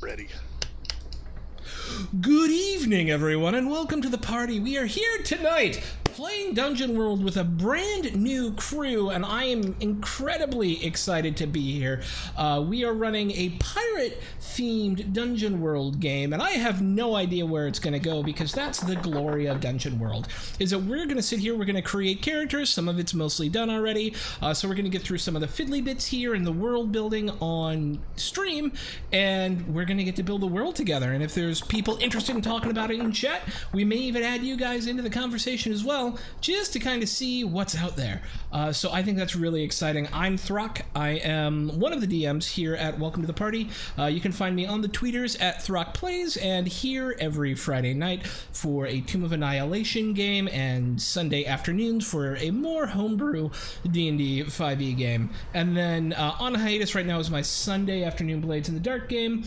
Ready. Good evening, everyone, and welcome to the party. We are here tonight playing Dungeon World with a brand new crew, and I am incredibly excited to be here. We are running a pirate-themed Dungeon World game, and I have no idea where it's going to go because that's the glory of Dungeon World, is that we're going to sit here, we're going to create characters. Some of it's mostly done already, so we're going to get through some of the fiddly bits here in the world building on stream, and we're going to get to build the world together. And if there's people interested in talking about it in chat, we may even add you guys into the conversation as well, just to kind of see what's out there. So I think that's really exciting. I'm Throck. I am one of the DMs here at Welcome to the Party. You can find me on the tweeters at ThrockPlays, and here every Friday night for a Tomb of Annihilation game, and Sunday afternoons for a more homebrew D&D 5e game. And then on hiatus right now is my Sunday afternoon Blades in the Dark game,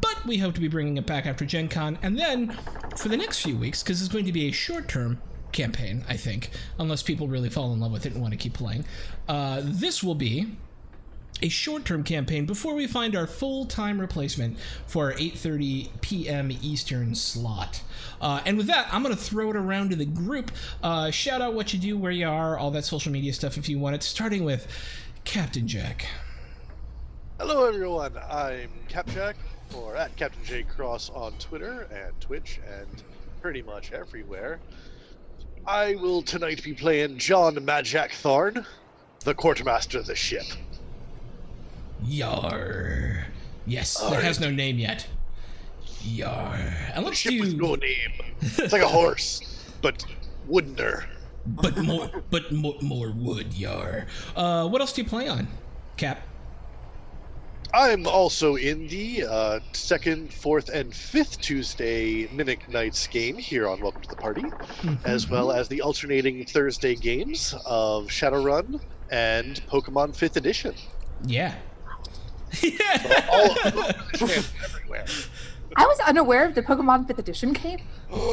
but we hope to be bringing it back after Gen Con. And then for the next few weeks, because it's going to be a short-term campaign, I think, unless people really fall in love with it and want to keep playing, this will be a short-term campaign before we find our full-time replacement for our 8:30 p.m. Eastern slot. And with that, I'm going to throw it around to the group. Shout out what you do, where you are, all that social media stuff if you want it, starting with Captain Jack. Hello, everyone. I'm Cap Jack, or at Captain J Cross on Twitter and Twitch and pretty much everywhere. I will tonight be playing John Majak Tharn, the quartermaster of the ship. Yar. Yes, that has no name yet. Yar. And let's ship do... with no name. It's like a horse, but woodener. But more wood, yar. What else do you play on, Cap? I'm also in the second, fourth, and fifth Tuesday Mimic Nights game here on Welcome to the Party, as well as the alternating Thursday games of Shadowrun and Pokemon 5th Edition. Yeah. So all everywhere. I was unaware of the Pokemon 5th Edition game.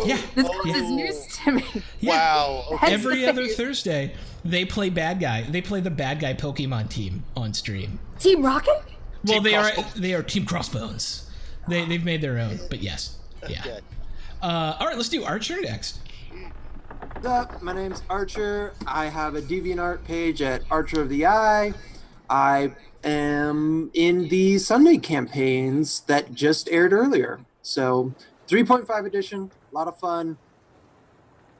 Yeah. This is news to me. Yeah. Wow. Okay. Every other Thursday, they play bad guy. They play the bad guy Pokemon team on stream. Team Rocket? Well, they are Team Crossbones. They've made their own, but yes. Yeah. Okay. All right, let's do Archer next. What's up? My name's Archer. I have a DeviantArt page at Archer of the Eye. I am in the Sunday campaigns that just aired earlier. So 3.5 edition, a lot of fun.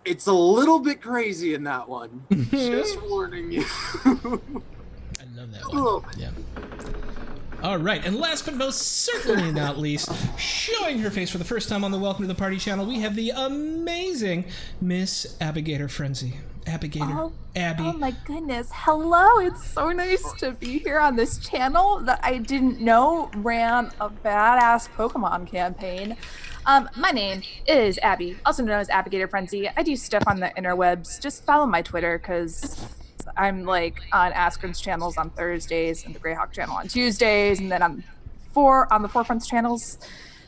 It's a little bit crazy in that one. Just warning you. I love that one. Yeah. All right, and last but most certainly not least, showing her face for the first time on the Welcome to the Party channel, we have the amazing Miss Abigator Frenzy. Abigator. Abby. Oh my goodness. Hello. It's so nice to be here on this channel that I didn't know ran a badass Pokemon campaign. My name is Abby, also known as Abigator Frenzy. I do stuff on the interwebs. Just follow my Twitter because I'm like on Askren's channels on Thursdays and the Greyhawk channel on Tuesdays, and then on the Forefronts channels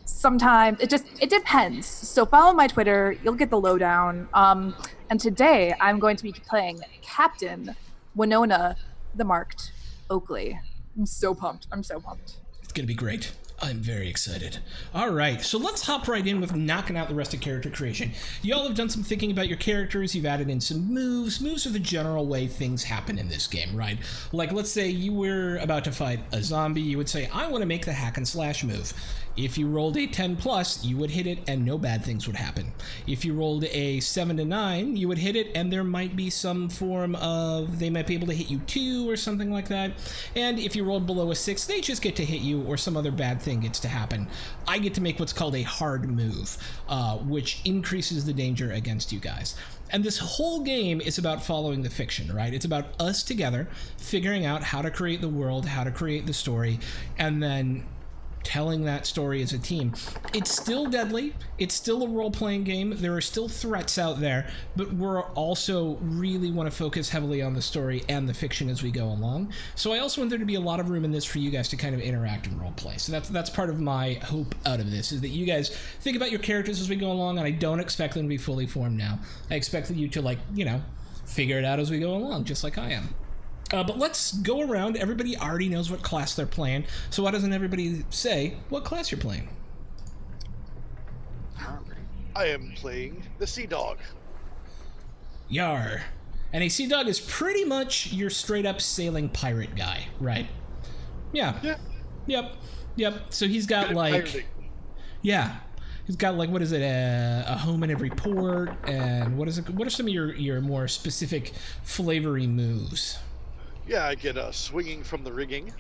sometimes. It depends. So follow my Twitter, you'll get the lowdown. And today I'm going to be playing Captain Winona the Marked Oakley. I'm so pumped. It's gonna be great. I'm very excited. All right, so let's hop right in with knocking out the rest of character creation. Y'all have done some thinking about your characters. You've added in some moves. Moves are the general way things happen in this game, right? Like, let's say you were about to fight a zombie. You would say, I want to make the hack and slash move. If you rolled a 10 plus, you would hit it and no bad things would happen. If you rolled a 7 to 9, you would hit it and there might be some form of, they might be able to hit you 2 or something like that. And if you rolled below a 6, they just get to hit you or some other bad thing gets to happen. I get to make what's called a hard move, which increases the danger against you guys. And this whole game is about following the fiction, right? It's about us together figuring out how to create the world, how to create the story, and then telling that story as a team. It's still deadly. It's still a role-playing game. There are still threats out there, but we're also really want to focus heavily on the story and the fiction as we go along. So I also want there to be a lot of room in this for you guys to kind of interact and role-play. So that's part of my hope out of this, is that you guys think about your characters as we go along, and I don't expect them to be fully formed now. I expect you to, like, you know, figure it out as we go along, just like I am. But let's go around. Everybody already knows what class they're playing, so why doesn't everybody say what class you're playing? I am playing the Sea Dog. Yar. And a Sea Dog is pretty much your straight-up sailing pirate guy, right? Yeah. Yep. So he's got like... Pirating. Yeah. He's got like, what is it, a home in every port, and what are some of your more specific flavory moves? Yeah, I get swinging from the rigging,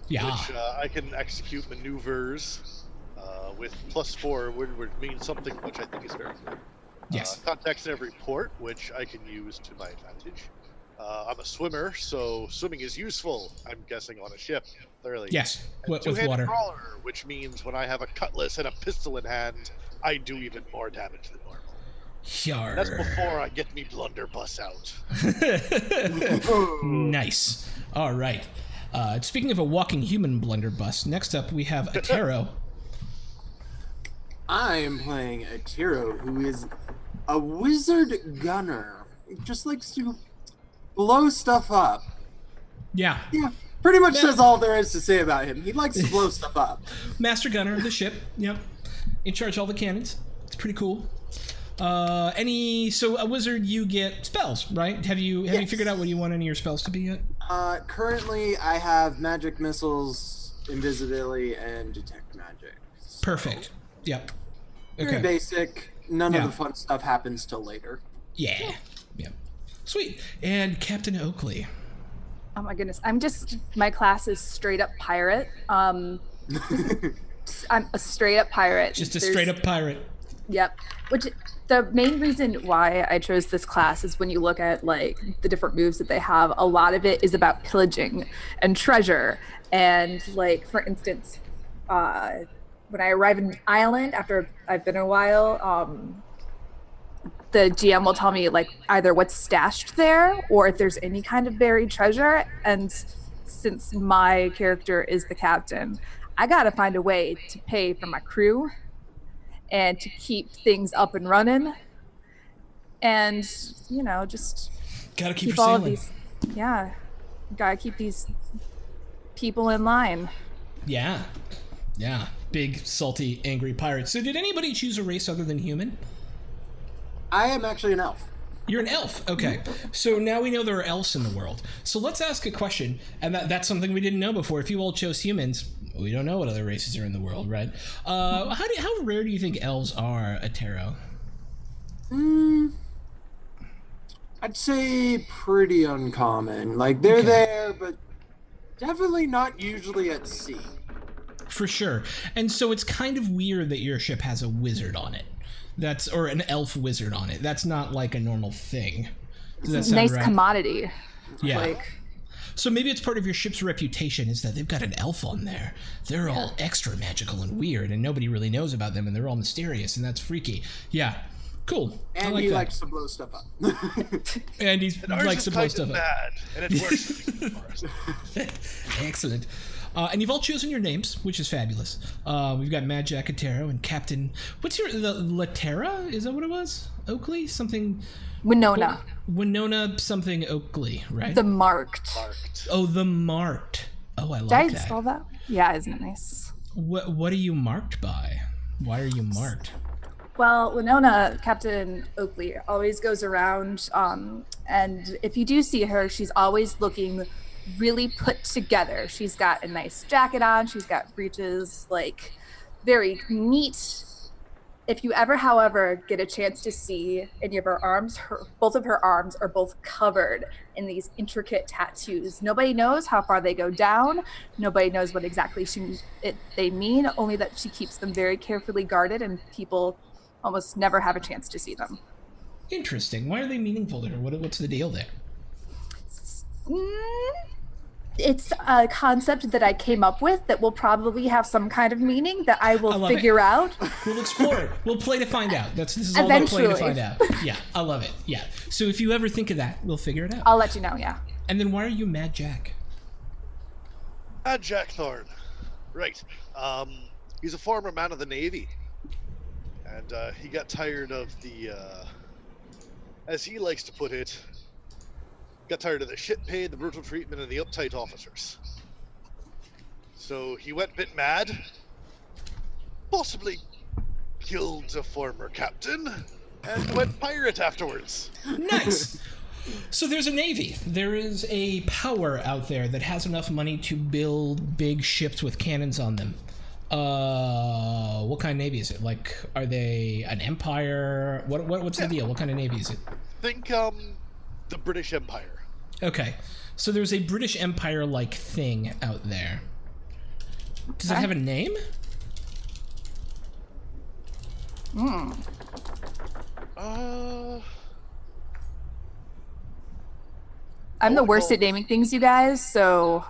Yeah. which I can execute maneuvers with +4, would mean something which I think is very good. Yes. Contacts in every port, which I can use to my advantage. I'm a swimmer, so swimming is useful, I'm guessing, on a ship, clearly. Yes, And with two-handed water. crawler, which means when I have a cutlass and a pistol in hand, I do even more damage than normal. Yar. That's before I get me blunderbuss out. Nice. All right. Speaking of a walking human blunderbuss, next up we have Atero. I am playing a Tiro who is a wizard gunner. He just likes to blow stuff up. Yeah. Yeah, pretty much says all there is to say about him. He likes to blow stuff up. Master gunner of the ship. Yep. In charge of all the cannons. It's pretty cool. So a wizard, you get spells, right? Have you Yes. figured out what you want any of your spells to be yet? Currently, I have magic missiles, invisibility, and detect magic. So, Perfect. Yep. Very Okay. basic. None Yeah. of the fun stuff happens till later. Yeah. Yep. Sweet. And Captain Oakley. Oh my goodness. My class is straight up pirate. I'm a straight up pirate. Just a straight up pirate. Yep. Which the main reason why I chose this class is when you look at like the different moves that they have, a lot of it is about pillaging and treasure. And like, for instance, when I arrive in an island after I've been a while, the GM will tell me like either what's stashed there or if there's any kind of buried treasure. And since my character is the captain, I gotta find a way to pay for my crew and to keep things up and running, and just Gotta keep her all of sailing. these. Yeah, gotta keep these people in line. Yeah. Big, salty, angry pirates. So did anybody choose a race other than human? I am actually an elf. You're an elf. Okay. So now we know there are elves in the world. So let's ask a question, and that's something we didn't know before. If you all chose humans, we don't know what other races are in the world, right? How rare do you think elves are, Atero? I'd say pretty uncommon. Like, they're there, but definitely not usually at sea. For sure. And so it's kind of weird that your ship has a wizard on it. Or an elf wizard on it. That's not like a normal thing. Does that sound Nice right? commodity. Yeah. Like, So maybe it's part of your ship's reputation is that they've got an elf on there. They're all extra magical and weird, and nobody really knows about them, and they're all mysterious, and that's freaky. Yeah. Cool. I And like he that. likes to blow stuff up. And he And ours likes is to blow kind stuff of up. bad, and it works for us. Excellent. And you've all chosen your names, which is fabulous. We've got Mad Jack Atero and Captain. What's your Latera? Is that what it was? Oakley? Something. Winona, Winona something Oakley, right? the marked. Marked. Oh, the marked. Oh, I Did I like that. spell that? Yeah, isn't it nice? What are you marked by? Why are you marked? Well, Winona, Captain Oakley, always goes around, and if you do see her, she's always looking really put together. She's got a nice jacket on, she's got breeches, like very neat. If you ever, however, get a chance to see any of her arms, both of her arms are both covered in these intricate tattoos. Nobody knows how far they go down. Nobody knows what exactly they mean, only that she keeps them very carefully guarded and people almost never have a chance to see them. Interesting. Why are they meaningful to her? What's the deal there? It's a concept that I came up with that will probably have some kind of meaning that I will love figure it. out. We'll explore it. We'll play to find out. This is all about play to Eventually. find out. Yeah, I love it. Yeah. So if you ever think of that, we'll figure it out. I'll let you know, yeah. And then why are you Mad Jack? Jack Thorne. Right. He's a former man of the Navy. And he got tired of the, as he likes to put it, got tired of the shit paid, the brutal treatment, and the uptight officers. So he went a bit mad, possibly killed a former captain, and went pirate afterwards. Nice. So there's a navy. There is a power out there that has enough money to build big ships with cannons on them. What kind of navy is it? Like, are they an empire? What's the deal? What kind of navy is it? Think the British Empire. Okay, so there's a British Empire-like thing out there. Does it have a name? I'm the worst at naming things, you guys, so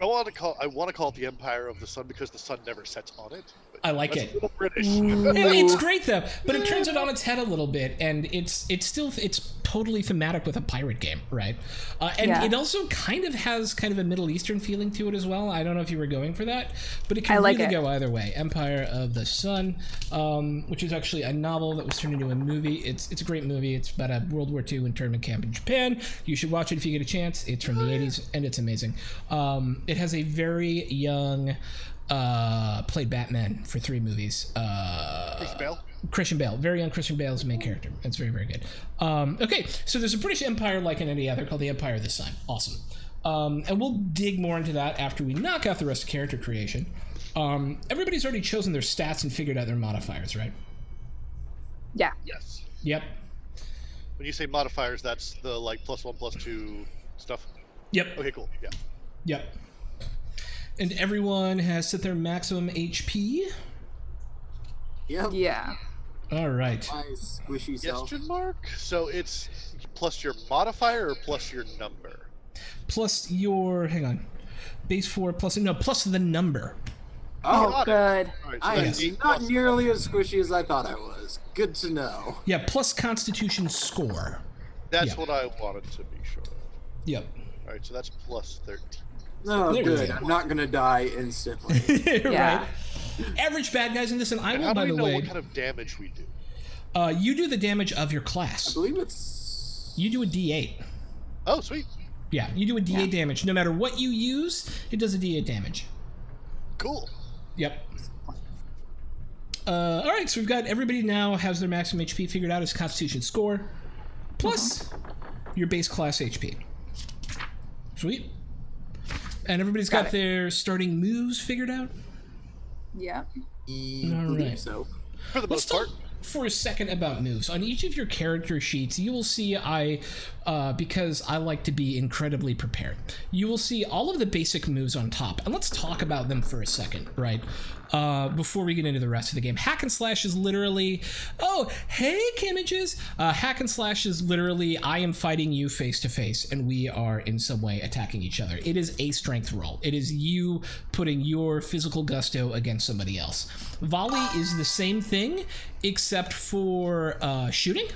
I want to call it the Empire of the Sun because the sun never sets on it. I like it. British. It's great though, but it turns it on its head a little bit, and it's totally thematic with a pirate game, right? It also kind of has kind of a Middle Eastern feeling to it as well. I don't know if you were going for that, but it can really go either way. Empire of the Sun, which is actually a novel that was turned into a movie. It's a great movie. It's about a World War II internment camp in Japan. You should watch it if you get a chance. It's from the 80s, and it's amazing. It has a very young played Batman for 3 movies. Christian Bale? Christian Bale. Very young Christian Bale is the main character. It's very, very good. Okay, so there's a British Empire like in India. They're called the Empire of the Sun. Awesome. And we'll dig more into that after we knock out the rest of character creation. Everybody's already chosen their stats and figured out their modifiers, right? yeah. Yes. Yep. When you say modifiers, that's the like +1, +2 stuff? Yep. Okay, cool. Yeah. Yep. And everyone has set their maximum HP. Yep. Yeah. All right. My squishy self. Question mark? So it's plus your modifier or plus your number? Plus your, hang on, base 4 plus the number. Oh, good. All right, so I am that's not plus- nearly as squishy as I thought I was. Good to know. Yeah, plus Constitution score. That's Yeah. what I wanted to be sure of. Yep. All right, so that's plus 13. Oh, There you good. go. I'm not gonna die instantly. Yeah. Right. Average bad guys, and listen, I And will, how do by we the know way, what kind of damage we do? you do the damage of your I class. believe it's. You do a D8. Oh, sweet. Yeah, you do a D8 damage. No matter what you use, it does a D8 damage. Cool. Yep. All right, so we've got everybody now has their maximum HP figured out as Constitution score, plus your base class HP. Sweet. And everybody's got their starting moves figured out. Yeah. Believe right. so. For the Let's most part. talk for a second about moves. On each of your character sheets, you will see because I like to be incredibly prepared, you will see all of the basic moves on top. And let's talk about them for a second, right? Before we get into the rest of the game. Hack and slash is literally, oh, hey, Kimages! Hack and slash is literally, I am fighting you face to face, and we are in some way attacking each other. It is a strength roll. It is you putting your physical gusto against somebody else. Volley is the same thing, except for shooting.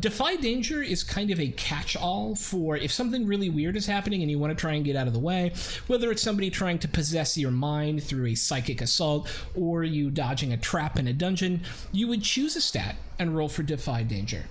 Defy danger is kind of a catch-all for if something really weird is happening and you want to try and get out of the way, whether it's somebody trying to possess your mind through a psychic assault or you dodging a trap in a dungeon, you would choose a stat and roll for defy danger.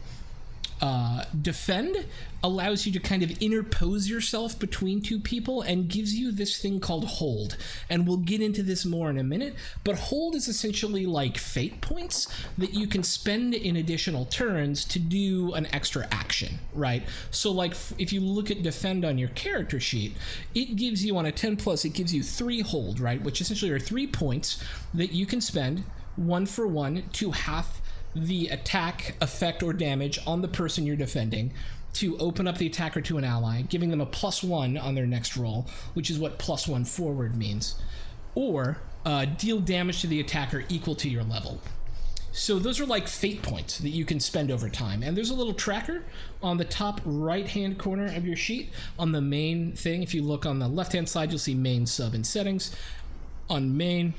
Defend allows you to kind of interpose yourself between two people and gives you this thing called hold. And we'll get into this more in a minute, but hold is essentially like fate points that you can spend in additional turns to do an extra action, right? So like if you look at defend on your character sheet, it gives you on a 10 plus, it gives you 3 hold, right? Which essentially are 3 points that you can spend 1 for 1 to half the attack, effect, or damage on the person you're defending to open up the attacker to an ally, giving them a +1 on their next roll, which is what +1 forward means, or deal damage to the attacker equal to your level. So those are like fate points that you can spend over time. And there's a little tracker on the top right-hand corner of your sheet on the main thing. If you look on the left-hand side, you'll see main, sub, and settings. On main,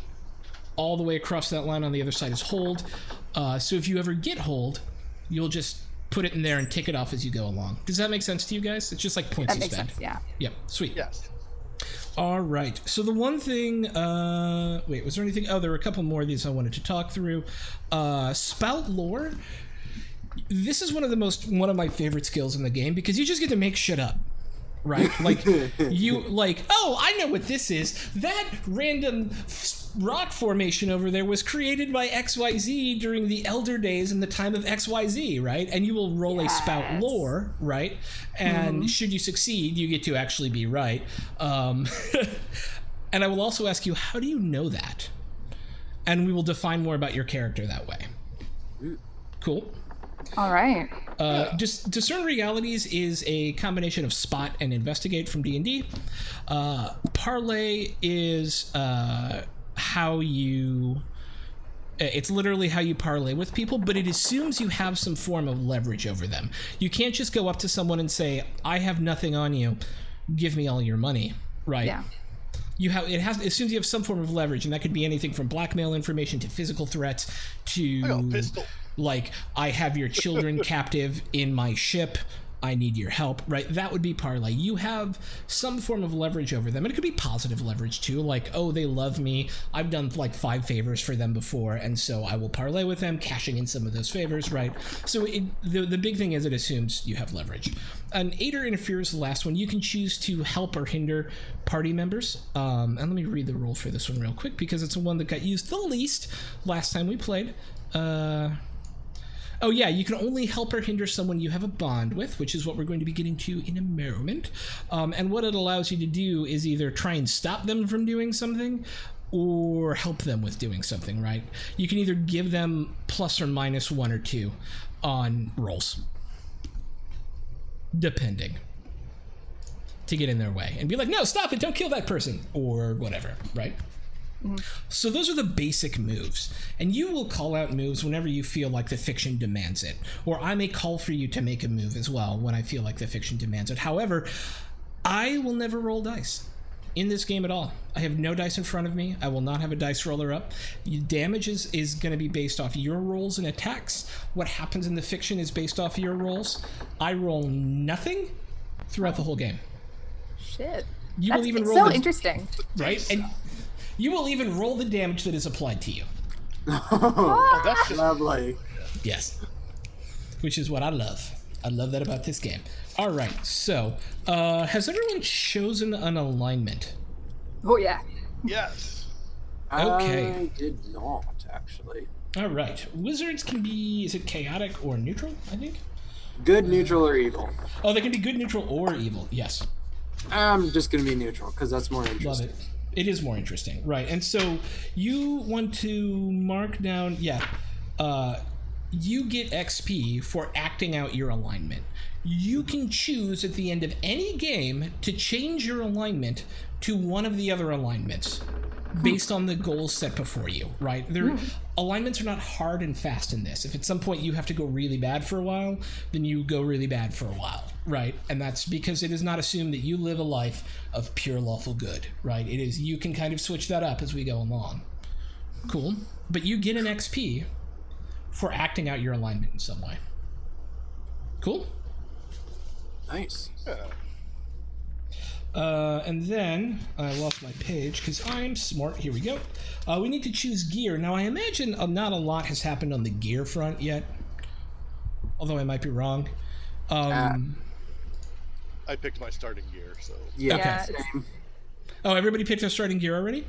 all the way across that line on the other side is hold. So if you ever get hold, you'll just put it in there and tick it off as you go along. Does that make sense to you guys? It's just like points That you makes spend. sense, yeah. Yep, sweet. Yes. All right. So the one thing, wait, was there anything? Oh, there were a couple more of these I wanted to talk through. Spout lore this is one of my favorite skills in the game because you just get to make shit up. Right? Like, oh, I know what this is. That random rock formation over there was created by XYZ during the Elder Days in the time of XYZ, right? And you will roll a spout lore, right? And should you succeed, you get to actually be right. And I will also ask you, how do you know that? And we will define more about your character that way. Cool. All right. Discern realities is a combination of spot and investigate from D&D. Parlay is how you... It's literally how you parlay with people, but it assumes you have some form of leverage over them. You can't just go up to someone and say, I have nothing on you, give me all your money, right? Yeah. It assumes you have some form of leverage, and that could be anything from blackmail information to physical threats to... I got a pistol. Like, I have your children captive in my ship, I need your help, right? That would be parlay. You have some form of leverage over them, and it could be positive leverage too, like, oh, they love me, I've done like 5 favors for them before, and so I will parlay with them, cashing in some of those favors, right? So the big thing is it assumes you have leverage. An aid or interfere is the last one. You can choose to help or hinder party members. And let me read the rule for this one real quick, because it's the one that got used the least last time we played. Oh yeah, you can only help or hinder someone you have a bond with, which is what we're going to be getting to in a moment. And what it allows you to do is either try and stop them from doing something or help them with doing something, right? You can either give them plus or minus 1 or 2 on rolls, depending, to get in their way and be like, no, stop it, don't kill that person, or whatever, right? So those are the basic moves, and you will call out moves whenever you feel like the fiction demands it, or I may call for you to make a move as well when I feel like the fiction demands it. However, I will never roll dice in this game at all. I have no dice in front of me. I will not have a dice roller up. Damage is going to be based off your rolls and attacks. What happens in the fiction is based off your rolls. I roll nothing throughout the whole game. Shit. You will even roll so interesting. Right? And you will even roll the damage that is applied to you. Oh, that's just lovely. Yes. Which is what I love. I love that about this game. All right, so has everyone chosen an alignment? Oh, yeah. Yes. Okay. I did not, actually. All right. Wizards can be, is it chaotic or neutral, I think? Good, neutral, or evil? Oh, they can be good, neutral, or evil. Yes. I'm just going to be neutral, because that's more interesting. Love it. It is more interesting, right? And so you want to mark down, you get XP for acting out your alignment. You can choose at the end of any game to change your alignment to one of the other alignments based on the goals set before you, right? Alignments are not hard and fast in this. If at some point you have to go really bad for a while, then you go really bad for a while, right? And that's because it is not assumed that you live a life of pure lawful good, right? It is, you can kind of switch that up as we go along. Cool. But you get an XP for acting out your alignment in some way. Cool? Nice. Yeah. And then I lost my page because I'm smart. Here we go. We need to choose gear. Now, I imagine not a lot has happened on the gear front yet, although I might be wrong. I picked my starting gear, so... Yeah, Okay. same. Oh, everybody picked their starting gear already?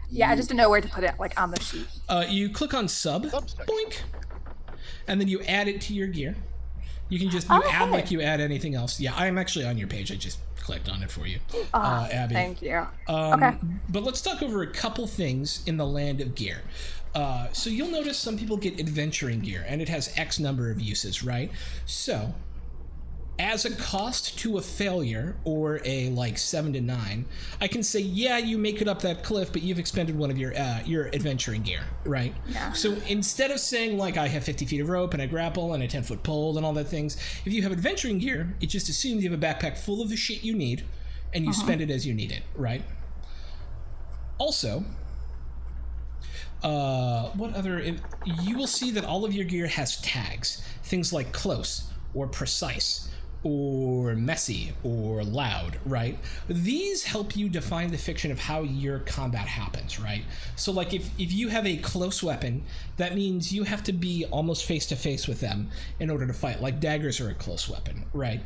Yeah, I just didn't know where to put it, like, on the sheet. You click on sub, boink, and then you add it to your gear. You can just, add like you add anything else. Yeah, I'm actually on your page. I just clicked on it for you, Abby. Thank you. Okay. But let's talk over a couple things in the land of gear. So you'll notice some people get adventuring gear, and it has X number of uses, right? So, as a cost to a failure, or a, like, 7 to 9, I can say, yeah, you make it up that cliff, but you've expended one of your adventuring gear, right? Yeah. So instead of saying, like, I have 50 feet of rope, and a grapple, and a 10-foot pole, and all that things, if you have adventuring gear, it just assumes you have a backpack full of the shit you need, and you spend it as you need it, right? Also, you will see that all of your gear has tags, things like close, or precise, or messy or loud, right? These help you define the fiction of how your combat happens, right? So like if you have a close weapon, that means you have to be almost face to face with them in order to fight. Like daggers are a close weapon, right?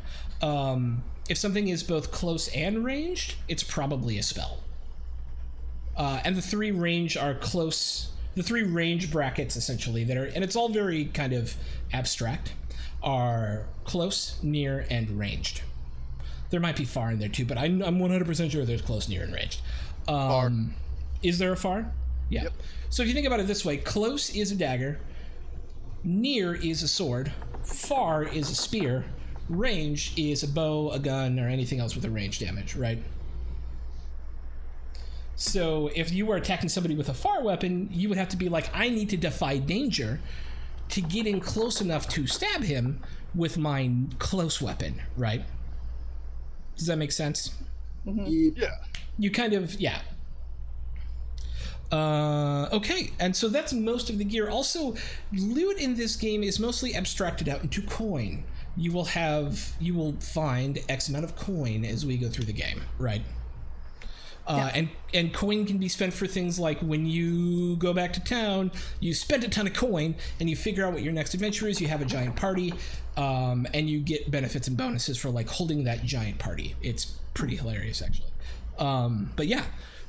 If something is both close and ranged, it's probably a spell. And the three range brackets essentially that are, and it's all very kind of abstract, are close, near, and ranged. There might be far in there too, but I'm 100% sure there's close, near, and ranged. Far. Is there a far? Yeah. Yep. So if you think about it this way, close is a dagger, near is a sword, far is a spear, range is a bow, a gun, or anything else with a range damage, right? So if you were attacking somebody with a far weapon, you would have to be like, I need to defy danger to get in close enough to stab him with my close weapon, right? Does that make sense? Yeah. You kind of, yeah. Okay, and so that's most of the gear. Also, loot in this game is mostly abstracted out into coin. You will find X amount of coin as we go through the game, right? And coin can be spent for things like when you go back to town, you spent a ton of coin and you figure out what your next adventure is. You have a giant party, and you get benefits and bonuses for like holding that giant party. It's pretty hilarious, actually. But yeah,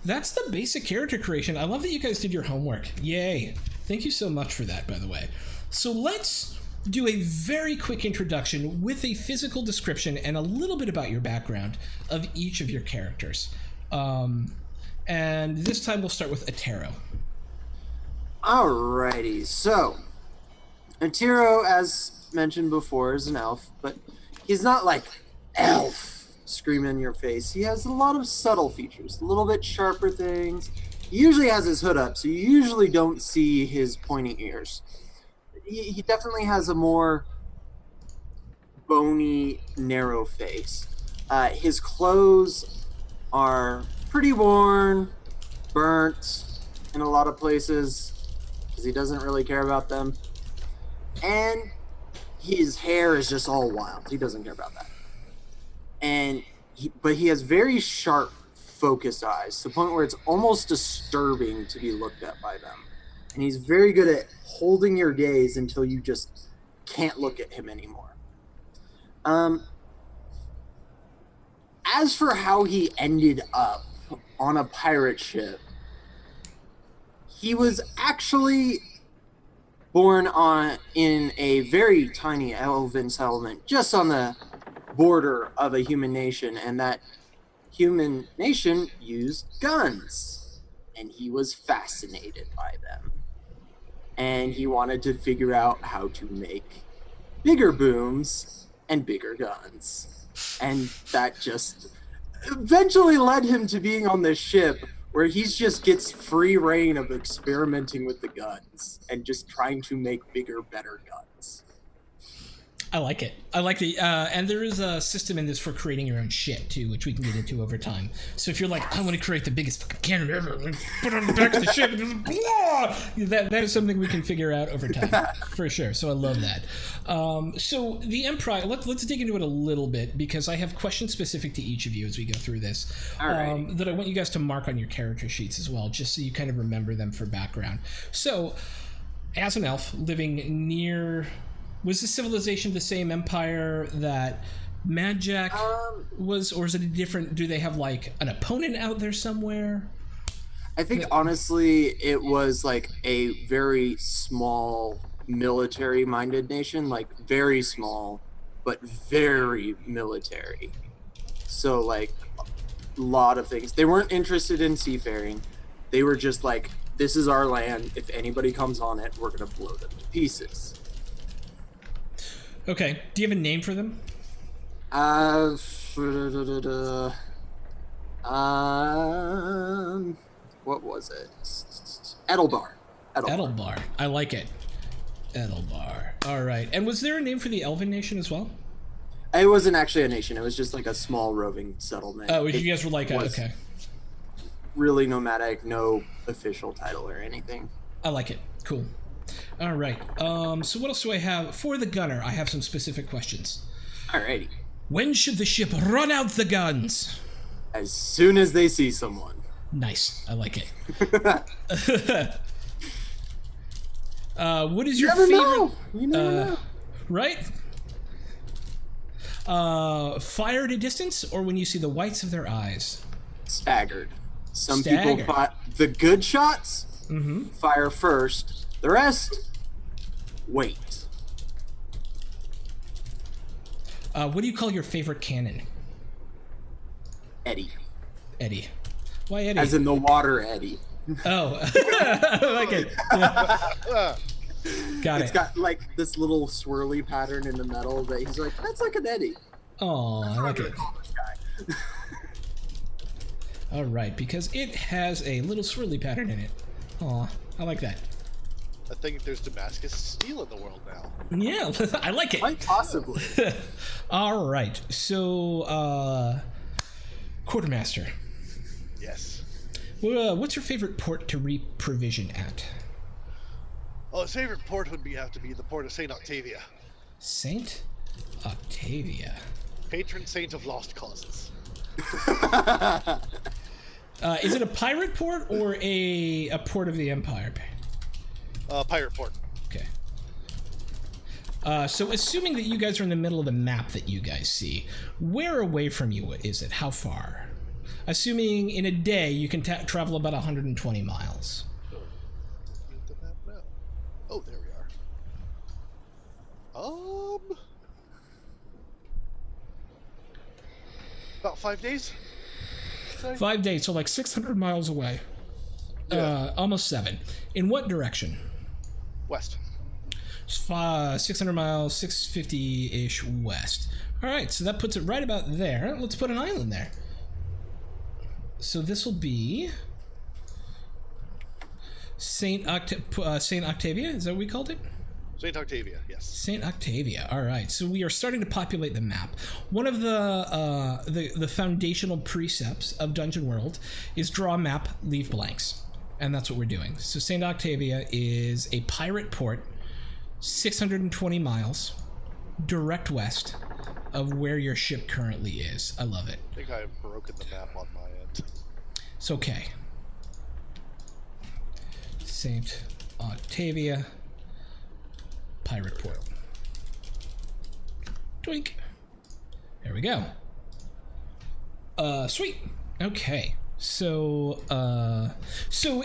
that's the basic character creation. I love that you guys did your homework. Yay. Thank you so much for that, by the way. So let's do a very quick introduction with a physical description and a little bit about your background of each of your characters. And this time we'll start with Atero. Alrighty, so Atero, as mentioned before, is an elf, but he's not like elf screaming in your face. He has a lot of subtle features, a little bit sharper things. He usually has his hood up, so you usually don't see his pointy ears. He definitely has a more bony, narrow face. His clothes are pretty worn, burnt in a lot of places because he doesn't really care about them. And his hair is just all wild. He doesn't care about that. But he has very sharp, focused eyes to the point where it's almost disturbing to be looked at by them. And he's very good at holding your gaze until you just can't look at him anymore. As for how he ended up on a pirate ship, he was actually born in a very tiny elven settlement just on the border of a human nation, and that human nation used guns, and he was fascinated by them. And he wanted to figure out how to make bigger booms and bigger guns. And that just eventually led him to being on this ship where he just gets free reign of experimenting with the guns and just trying to make bigger, better guns. I like it. I like the, and there is a system in this for creating your own shit too, which we can get into over time. So if you're like, I want to create the biggest fucking cannon ever, and put it on the back of the ship, and just blah! That is something we can figure out over time, for sure. So I love that. So the Empire, let's dig into it a little bit because I have questions specific to each of you as we go through this. That I want you guys to mark on your character sheets as well, just so you kind of remember them for background. So, as an elf living near. Was the civilization the same empire that Mad Jack was, or is it a different? Do they have like an opponent out there somewhere? I think honestly, it was like a very small military-minded nation, like very small, but very military. So like a lot of things. They weren't interested in seafaring. They were just like, this is our land. If anybody comes on it, we're gonna blow them to pieces. Okay. Do you have a name for them? What was it? Edelbar. Edelbar. I like it. Edelbar. All right. And was there a name for the Elven nation as well? It wasn't actually a nation. It was just like a small roving settlement. Oh, you guys were like, okay. Really nomadic, no official title or anything. I like it. Cool. All right. So what else do I have? For the gunner, I have some specific questions. Alrighty. When should the ship run out the guns? As soon as they see someone. Nice. I like it. What is your You never favorite? know. You never know. Right? Fire at a distance, or when you see the whites of their eyes? Staggered. Some Staggered. people the good shots fire first. The rest, wait. What do you call your favorite cannon? Eddie. Eddie. Why Eddie? As in the water Eddie. Oh, I like it. Yeah. Got It's it. got like this little swirly pattern in the metal that he's like, that's like an Eddie. Oh, I like it. Call this guy. All right, because it has a little swirly pattern in it. Aw, I like that. I think there's Damascus steel in the world now. Yeah, I like it. Quite possibly. All right, so Quartermaster, Yes. what's your favorite port to re-provision at? Oh, his favorite port would have to be the port of Saint Octavia, Saint Octavia. patron saint of lost causes. Is it a pirate port or a port of the Empire? Pirate port. Okay. So assuming that you guys are in the middle of the map that you guys see, where away from you is it? How far? Assuming in a day you can travel about 120 miles. Look at that now. Oh, there we are. About 5 days. Say? 5 days, so like 600 miles away. Yeah. Almost 7. In what direction? West. 600 miles, 650-ish west. All right, so that puts it right about there. Let's put an island there. So this will be Saint Octavia. Is that what we called it? Saint Octavia. Yes. Saint Octavia. All right. So we are starting to populate the map. One of the foundational precepts of Dungeon World is draw a map, leave blanks, and that's what we're doing. So Saint Octavia is a pirate port, 620 miles, direct west of where your ship currently is. I love it. I think I've broken the map on my end. It's okay. Saint Octavia, pirate port. Twink. There we go. Sweet. Okay. So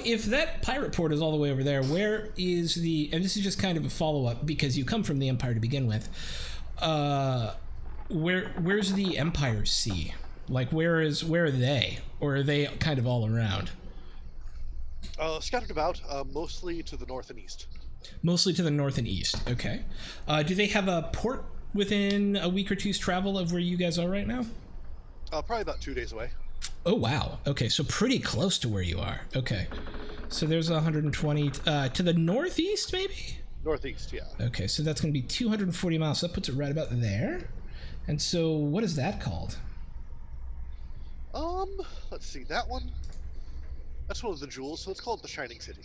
if that pirate port is all the way over there, where is the? And this is just kind of a follow-up because you come from the Empire to begin with. Where's the Empire's sea? Like, where are they, or are they kind of all around? Scattered about, mostly to the north and east. Mostly to the north and east. Okay. Do they have a port within a week or two's travel of where you guys are right now? Probably about 2 days away. Oh, wow. Okay, so pretty close to where you are. Okay. So there's 120 to the northeast, maybe? Northeast, yeah. Okay, so that's going to be 240 miles. So that puts it right about there. And so what is that called? Let's see, that one. That's one of the jewels, so it's called the Shining City.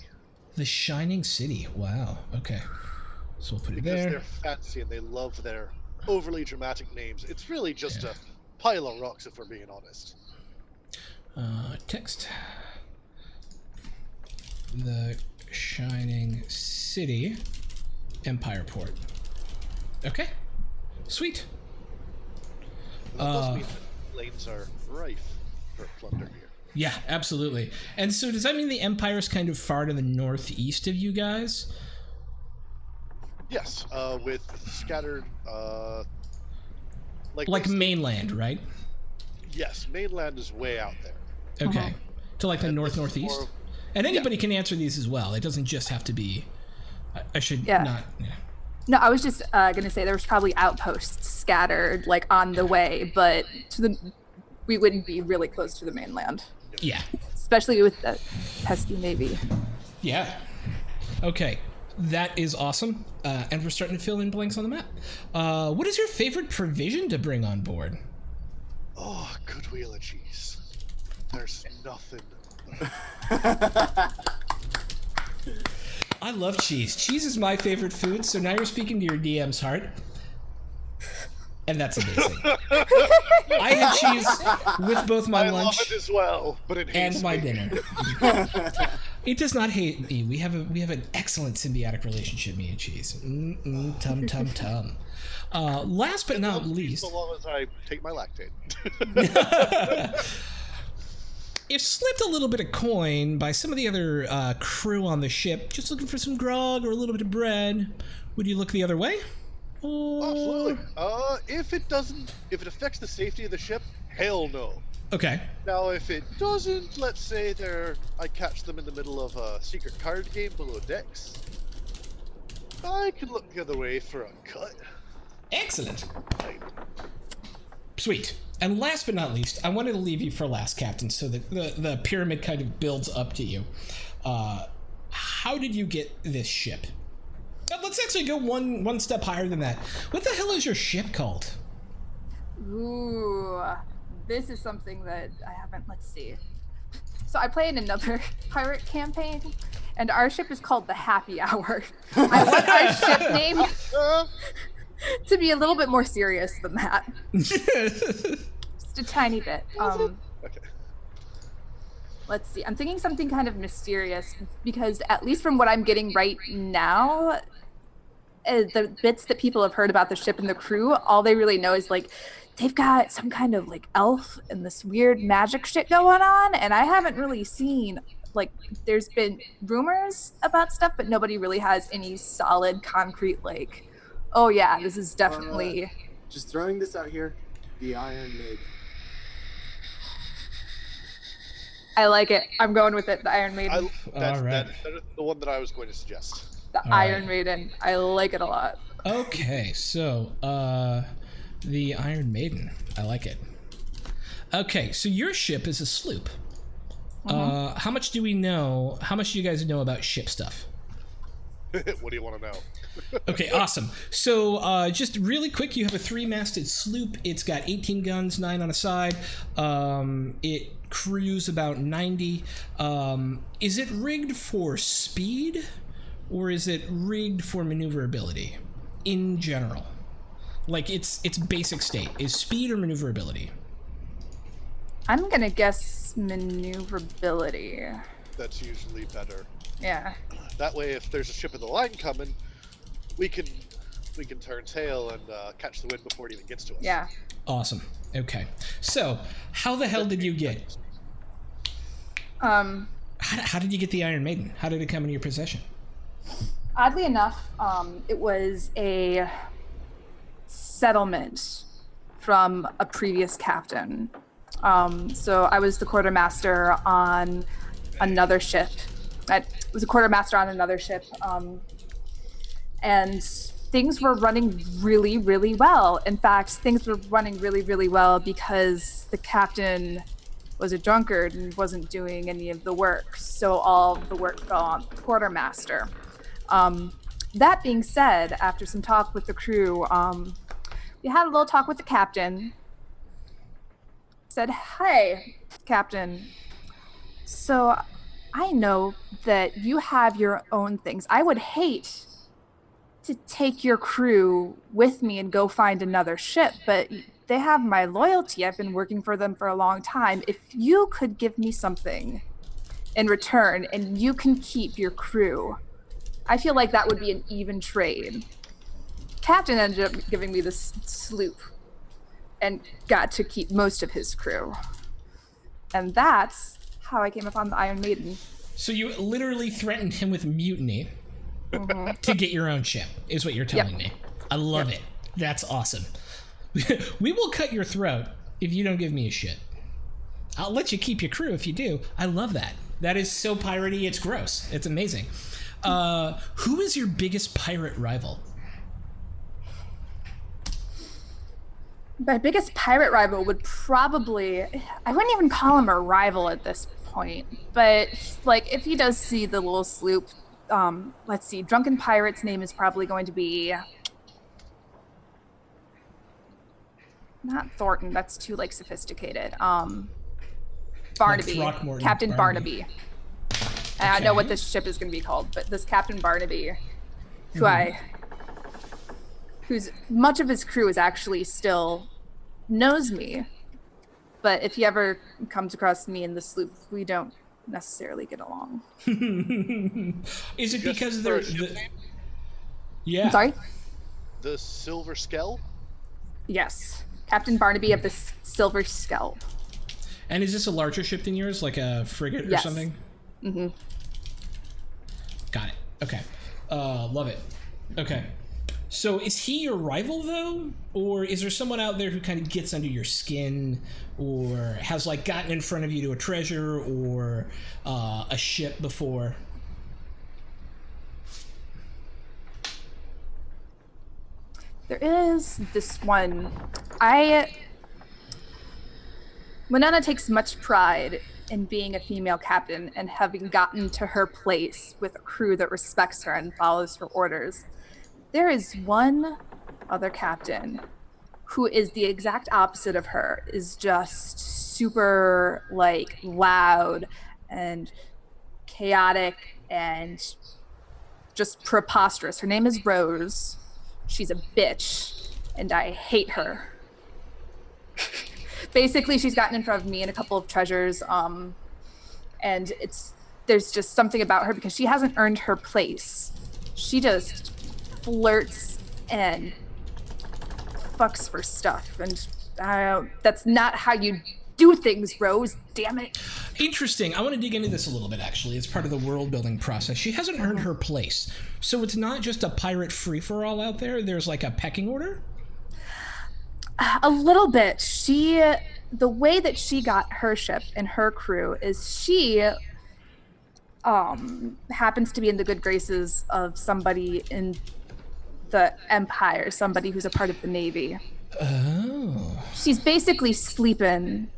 The Shining City. Wow. Okay. So we'll put it Because there. they're fancy and they love their overly dramatic names. It's really just a pile of rocks, if we're being honest. Text. The Shining City, Empire Port. Okay. Sweet. That does mean that lanes are rife for plunder here. Yeah, absolutely. And so does that mean the Empire's kind of far to the northeast of you guys? Yes, with scattered, Like mainland, right? Yes, mainland is way out there. Okay. To like the And northeast? this is more- And anybody can answer these as well. It doesn't just have to be... I should not... Yeah. No, I was just gonna say there was probably outposts scattered like on the way, but we wouldn't be really close to the mainland, Yeah. especially with the pesky navy. Yeah. Okay. That is awesome. And we're starting to fill in blanks on the map. What is your favorite provision to bring on board? Oh, good wheel of cheese. There's nothing. I love cheese. Cheese is my favorite food, so now you're speaking to your DM's heart. and that's amazing. I had cheese with both my lunch love it as well, but it hates and my me. dinner. It does not hate me. We have an excellent symbiotic relationship, me and cheese. Tum tum tum. Last but not least, so long as I take my lactate. if slipped a little bit of coin by some of the other crew on the ship, just looking for some grog or a little bit of bread, would you look the other way? Absolutely. If it affects the safety of the ship, hell no. Okay. Now, if it doesn't, let's say I catch them in the middle of a secret card game below decks, I can look the other way for a cut. Excellent. Sweet. And last but not least, I wanted to leave you for last, Captain, so that the pyramid kind of builds up to you. How did you get this ship? Let's actually go one step higher than that. What the hell is your ship called? Ooh, this is something that I haven't. Let's see. So I play in another pirate campaign, and our ship is called the Happy Hour. I want our ship name to be a little bit more serious than that. Just a tiny bit. Okay. Let's see. I'm thinking something kind of mysterious because at least from what I'm getting right now, the bits that people have heard about the ship and the crew, all they really know is like they've got some kind of like elf and this weird magic shit going on, and I haven't really seen like there's been rumors about stuff, but nobody really has any solid concrete like, oh yeah, this is definitely Just throwing this out here, the Iron Maiden. I like it. I'm going with it. The Iron Maiden. All right. That is the one that I was going to suggest. The Iron Maiden. I like it a lot. Okay, so the Iron Maiden. I like it. Okay, so your ship is a sloop. How much do we know? How much do you guys know about ship stuff? What do you want to know? Okay, awesome. So just really quick, you have a 3-masted sloop. It's got 18 guns, 9 on a side. It crews about 90. Is it rigged for speed, or is it rigged for maneuverability in general? Like its basic state is speed or maneuverability? I'm gonna guess maneuverability. That's usually better. Yeah. That way, if there's a ship in the line coming, we can turn tail and catch the wind before it even gets to us. Yeah. Awesome. Okay. So, how the hell did you get? How did you get the Iron Maiden? How did it come into your possession? Oddly enough, it was a settlement from a previous captain. So I was the quartermaster on another ship. I was a quartermaster on another ship. And things were running really, really well. In fact, things were running really, really well because the captain was a drunkard and wasn't doing any of the work. So all the work fell on the quartermaster. That being said, after some talk with the crew, we had a little talk with the captain. Said, "Hey, Captain, so I know that you have your own things. I would hate to take your crew with me and go find another ship, but they have my loyalty. I've been working for them for a long time. If you could give me something in return and you can keep your crew, I feel like that would be an even trade." Captain ended up giving me this sloop and got to keep most of his crew. And that's how I came upon the Iron Maiden. So you literally threatened him with mutiny to get your own ship, is what you're telling me. I love it. That's awesome. We will cut your throat if you don't give me a shit. I'll let you keep your crew if you do. I love that. That is so piratey, it's gross. It's amazing. Who is your biggest pirate rival? My biggest pirate rival would probably, I wouldn't even call him a rival at this point, but like if he does see the little sloop, let's see, Drunken Pirate's name is probably going to be, not Thornton, that's too like sophisticated. Barnaby, Throckmorton Captain Barnaby. Barnaby. And I know what this ship is going to be called, but this Captain Barnaby, who I who's much of his crew is actually still knows me. But if he ever comes across me in the sloop, we don't necessarily get along. Is it Just because for they're a ship name? yeah? I'm sorry? The Silver Skell? Yes. Captain Barnaby of the Silver Skull. And is this a larger ship than yours, like a frigate or Yes. something? Mm-hmm. Got it. Okay. Love it. Okay. So is he your rival, though? Or is there someone out there who kind of gets under your skin or has, like, gotten in front of you to a treasure or a ship before? There is this one. Winona takes much pride in being a female captain and having gotten to her place with a crew that respects her and follows her orders. There is one other captain who is the exact opposite of her, is just super like loud and chaotic and just preposterous. Her name is Rose. She's a bitch and I hate her. Basically, she's gotten in front of me and a couple of treasures, and there's just something about her because she hasn't earned her place. She just flirts and fucks for stuff, and that's not how you do things, Rose. Damn it. Interesting. I want to dig into this a little bit, actually. It's part of the world building process. She hasn't earned her place. So it's not just a pirate free-for-all out there. There's like a pecking order? A little bit. The way that she got her ship and her crew is she happens to be in the good graces of somebody in the Empire, somebody who's a part of the Navy. Oh. She's basically sleeping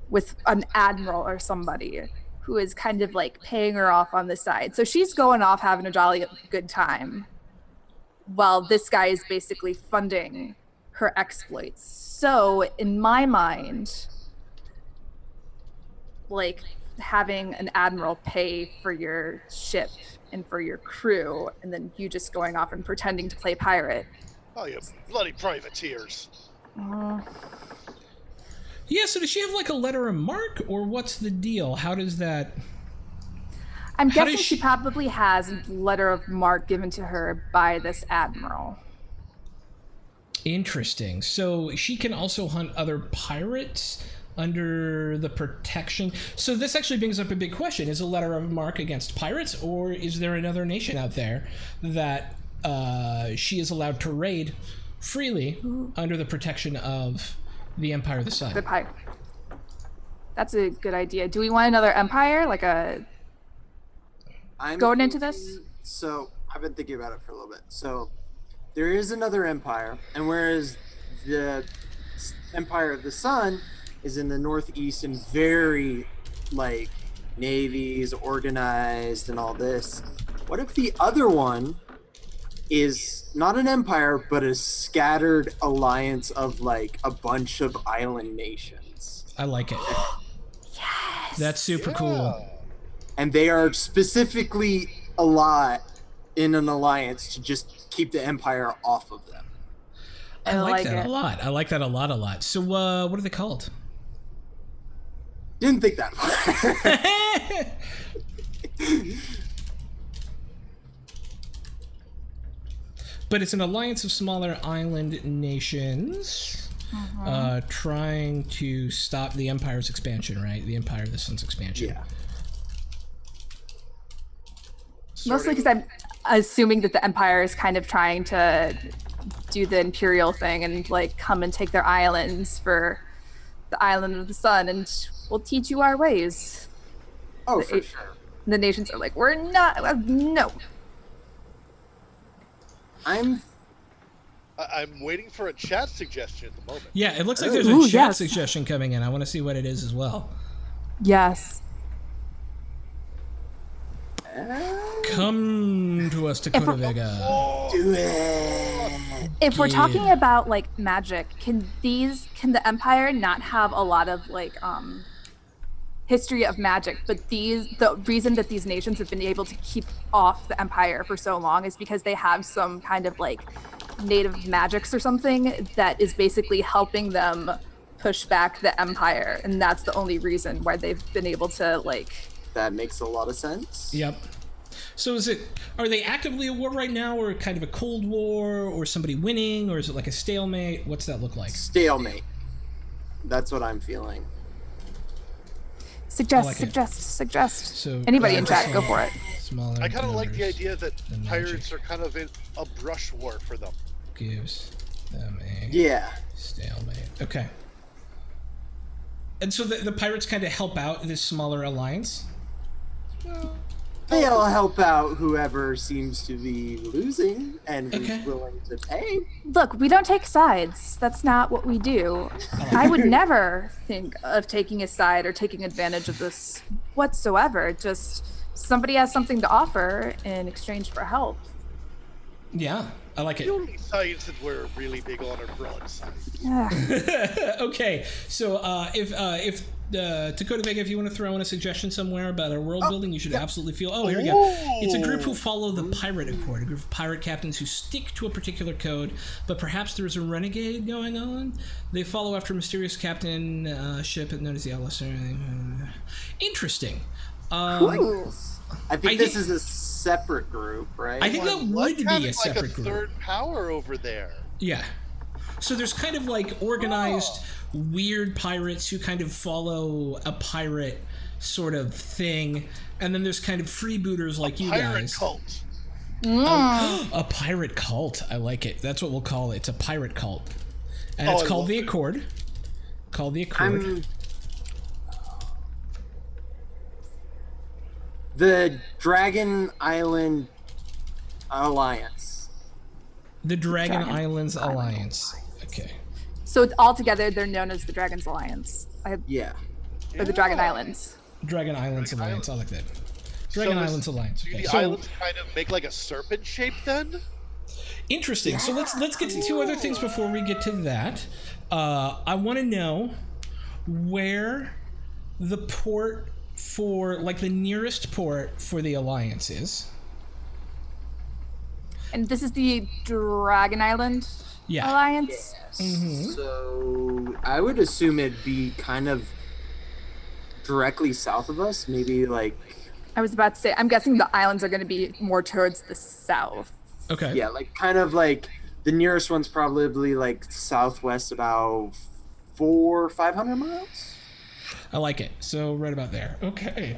with an admiral or somebody who is kind of like paying her off on the side. So she's going off having a jolly good time while this guy is basically funding her exploits. So in my mind, like having an admiral pay for your ship and for your crew, and then you just going off and pretending to play pirate. Oh, you bloody privateers. Yeah, so does she have like a letter of marque, or what's the deal? How does that... I'm How guessing does she probably has a letter of marque given to her by this admiral. Interesting. So she can also hunt other pirates under the protection. So this actually brings up a big question. Is a letter of marque against pirates, or is there another nation out there that she is allowed to raid freely under the protection of the Empire of the Sun? The pirate. That's a good idea. Do we want another empire? Like I'm going into thinking- this? So I've been thinking about it for a little bit. So there is another empire, and whereas the Empire of the Sun is in the northeast and very like navies organized and all this, what if the other one is not an empire but a scattered alliance of like a bunch of island nations, I like it. Yes. That's super cool. and they are specifically a lot in an alliance to just keep the empire off of them? I like that it. a lot. I like that a lot. So what are they called? Didn't think that far. But it's an alliance of smaller island nations trying to stop the Empire's expansion, right? The Empire of the Sun's expansion. Yeah. Mostly because I'm assuming that the Empire is kind of trying to do the Imperial thing and like come and take their islands for the Island of the Sun, and we'll teach you our ways. Oh, for sure. The nations are like, we're not, no. I'm waiting for a chat suggestion at the moment. Yeah, it looks like there's a Ooh, chat yes. suggestion coming in. I want to see what it is as well. Yes. Come to us, Dakota Vega. do it. If we're Yeah. talking about like magic, can the Empire not have a lot of like history of magic? But the reason that these nations have been able to keep off the Empire for so long is because they have some kind of like native magics or something that is basically helping them push back the empire, and that's the only reason why they've been able to like. That makes a lot of sense. Yep. So are they actively at war right now, or kind of a cold war, or somebody winning, or is it like a stalemate? What's that look like? Stalemate. That's what I'm feeling. Suggest. So Anybody in chat, go for it. Smaller I kind of like the numbers idea that than pirates magic are kind of in a brush war for them. gives them a Yeah. stalemate. Okay. And so the pirates kind of help out this smaller alliance? They'll help out whoever seems to be losing and who's Okay. willing to pay. Look, we don't take sides. That's not what we do. I would never think of taking a side or taking advantage of this whatsoever. Just somebody has something to offer in exchange for help. Yeah, I like The it. only sides that we're really big on are broadside. Ugh. Okay, so if Dakota Vega, if you want to throw in a suggestion somewhere about our world building, you should absolutely feel. Oh, here we go. It's a group who follow the Pirate Accord, a group of pirate captains who stick to a particular code, but perhaps there is a renegade going on. They follow after a mysterious captain ship known as the Atlas. Interesting. I think this think- is a separate group, right? I think that would be Having a separate like a group. third power over there. Yeah. So there's kind of like organized weird pirates who kind of follow a pirate sort of thing, and then there's kind of freebooters like you Pirate guys. cult. A pirate cult. I like it. That's what we'll call it. It's a pirate cult. And it's I called love the it. Accord. Called the Accord. The Dragon Island Alliance. The Dragon Dragon Islands Alliance. Okay. So altogether, they're known as the Dragons Alliance, Yeah. or the Dragon Islands. Dragon Islands Dragon Alliance. I like that. So Dragon is- Islands Alliance. Do Okay. the So islands kind of make like a serpent shape then? interesting. So let's get to two other things before we get to that. I want to know where the port for, like, the nearest port for the Alliance is. And this is the Dragon Island Yeah. Alliance. So I would assume it'd be kind of directly south of us, maybe like I was about to say, I'm guessing the islands are going to be more towards the south. Okay. yeah, like kind of like the nearest one's probably like southwest about 400 or 500 miles. I like it. So right about there. Okay.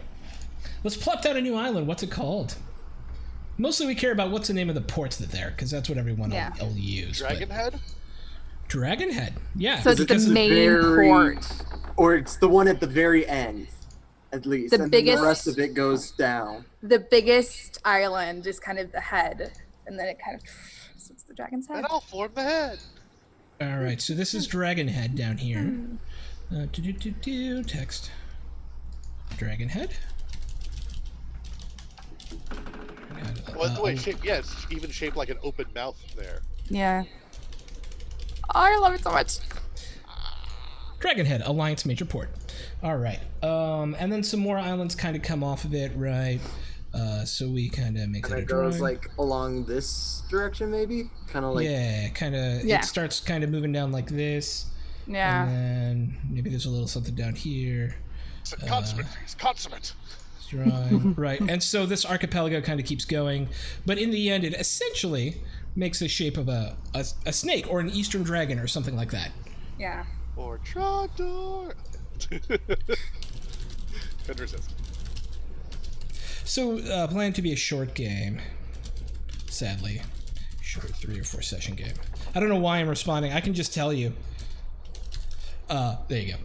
Let's plop down a new island. What's it called? Mostly we care about what's the name of the ports that there, because that's what everyone Yeah. will use. but- Dragonhead? Dragonhead. Yeah. So it's Because the the main very- port. Or it's the one at the very end, at least. The and then biggest- the rest of it goes down. The biggest island is kind of the head, and then it kind of. So it's the dragon's head. And I'll form the head. All right. So this is Dragonhead down here. Hmm. Text. Dragonhead. Well, the way it's shaped, yeah, it's even shaped like an open mouth there. Yeah. Oh, I love it so much. Dragonhead, Alliance Major Port. All right. And then some more islands kind of come off of it, right? So we kind of make And that a it goes drawing. like along this direction, maybe? Kind of like. Yeah, kind of. Yeah. It starts kind of moving down like this. Yeah. And then maybe there's a little something down here. It's a consummate feast. Consummate. Drawing. Right. And so this archipelago kind of keeps going. But in the end, it essentially makes the shape of a snake or an Eastern dragon or something like that. Yeah. Or Trogdor. Couldn't resist. So, planned to be a short game. Sadly. Short 3 or 4 session game. I don't know why I'm responding. I can just tell you. There you go.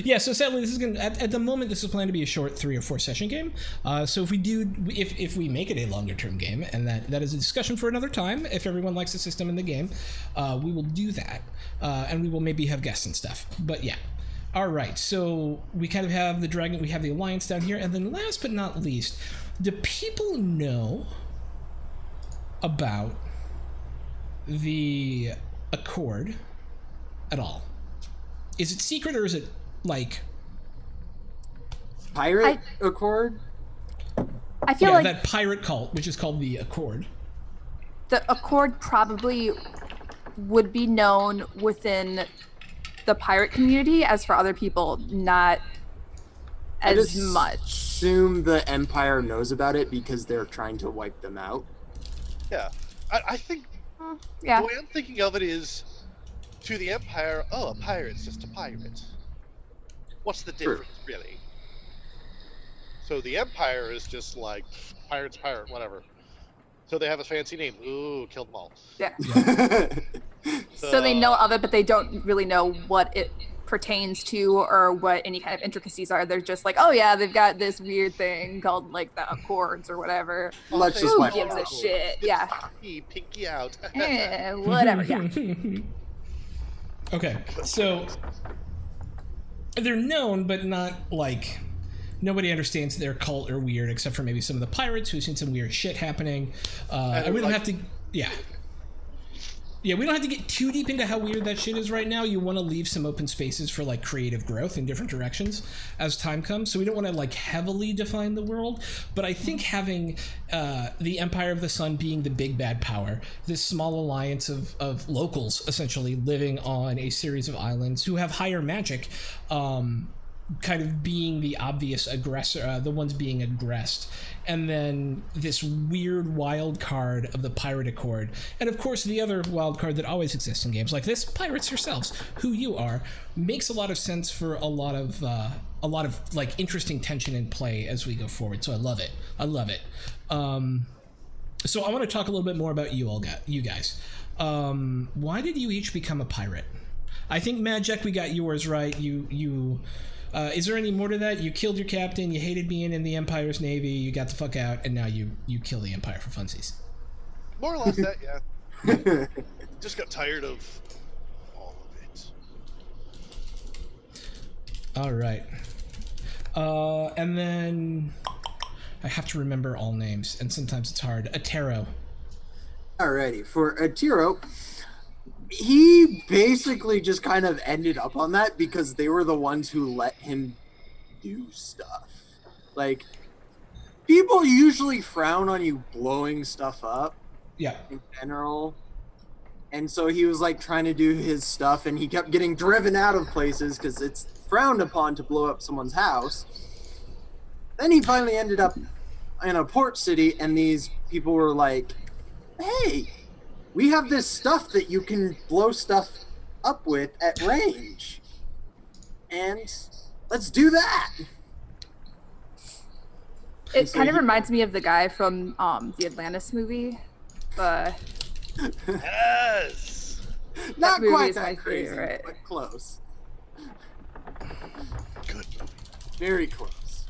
Yeah, so sadly, this is gonna at the moment this is planned to be a short 3 or 4 session game. So if we make it a longer term game, and that is a discussion for another time. If everyone likes the system in the game, we will do that, and we will maybe have guests and stuff. But yeah. All right, so we kind of have the dragon, we have the alliance down here, and then last but not least, do people know about the Accord at all? Is it secret or is it like Pirate Accord? I feel yeah, like that pirate cult, which is called the Accord? the Accord probably would be known within the pirate community, as for other people, not as much. Assume the Empire knows about it because they're trying to wipe them out. Yeah. I think Yeah. the way I'm thinking of it is, to the Empire, a pirate's just a pirate. What's the difference, really? So the Empire is just like, pirate's pirate, whatever. So they have a fancy name. Ooh, kill them all. Yeah. So they know of it, but they don't really know what it pertains to or what any kind of intricacies are. They're just like, oh yeah, they've got this weird thing called like the Accords or whatever. Let's just Who wipe gives them a out. shit? Yeah. Pinky out. Whatever. Yeah. Okay, so they're known, but not like nobody understands their cult or weird, except for maybe some of the pirates who've seen some weird shit happening. And we don't have to, yeah, we don't have to get too deep into how weird that shit is right now. You want to leave some open spaces for like creative growth in different directions as time comes. So we don't want to like heavily define the world. But I think having the Empire of the Sun being the big bad power, this small alliance of locals essentially living on a series of islands who have higher magic, kind of being the obvious aggressor, the ones being aggressed, and then this weird wild card of the Pirate Accord, and of course the other wild card that always exists in games like this, pirates yourselves, who you are, makes a lot of sense for a lot of like interesting tension and play as we go forward. So I love it. So I want to talk a little bit more about you guys. Why did you each become a pirate? I think Magic, we got yours right. You is there any more to that? You killed your captain, you hated being in the Empire's navy, you got the fuck out, and now you kill the Empire for funsies. More or less that, yeah. Just got tired of all of it. All right. And then I have to remember all names, and sometimes it's hard. Atero. Alrighty, for Atero, he basically just kind of ended up on that because they were the ones who let him do stuff. Like, people usually frown on you blowing stuff up. Yeah. In general. And so he was like trying to do his stuff and he kept getting driven out of places because it's frowned upon to blow up someone's house. Then he finally ended up in a port city and these people were like, hey, we have this stuff that you can blow stuff up with at range. And let's do that. It kind of reminds me of the guy from the Atlantis movie. Yes! Not movie quite is my that crazy, favorite. but close. Good movie. Very close.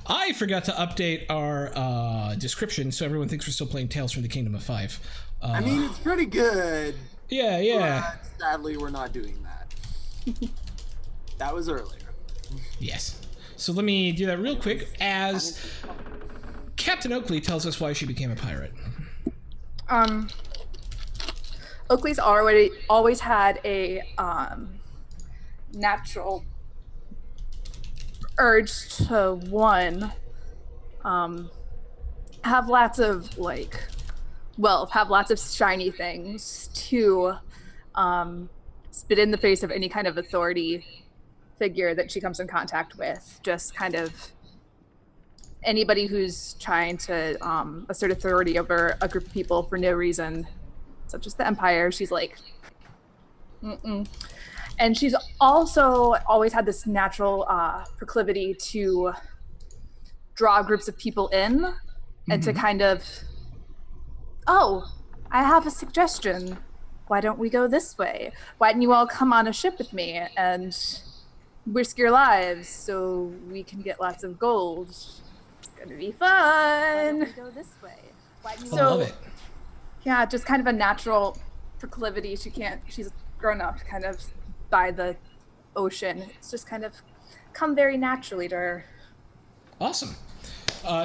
I forgot to update our description, so everyone thinks we're still playing Tales from the Kingdom of Five. I mean, it's pretty good. Yeah. But sadly, we're not doing that. That was earlier. Yes. So let me do that real quick as Captain Oakley tells us why she became a pirate. Oakley's always had a natural urge to have lots of have lots of shiny things, to spit in the face of any kind of authority figure that she comes in contact with. Just kind of anybody who's trying to assert authority over a group of people for no reason, such as the Empire. She's like, mm-mm. And she's also always had this natural proclivity to draw groups of people in and to kind of, oh, I have a suggestion. Why don't we go this way? Why don't you all come on a ship with me and risk your lives so we can get lots of gold? It's gonna be fun. Why don't we go this way? I love it. Yeah, just kind of a natural proclivity. She's grown up kind of by the ocean. It's just kind of come very naturally to her. Awesome.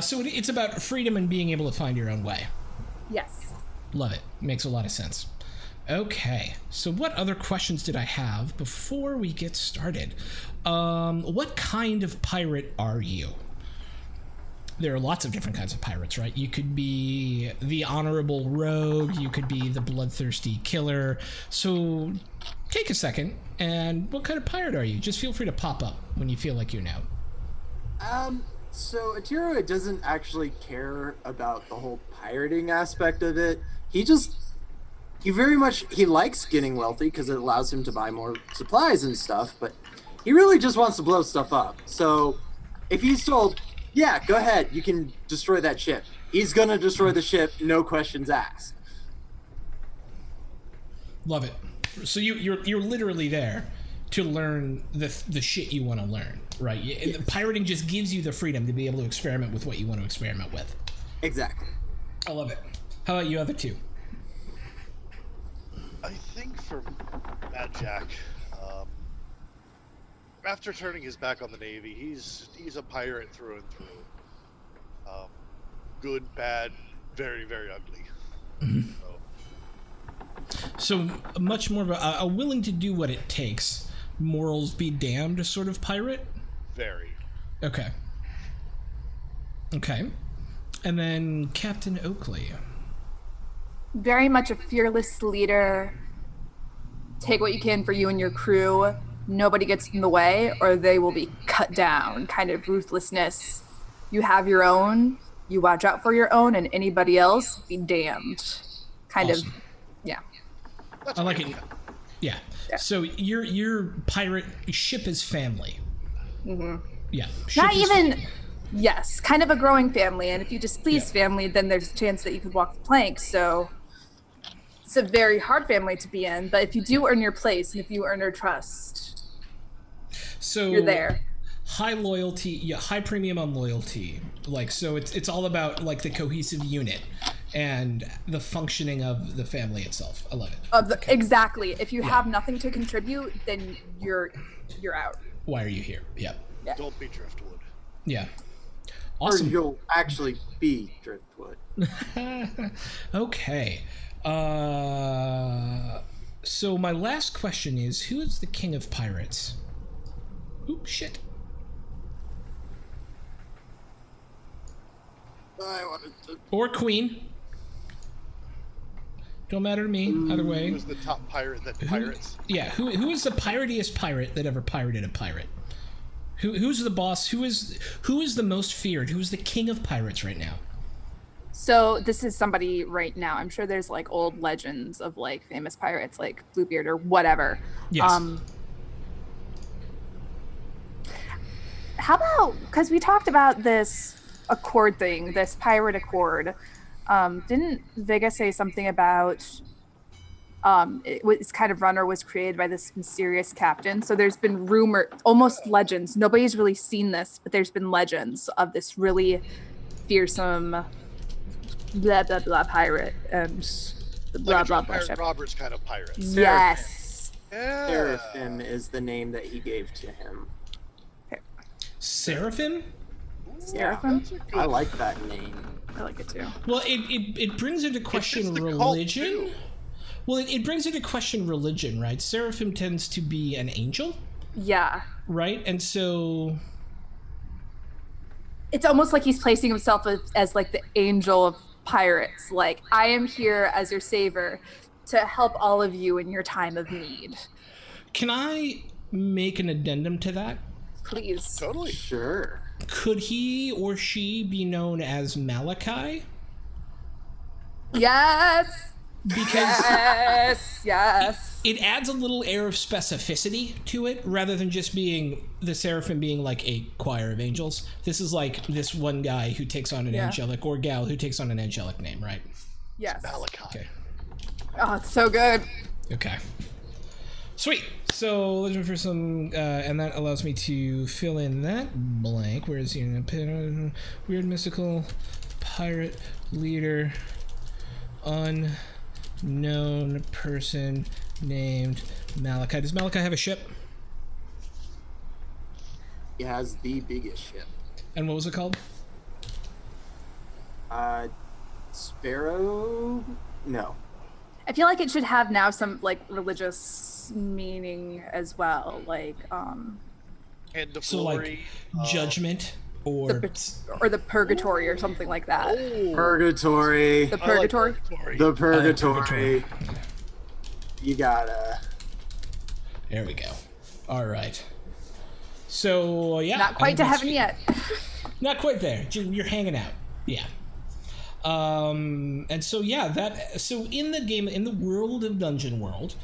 So it's about freedom and being able to find your own way. Yes. Love it. Makes a lot of sense. Okay, so what other questions did I have before we get started? What kind of pirate are you? there are lots of different kinds of pirates, right? You could be the honorable rogue, you could be the bloodthirsty killer. So take a second, and what kind of pirate are you? Just feel free to pop up when you feel like you're out. So Atiro doesn't actually care about the whole pirating aspect of it. He likes getting wealthy because it allows him to buy more supplies and stuff, but he really just wants to blow stuff up. So if he's told, yeah, go ahead, you can destroy that ship, he's gonna destroy the ship, no questions asked. Love it. So you're literally there to learn the shit you want to learn, right? Yes. Pirating just gives you the freedom to be able to experiment with what you want to experiment with. Exactly. I love it. How about you other two? I think for Mad Jack, after turning his back on the Navy, he's a pirate through and through. Good, bad, very, very ugly. Mm-hmm. So much more of a willing to do what it takes, morals be damned sort of pirate? Very. Okay. And then Captain Oakley. Very much a fearless leader. Take what you can for you and your crew. Nobody gets in the way or they will be cut down. Kind of ruthlessness. You have your own. You watch out for your own, and anybody else, be damned. Kind awesome. of, yeah. I like it. Yeah. So your pirate ship is family. Mm-hmm. Yeah. Not even. Yes, kind of a growing family, and if you displease family, then there's a chance that you could walk the plank. So it's a very hard family to be in, but if you do earn your place and if you earn their trust, so you're there. High loyalty, high premium on loyalty. Like, so it's all about like the cohesive unit and the functioning of the family itself. I love it. Exactly. If you have nothing to contribute, then you're out. Why are you here? Yeah. Don't be driftwood. Yeah. Awesome. Or you'll actually be driftwood. Okay. So my last question is, who is the king of pirates? Oop, shit. I wanted to... Or queen. Don't matter to me, either way. Who's the top pirate that pirates? Who is the piratiest pirate that ever pirated a pirate? Who's the boss? Who is the most feared? Who's the king of pirates right now? So this is somebody right now. I'm sure there's like old legends of like famous pirates like Bluebeard or whatever. Yes. How about, because we talked about this accord thing, this pirate accord. Didn't Vega say something about its kind of runner was created by this mysterious captain? So there's been rumor, almost legends. Nobody's really seen this, but there's been legends of this really fearsome blah blah blah pirate and blah like blah a blah. Pirate Roberts kind of pirate. Yes. Seraphim is the name that he gave to him. Seraphim? Seraphim? I like that name. I like it too. Well, it brings into question religion. Well, it brings into question religion, right? Seraphim tends to be an angel. Yeah. Right? And so... it's almost like he's placing himself as like the angel of pirates. Like, I am here as your savior to help all of you in your time of need. Can I make an addendum to that? Please. Totally. Sure. Could he or she be known as Malachi? Yes. Because yes. It adds a little air of specificity to it rather than just being the Seraphim being like a choir of angels. This is like this one guy who takes on an angelic, or gal who takes on an angelic name, right? Yes. Malachi. Okay. Oh, it's so good. Okay. Sweet. So looking for some, and that allows me to fill in that blank. Where is he? Weird mystical pirate leader, unknown person named Malachi. Does Malachi have a ship? He has the biggest ship. And what was it called? Sparrow? No. I feel like it should have now some like religious meaning as well. Like, And the So glory. like judgment or the purgatory or something like that. Oh, Purgatory. The I like purgatory. purgatory. The purgatory. purgatory. You gotta. There we go. All right. So yeah, Not quite to heaven yet. Not quite there. You're hanging out. Yeah. And so yeah, so in the game, in the world of Dungeon World,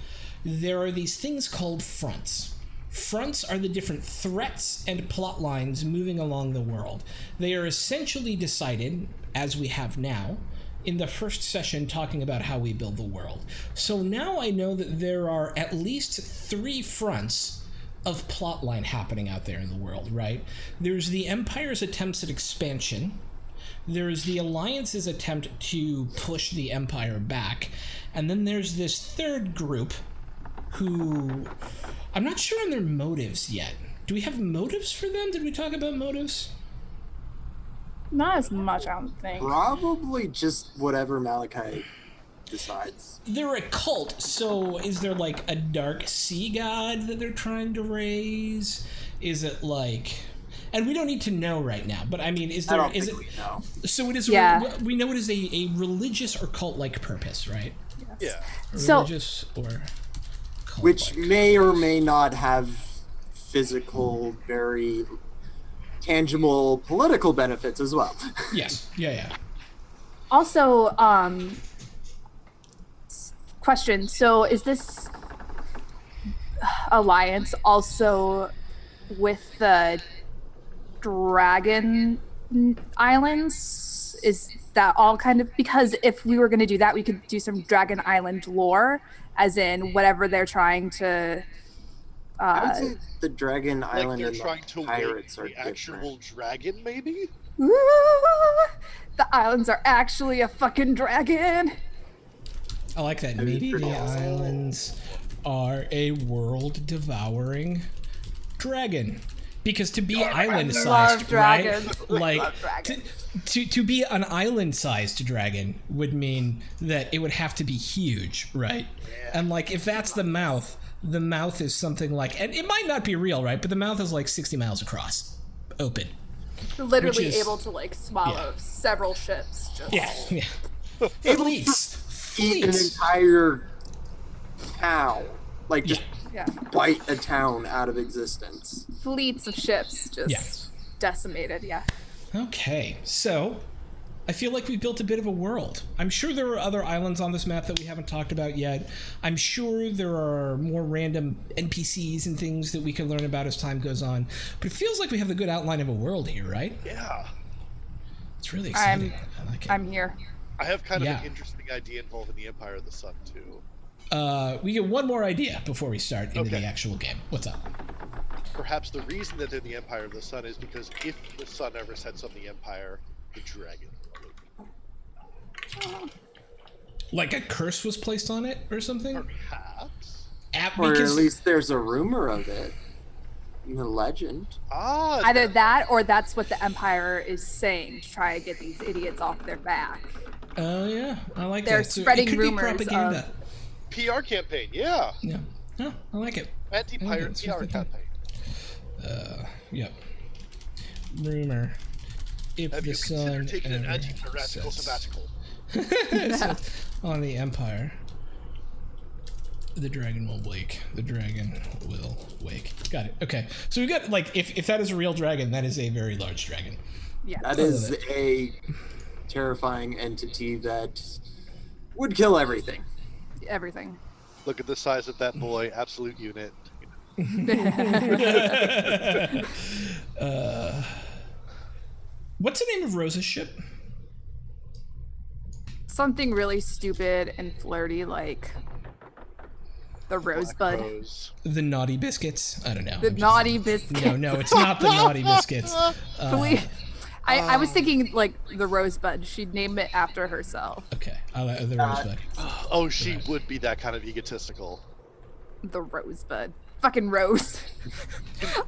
there are these things called fronts. Fronts are the different threats and plot lines moving along the world. They are essentially decided, as we have now, in the first session talking about how we build the world. So now I know that there are at least 3 fronts of plotline happening out there in the world, right? There's the Empire's attempts at expansion. There's the Alliance's attempt to push the Empire back. And then there's this third group who... I'm not sure on their motives yet. Do we have motives for them? Did we talk about motives? Not as much, I don't think. Probably just whatever Malachi decides. They're a cult, so is there like a dark sea god that they're trying to raise? Is it like... And we don't need to know right now, but I mean, is there... is it? We know. So it is... Yeah. We know it is a religious or cult-like purpose, right? Yes. Yeah. So- Religious or cult-like. Which may or may not have physical, very tangible political benefits as well. Yes. Yeah. Also, question. So is this alliance also with the Dragon Islands? Is that all kind of... Because if we were going to do that, we could do some Dragon Island lore, as in whatever they're trying to... I would say the Dragon Like Island they're and trying the to pirates wake are the actual different. dragon, maybe? The islands are actually a fucking dragon. I like that. That'd be Maybe pretty the awesome. islands are a world-devouring dragon. Because to be island-sized, love right? dragons. I Like love dragons. to be an island-sized dragon would mean that it would have to be huge, right? And like if that's the mouth is something like, and it might not be real, right? But the mouth is like 60 miles across, open. Literally Which is- able to like swallow several ships. Just... Yeah. Fleets. Eat an Fleets. entire town. Like, just Yeah. bite a town out of existence. Fleets of ships just Yeah. decimated. Yeah. Okay, so I feel like we've built a bit of a world. I'm sure there are other islands on this map that we haven't talked about yet. I'm sure there are more random NPCs and things that we can learn about as time goes on. But it feels like we have a good outline of a world here, right? Yeah. It's really exciting. I like it. I'm here. I have kind of Yeah. an interesting idea involving the Empire of the Sun, too. We get one more idea before we start into Okay. the actual game. What's up? Perhaps the reason that they're the Empire of the Sun is because if the Sun ever sets on the Empire, the dragon will. Like a curse was placed on it or something? Perhaps. Or Because at least there's a rumor of it. In the legend. Ah, Either that or that's what the Empire is saying to try to get these idiots off their back. oh yeah, I like They're that. So spreading it could rumors be propaganda. PR campaign, yeah. Yeah. Oh, I like it. Anti-pirate it's PR really good. campaign. Yep. Rumor. If Have the you sun considered taking an ever anti-piratical sets sabbatical? on the Empire, the dragon will wake. The dragon will wake. Got it. Okay. So we've got, like, if that is a real dragon, that is a very large dragon. Yeah. That is a terrifying entity that would kill everything. Everything. Look at the size of that boy, absolute unit. What's the name of Rose's ship? Something really stupid and flirty like the Rosebud. Rose. The Naughty Biscuits? I don't know. The I'm just- Naughty Biscuit. No, it's not the Naughty Biscuits. I was thinking like the Rosebud. She'd name it after herself. Okay, I like the Rosebud. Oh, she would be that kind of egotistical. The Rosebud. Fucking Rose.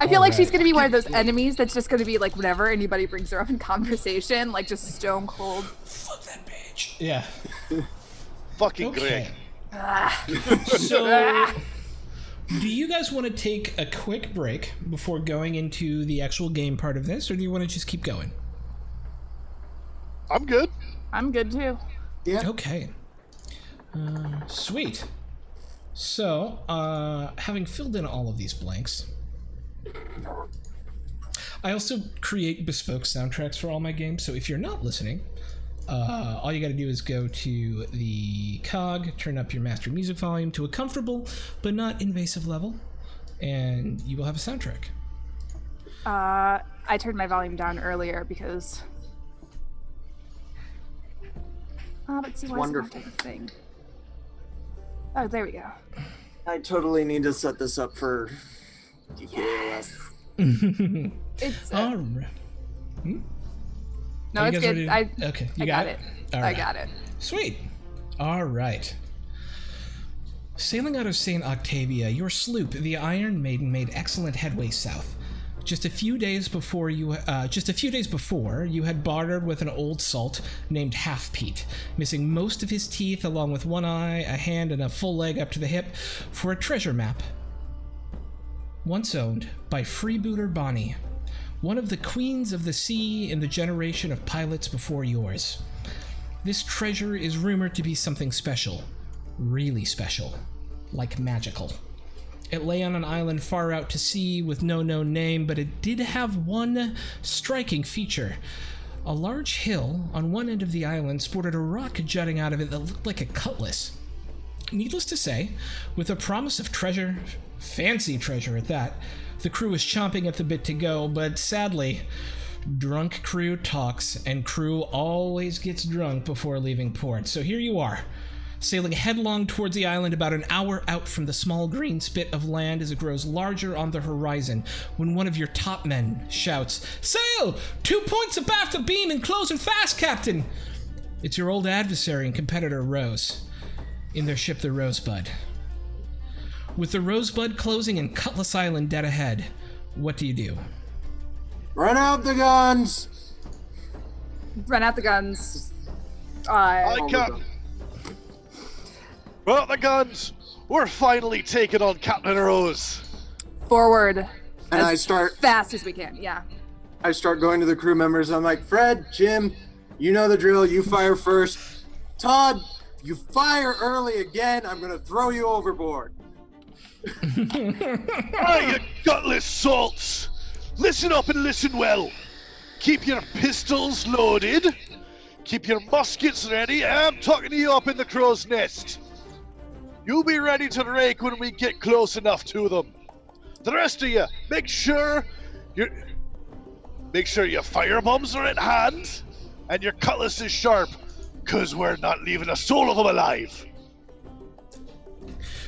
I feel like she's gonna be one of those enemies that's just gonna be like whenever anybody brings her up in conversation, like just stone cold. Fuck that bitch. Yeah. Fucking Okay. Greg. So Do you guys want to take a quick break before going into the actual game part of this, or do you want to just keep going? I'm good. I'm good too. Yeah. Okay. Sweet. So, having filled in all of these blanks, I also create bespoke soundtracks for all my games, so if you're not listening, all you gotta do is go to the cog, turn up your master music volume to a comfortable but not invasive level, and you will have a soundtrack. I turned my volume down earlier because... let's see, why is it not taking a thing? Oh, there we go. I totally need to set this up for DKOS. It's... All right. No, it's good. Okay, you I got it. All right. I got it. Sweet. All right. Sailing out of St. Octavia, your sloop, the Iron Maiden, made excellent headway south. Just a few days before, you had bartered with an old salt named Half Pete, missing most of his teeth along with one eye, a hand, and a full leg up to the hip, for a treasure map. Once owned by freebooter Bonnie, one of the queens of the sea in the generation of pilots before yours. This treasure is rumored to be something special. Really special. Like magical. It lay on an island far out to sea with no known name, but it did have one striking feature. A large hill on one end of the island sported a rock jutting out of it that looked like a cutlass. Needless to say, with a promise of treasure, fancy treasure at that, the crew was chomping at the bit to go, but sadly, drunk crew talks, and crew always gets drunk before leaving port. So here you are, sailing headlong towards the island about an hour out from the small green spit of land as it grows larger on the horizon, when one of your top men shouts, "Sail! 2 points abaft the beam and closing fast, Captain!" It's your old adversary and competitor, Rose, in their ship, the Rosebud. With the Rosebud closing and Cutlass Island dead ahead, what do you do? Run out the guns! Run out the guns. I can't. Well, the guns! We're finally taking on Captain Rose. Forward. And I start fast as we can, yeah. I start going to the crew members. I'm like, Fred, Jim, you know the drill. You fire first. Todd, you fire early again. I'm going to throw you overboard. Ah, you gutless salts! Listen up and listen well. Keep your pistols loaded. Keep your muskets ready. I'm talking to you up in the crow's nest. You'll be ready to rake when we get close enough to them. The rest of you, make sure your firebombs are at hand and your cutlass is sharp, cause we're not leaving a soul of them alive.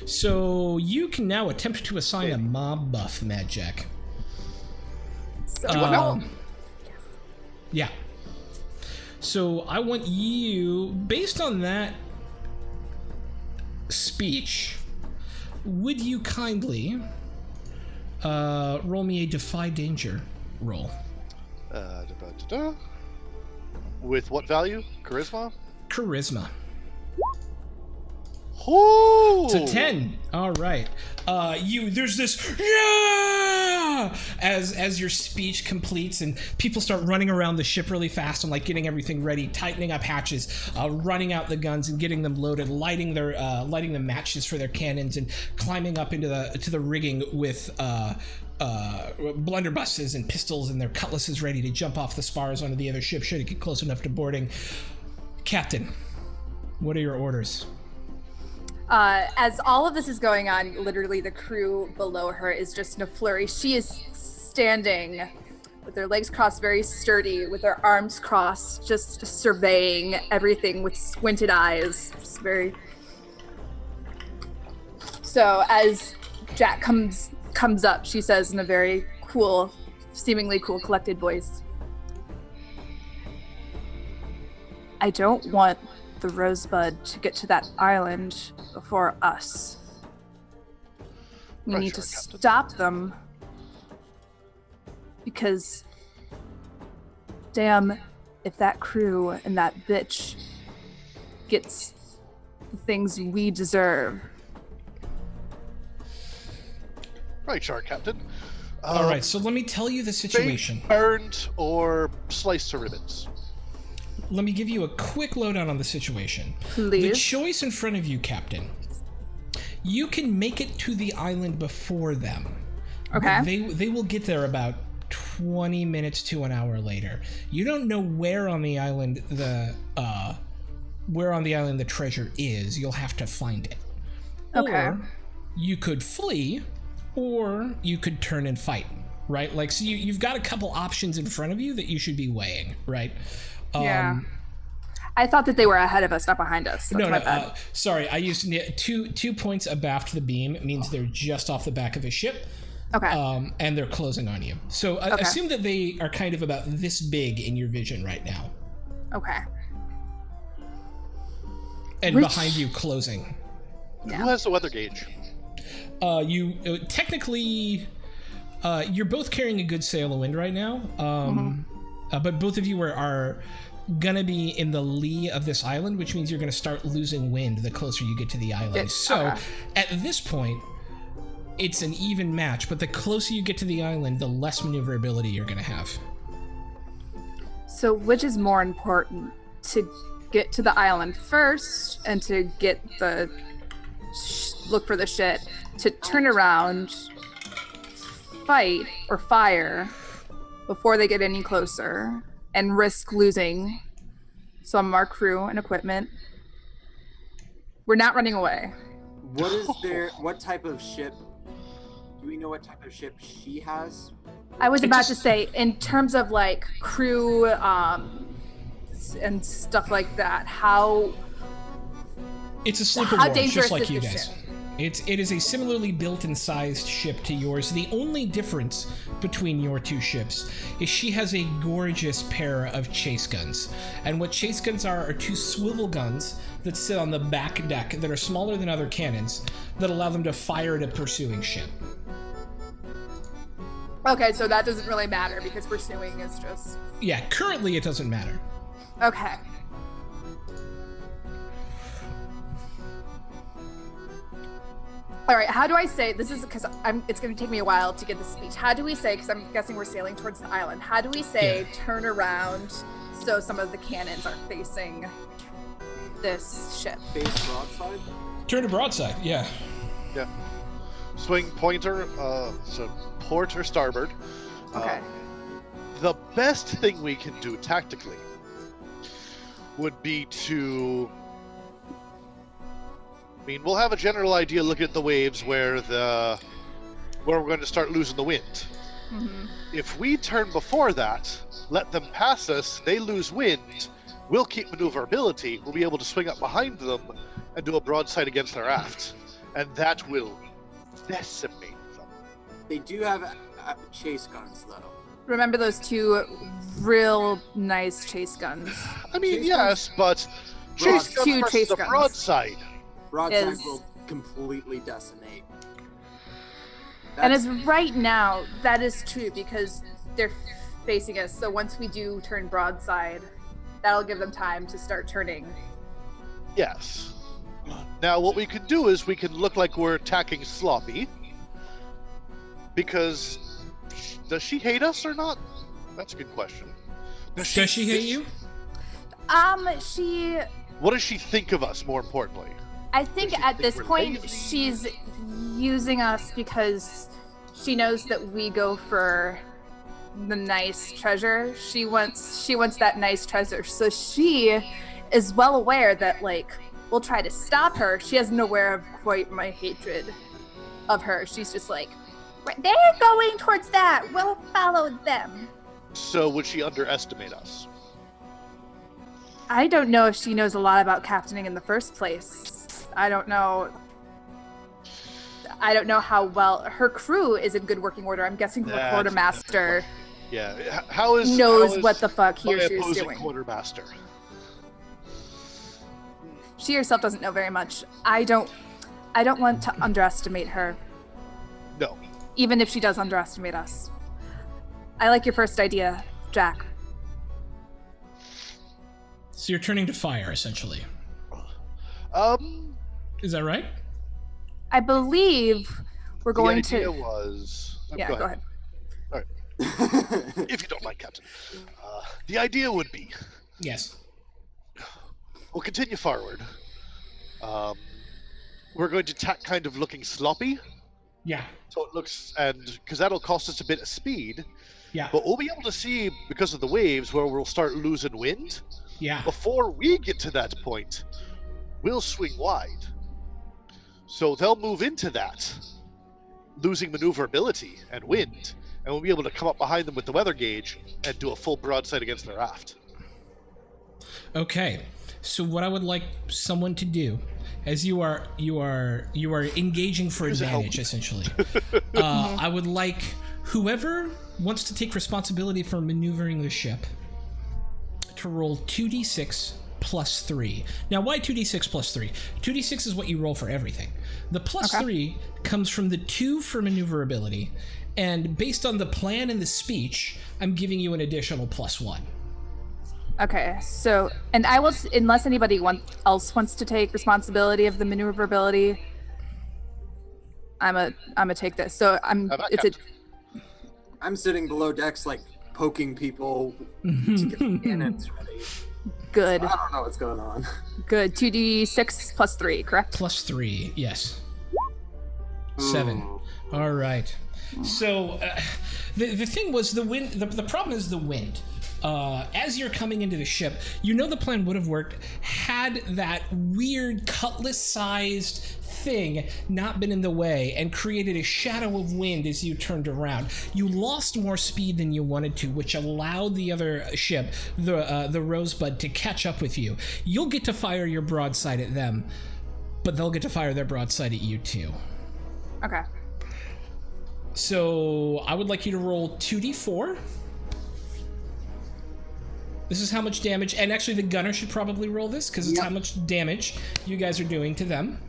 So you can now attempt to assign a mob buff, Mad Jack. Yeah. So I want you, based on that speech, would you kindly roll me a Defy Danger roll? With what value? Charisma? Charisma. Oh! It's a 10. All right. There's this, yeah! As your speech completes and people start running around the ship really fast and like getting everything ready, tightening up hatches, running out the guns and getting them loaded, lighting the matches for their cannons and climbing up into the rigging with blunderbusses and pistols and their cutlasses ready to jump off the spars onto the other ship should it get close enough to boarding. Captain, what are your orders? As all of this is going on, literally the crew below her is just in a flurry. She is standing with her legs crossed, very sturdy, with her arms crossed, just surveying everything with squinted eyes. Just very... So as Jack comes up, she says in a very cool, seemingly cool, collected voice, "I don't want the Rosebud to get to that island before us. We need to stop them because damn if that crew and that bitch gets the things we deserve." Right, Char Captain. All right, so let me tell you the situation. Burned or sliced to ribbons. Let me give you a quick lowdown on the situation. Please. The choice in front of you, Captain. You can make it to the island before them. Okay. They will get there about 20 minutes to an hour later. You don't know where on the island the treasure is. You'll have to find it. Okay. Or you could flee, or you could turn and fight, right? Like, so you've got a couple options in front of you that you should be weighing, right? Yeah. I thought that they were ahead of us, not behind us. That's my bad. Sorry, I used 2 points abaft the beam. It means they're just off the back of a ship. Okay. And they're closing on you. So assume that they are kind of about this big in your vision right now. Okay. And behind you, closing. Yeah. Who has the weather gauge? You technically, you're both carrying a good sail of wind right now. But both of you are gonna be in the lee of this island, which means you're gonna start losing wind the closer you get to the island. At this point, it's an even match, but the closer you get to the island, the less maneuverability you're gonna have. So which is more important, to get to the island first and to get the look for the shit, to turn around, fight or fire before they get any closer and risk losing some of our crew and equipment? We're not running away. What type of ship? Do we know what type of ship she has? I was about to say, in terms of like crew and stuff like that, how it's a sleeper war, dangerous just like is you this guys. ship? It is a similarly built and sized ship to yours. The only difference between your two ships is she has a gorgeous pair of chase guns. And what chase guns are 2 swivel guns that sit on the back deck that are smaller than other cannons that allow them to fire at a pursuing ship. Okay, so that doesn't really matter because pursuing is just... Yeah, currently it doesn't matter. Okay. All right, how do I say, this is because it's going to take me a while to get the speech. How do we say, because I'm guessing we're sailing towards the island, how do we say turn around so some of the cannons are facing this ship? Face broadside? Turn to broadside, yeah. Yeah. Swing pointer, so port or starboard. Okay. The best thing we can do tactically would be to... I mean, we'll have a general idea looking at the waves where we're going to start losing the wind. Mm-hmm. If we turn before that, let them pass us, they lose wind, we'll keep maneuverability, we'll be able to swing up behind them and do a broadside against their aft. And that will decimate them. They do have chase guns, though. Remember those 2 real nice chase guns? I mean, Chase yes, but chase guns 2 versus chase a guns. broadside. Broadside will completely decimate. And as right now, that is true because they're facing us. So once we do turn broadside, that'll give them time to start turning. Yes. Now, what we can do is we can look like we're attacking sloppy. Because does she hate us or not? That's a good question. Does she hate you? She... What does she think of us, more importantly? I think at this point, she's using us because she knows that we go for the nice treasure. She wants that nice treasure. So she is well aware that, like, we'll try to stop her. She isn't aware of quite my hatred of her. She's just like, they're going towards that. We'll follow them. So would she underestimate us? I don't know if she knows a lot about captaining in the first place. I don't know how well her crew is in good working order. I'm guessing the quartermaster knows what the fuck he or she is doing. Quartermaster. She herself doesn't know very much. I don't want to underestimate her. No. Even if she does underestimate us. I like your first idea, Jack. So you're turning to fire, essentially. Is that right? I believe we're going the idea to. was. Yeah, go ahead. All right. If you don't mind, Captain. The idea would be Yes. we'll continue forward. We're going to tack kind of looking sloppy. Yeah. So it looks, and because that'll cost us a bit of speed. Yeah. But we'll be able to see, because of the waves, where we'll start losing wind. Yeah. Before we get to that point, we'll swing wide. So they'll move into that, losing maneuverability and wind, and we'll be able to come up behind them with the weather gauge and do a full broadside against their raft. Okay. So what I would like someone to do, as you are engaging for advantage, essentially, I would like whoever wants to take responsibility for maneuvering the ship to roll 2d6 plus 3. Now, why 2d6 plus 3? 2d6 is what you roll for everything. The plus 3 comes from the 2 for maneuverability, and based on the plan and the speech, I'm giving you an additional plus 1. Okay, so, and I will, unless anybody else wants to take responsibility of the maneuverability, I'm a take this. So I'm sitting below decks, like poking people to get the cannons ready. Good. I don't know what's going on. Good. 2d6 plus 3, correct? Plus 3, yes. 7. All right. So the thing was the wind. The problem is the wind. As you're coming into the ship, you know the plan would have worked had that weird cutlass-sized thing not been in the way and created a shadow of wind as you turned around. You lost more speed than you wanted to, which allowed the other ship, the Rosebud, to catch up with you. You'll get to fire your broadside at them, but they'll get to fire their broadside at you too. Okay. So I would like you to roll 2d4. This is how much damage, and actually the gunner should probably roll this because it's how much damage you guys are doing to them.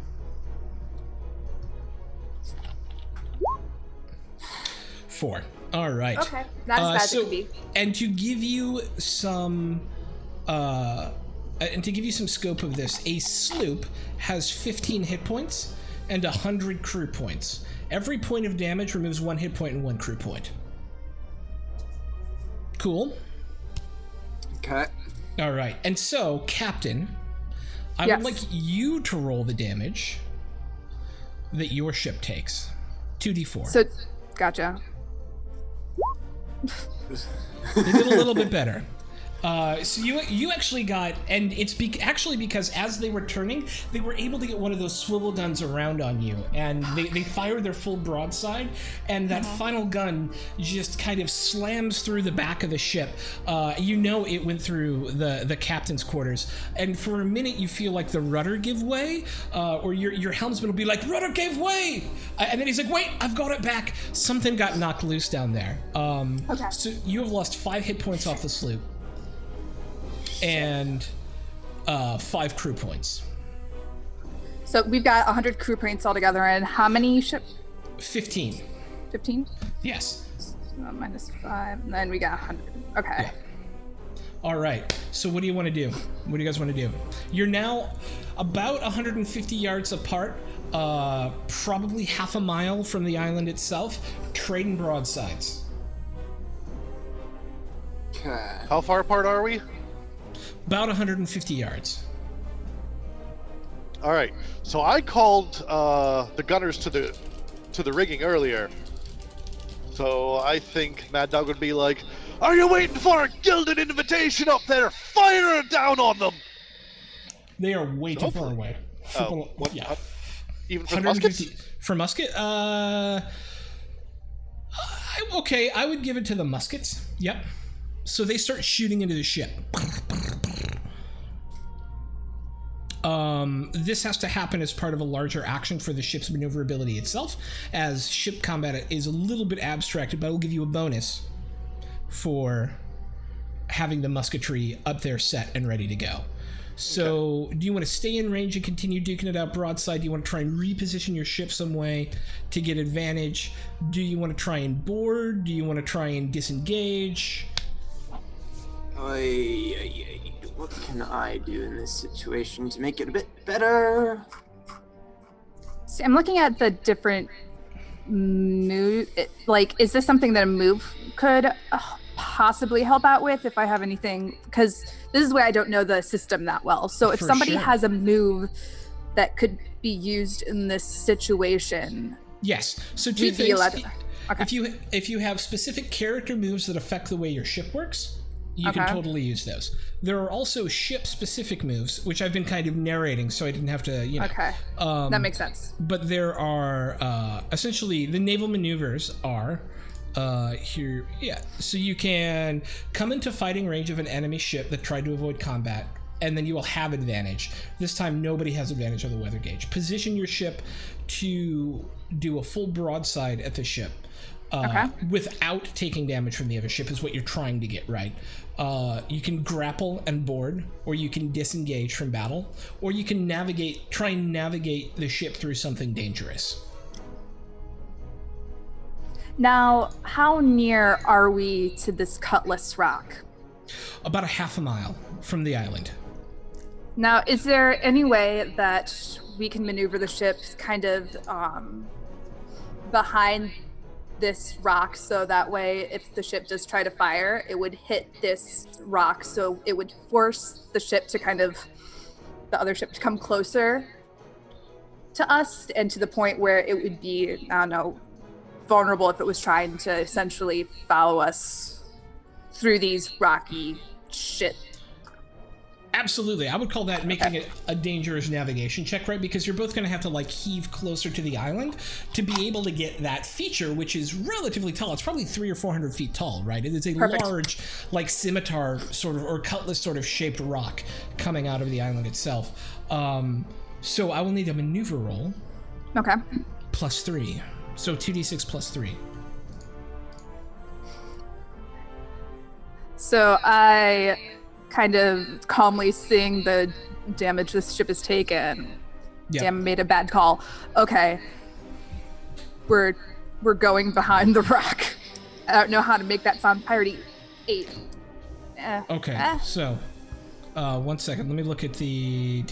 4. All right. Okay, not as bad as it could be. And to give you some, scope of this, a sloop has 15 hit points and 100 crew points. Every point of damage removes 1 hit point and 1 crew point. Cool. Okay. All right. And so, Captain, I would like you to roll the damage that your ship takes. 2d4. So, gotcha. They did a little bit better. So you actually got, and it's actually because as they were turning, they were able to get one of those swivel guns around on you, and they fired their full broadside, and that final gun just kind of slams through the back of the ship. You know it went through the captain's quarters, and for a minute you feel like the rudder give way, or your helmsman will be like, "Rudder gave way!" And then he's like, "Wait, I've got it back." Something got knocked loose down there. So you have lost 5 hit points off the sloop. And 5 crew points. So we've got 100 crew points altogether, and how many ship? 15. 15? Yes. Minus 5, and then we got 100. Okay. Yeah. All right. So what do you want to do? What do you guys want to do? You're now about 150 yards apart, probably half a mile from the island itself, trading broadsides. Okay. How far apart are we? About 150 yards. All right. So I called the gunners to the rigging earlier. So I think Mad Dog would be like, "Are you waiting for a gilded invitation up there? Fire it down on them!" They are way too far away. Yeah. Even for muskets? For musket? Okay, I would give it to the muskets. Yep. So they start shooting into the ship. This has to happen as part of a larger action for the ship's maneuverability itself, as ship combat is a little bit abstracted, but I will give you a bonus for having the musketry up there set and ready to go. So, do you want to stay in range and continue duking it out broadside? Do you want to try and reposition your ship some way to get advantage? Do you want to try and board? Do you want to try and disengage? What can I do in this situation to make it a bit better? See, I'm looking at the different move? Like, is this something that a move could possibly help out with if I have anything? Because this is where I don't know the system that well. So if For somebody sure. has a move that could be used in this situation, Yes. So two we'd be things. allowed to. Okay. If you have specific character moves that affect the way your ship works, you can Okay. totally use those. There are also ship-specific moves, which I've been kind of narrating, so I didn't have to, Okay. That makes sense. But there are essentially the naval maneuvers are here. Yeah, so you can come into fighting range of an enemy ship that tried to avoid combat, and then you will have advantage. This time, nobody has advantage on the weather gauge. Position your ship to do a full broadside at the ship. Without taking damage from the other ship is what you're trying to get right. You can grapple and board, or you can disengage from battle, or you can try and navigate the ship through something dangerous. Now, how near are we to this Cutlass Rock? About a half a mile from the island. Now, is there any way that we can maneuver the ship kind of behind this rock, so that way if the ship does try to fire, it would hit this rock, so it would force the ship to the other ship to come closer to us, and to the point where it would be, I don't know, vulnerable if it was trying to essentially follow us through these rocky shit. Absolutely. I would call that making it a dangerous navigation check, right? Because you're both going to have to like heave closer to the island to be able to get that feature, which is relatively tall. It's probably 300 or 400 feet tall, right? It is a large, like scimitar sort of, or cutlass sort of shaped rock coming out of the island itself. So I will need a maneuver roll. Okay. +3. So 2d6 +3. So I kind of calmly seeing the damage this ship has taken. Yep. Damn, made a bad call. Okay. We're going behind the rock. I don't know how to make that sound piratey. 8. Okay, so 1 second. Let me look at the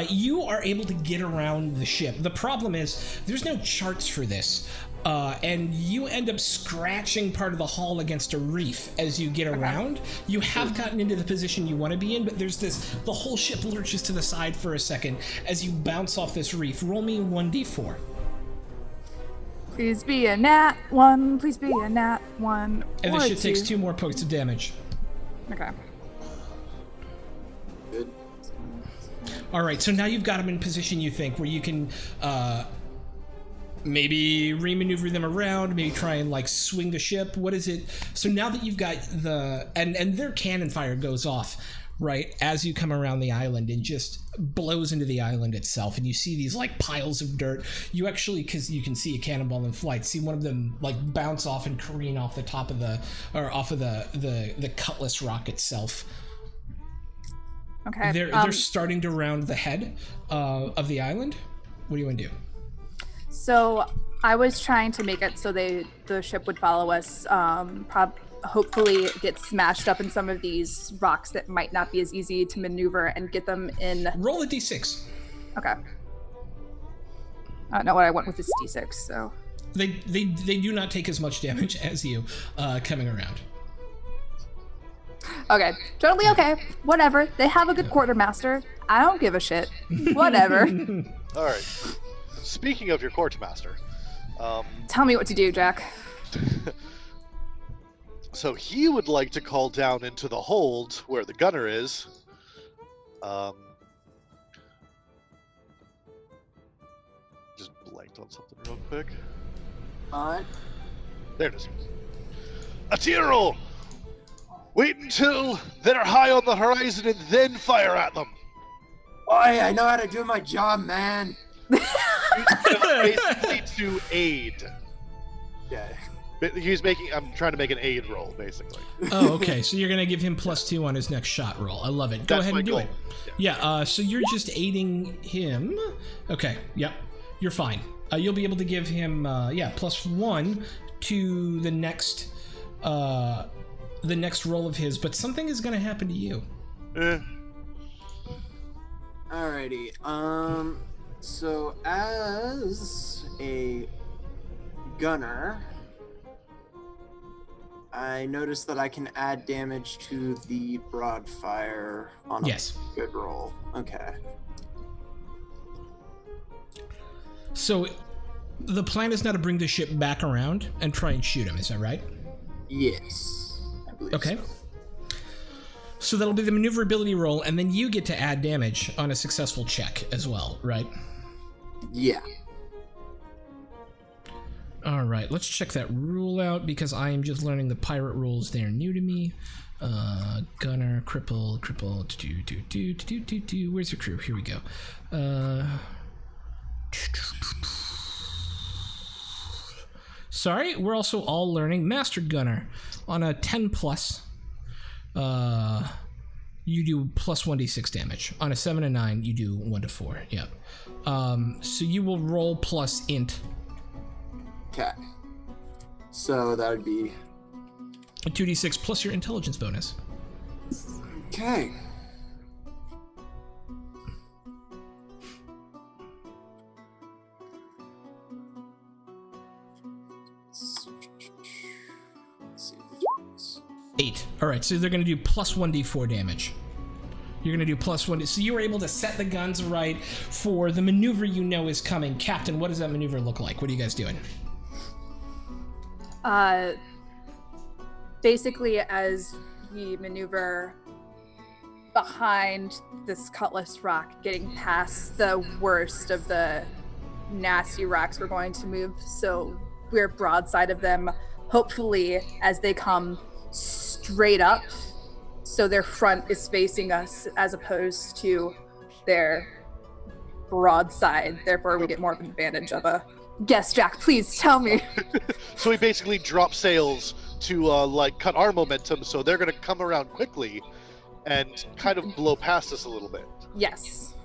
you are able to get around the ship. The problem is there's no charts for this, and you end up scratching part of the hull against a reef as you get around. You have gotten into the position you want to be in, but there's the whole ship lurches to the side for a second as you bounce off this reef. Roll me 1d4. Please be a nat 1. Please be a nat 1. And the ship takes 2 more points of damage. Okay. Good. All right, so now you've got them in position, you think, where you can maybe remaneuver them around, maybe try and like swing the ship. What is it? So now that you've got and their cannon fire goes off, right, as you come around the island and just blows into the island itself, and you see these like piles of dirt. You actually, because you can see a cannonball in flight, see one of them like bounce off and careen off the top of the Cutlass rock itself. Okay. They're starting to round the head of the island. What do you want to do? So I was trying to make it so the ship would follow us. Hopefully get smashed up in some of these rocks that might not be as easy to maneuver, and get them in. Roll a d6. Okay. I don't know what I went with this d6. So They do not take as much damage as you coming around. okay, totally okay. Whatever. They have a good quartermaster. I don't give a shit. Whatever. All right. Speaking of your quartermaster, Tell me what to do, Jack. so he would like to call down into the hold where the gunner is. Just blanked on something real quick. There it is. Atiro! Wait until they're high on the horizon and then fire at them. Boy, I know how to do my job, man. Basically to aid. Yeah. I'm trying to make an aid roll, basically. Oh, okay. So you're gonna give him +2 on his next shot roll. I love it. Go ahead and do it. Yeah. So you're just aiding him. Okay. Yep. You're fine. You'll be able to give him +1 to the next roll of his. But something is gonna happen to you. Alrighty. So as a gunner, I noticed that I can add damage to the broad fire on a Yes. good roll. Okay. So the plan is now to bring the ship back around and try and shoot him, is that right? Yes. I believe Okay. so. So that'll be the maneuverability roll, and then you get to add damage on a successful check as well, right? Yeah. All right, let's check that rule out because I am just learning the pirate rules. They're new to me. Gunner, cripple. Where's your crew? Here we go. Sorry, we're also all learning Master Gunner. On a 10 plus, you do plus 1d6 damage. On a 7 and 9, you do 1 to 4. Yep. So you will roll plus int. Okay. So that would be... A 2d6 plus your intelligence bonus. Okay. Let's see if this works. 8. All right, so they're going to do plus 1d4 damage. You're going to do plus 1. So you were able to set the guns right for the maneuver you know is coming. Captain, what does that maneuver look like? What are you guys doing? Basically, as we maneuver behind this cutlass rock, getting past the worst of the nasty rocks we're going to move, so we're broadside of them, hopefully as they come straight up, so their front is facing us as opposed to their broadside. Therefore, we get more of an advantage of a... Yes, Jack, please tell me. So we basically drop sails to cut our momentum, so they're going to come around quickly and kind of blow past us a little bit. Yes.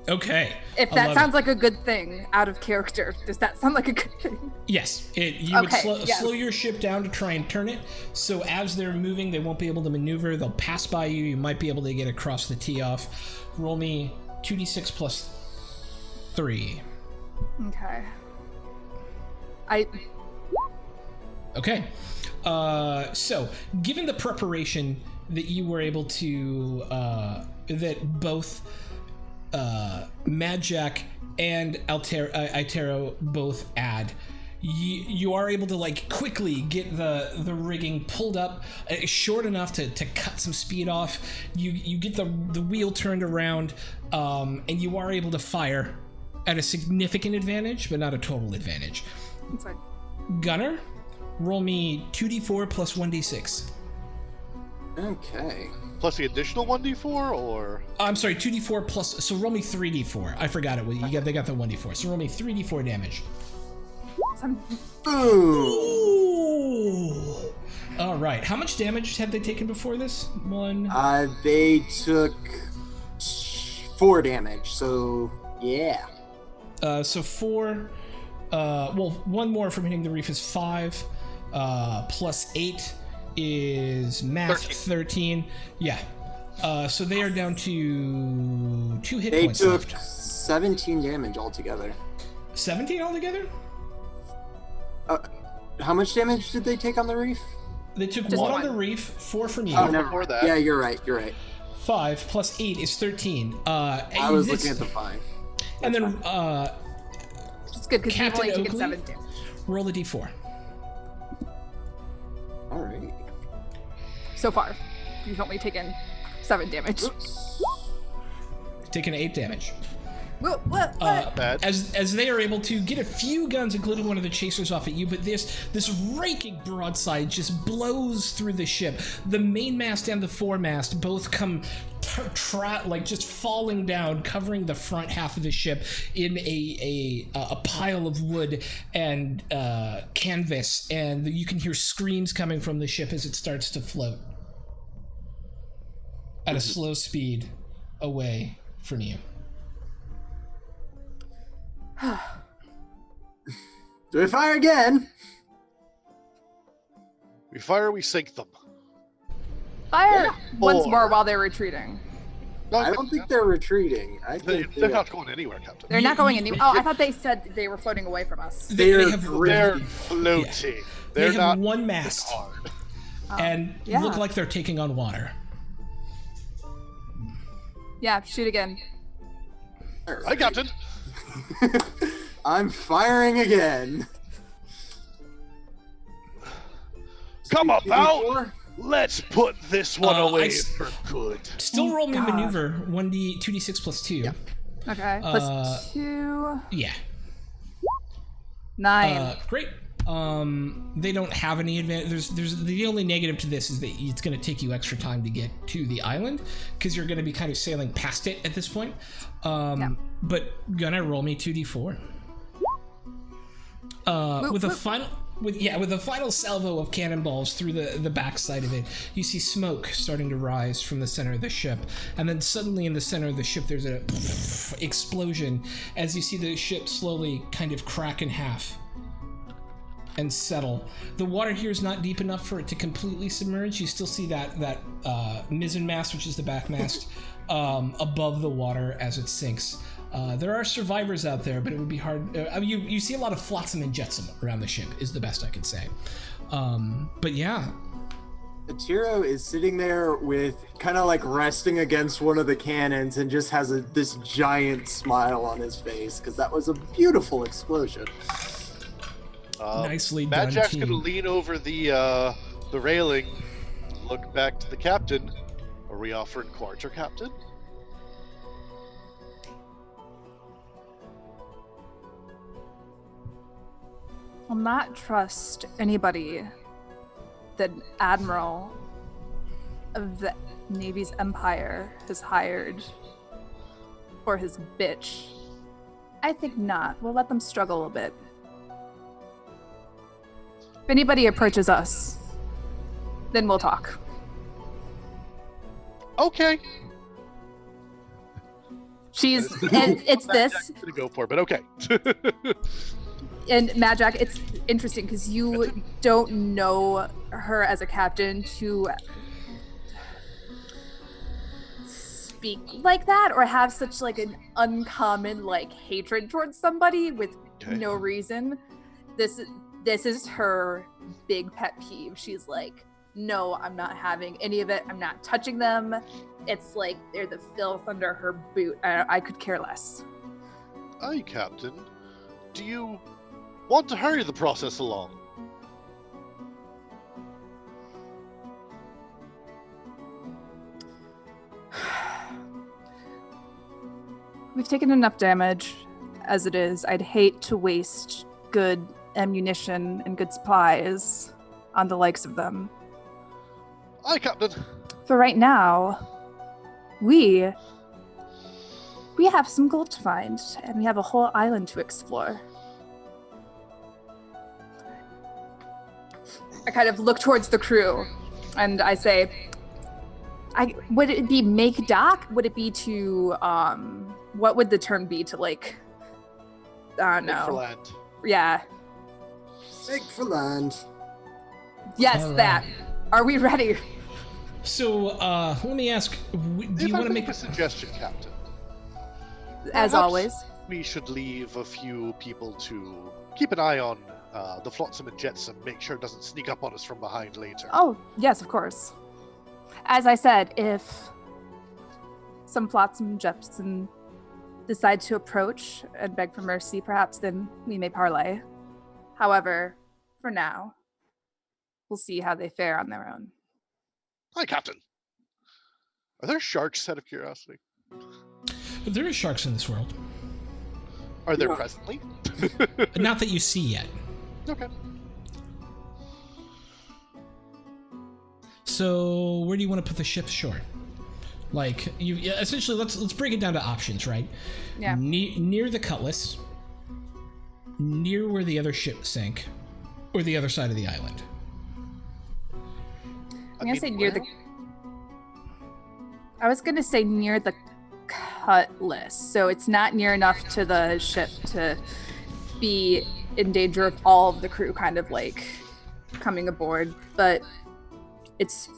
Okay. If that sounds like a good thing out of character, does that sound like a good thing? Yes. You would yes. slow your ship down to try and turn it, so as they're moving, they won't be able to maneuver. They'll pass by you. You might be able to get across the tee off. Roll me 2d6 plus 3. Okay. Okay. So, given the preparation that you were able to, that both Mad Jack and Itero both add, you are able to quickly get the rigging pulled up short enough to cut some speed off. You get the wheel turned around, and you are able to fire at a significant advantage, but not a total advantage. That's fine. Gunner, roll me 2d4 plus 1d6. Okay. Plus the additional 1d4, or? I'm sorry, 2d4 plus, so roll me 3d4. I forgot it. They got the 1d4. So roll me 3d4 damage. Ooh. All right. How much damage had they taken before this? One. They took 4 damage, so yeah. So 4. One more from hitting the reef is 5. Plus 8 is math 13. Yeah. So they are down to 2 hit points left. They took 17 damage altogether. 17 altogether? How much damage did they take on the reef? They took Just 1 on one. the reef, 4 from you. Oh, never Before mind. that. Yeah, you're right. 5 plus 8 is 13. I was looking at the 5. And then It's good because you've Captain only taken Oakley? 7 damage. roll a d4. Alright. So far, you've only taken 7 damage. Taking 8 damage. What? Bad. As they are able to get a few guns, including one of the chasers, off at you, but this raking broadside just blows through the ship. The mainmast and the foremast both come just falling down, covering the front half of the ship in a pile of wood and canvas, and you can hear screams coming from the ship as it starts to float at a slow speed away from you. Do we fire again? We fire, we sink them. Fire once Or- more while they're retreating. I don't think they're retreating. I think they're not going anywhere, Captain. They're not going anywhere. Oh, I thought they said they were floating away from us. they're floating. Yeah. They're they not have one mast and look like they're taking on water. Yeah, shoot again. Hi, Captain. I'm firing again. Come about. Let's put this one away for good. Still roll me maneuver 2d6 plus 2. Yeah. Okay. Plus 2. Yeah. 9. Great. They don't have any advantage. There's the only negative to this is that it's going to take you extra time to get to the island because you're going to be kind of sailing past it at this point. But gonna roll me 2d4. With a final salvo of cannonballs through the backside of it, you see smoke starting to rise from the center of the ship, and then suddenly in the center of the ship there's a explosion as you see the ship slowly kind of crack in half and settle. The water here is not deep enough for it to completely submerge. You still see that mizzen mast, which is the back mast, above the water as it sinks. There are survivors out there, but it would be hard. You see a lot of flotsam and jetsam around the ship, is the best I could say. But yeah. Atiro is sitting there with kind of like resting against one of the cannons and just has this giant smile on his face because that was a beautiful explosion. Nicely Mad done, Jack's team. gonna lean over the railing, look back to the captain. Are we offering quarter, Captain? I'll not trust anybody that Admiral of the Navy's Empire has hired for his bitch. I think not. We'll let them struggle a bit. If anybody approaches us, then we'll talk. Okay. It's this. I'm gonna go for it, but okay. And Mad Jack, it's interesting because you don't know her as a captain to speak like that or have such like an uncommon like hatred towards somebody with no reason. This is her big pet peeve. She's like, no, I'm not having any of it. I'm not touching them. It's like they're the filth under her boot. I could care less. Aye, Captain. Do you want to hurry the process along? We've taken enough damage as it is. I'd hate to waste good ammunition and good supplies on the likes of them. Aye, Captain. For right now, we have some gold to find, and we have a whole island to explore. I kind of look towards the crew, and I say, would it be make dock? Would it be to, what would the term be to like, I don't know. Make for land. Yeah. Make for land. Yes, All that. right. Are we ready? So, let me ask, do you want to make a suggestion, Captain? As Perhaps always. We should leave a few people to keep an eye on the flotsam and jetsam, make sure it doesn't sneak up on us from behind later. Oh, yes, of course. As I said, if some flotsam and jetsam decide to approach and beg for mercy, perhaps then we may parley. However, for now, we'll see how they fare on their own. Hi, Captain. Are there sharks, out of curiosity? There are sharks in this world. Are there presently? Not that you see yet. Okay. So, where do you want to put the ship short? Like, essentially, let's break it down to options, right? Yeah. Near the Cutlass, near where the other ship sank, or the other side of the island. I'm gonna say near the. I was gonna say near the Cutlass, so it's not near enough to the ship to be in danger of all of the crew kind of like coming aboard, but it's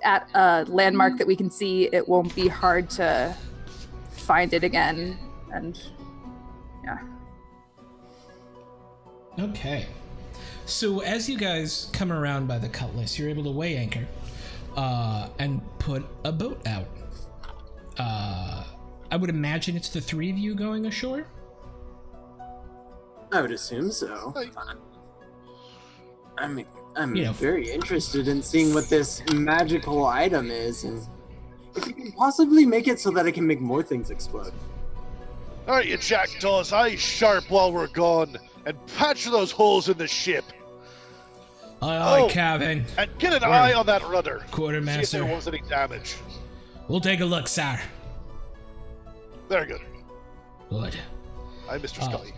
at a landmark that we can see, it won't be hard to find it again. And yeah. Okay. So as you guys come around by the cutlass, you're able to weigh anchor and put a boat out. I would imagine it's the three of you going ashore? I would assume so. I'm You know, very interested in seeing what this magical item is, and if you can possibly make it so that I can make more things explode. All right, you jackdaws, eyes sharp while we're gone, and patch those holes in the ship. Aye, Captain. And get an eye on that rudder. See if Quartermaster. there was any damage. We'll take a look, sir. Very good. Good. I'm Mr. Scully.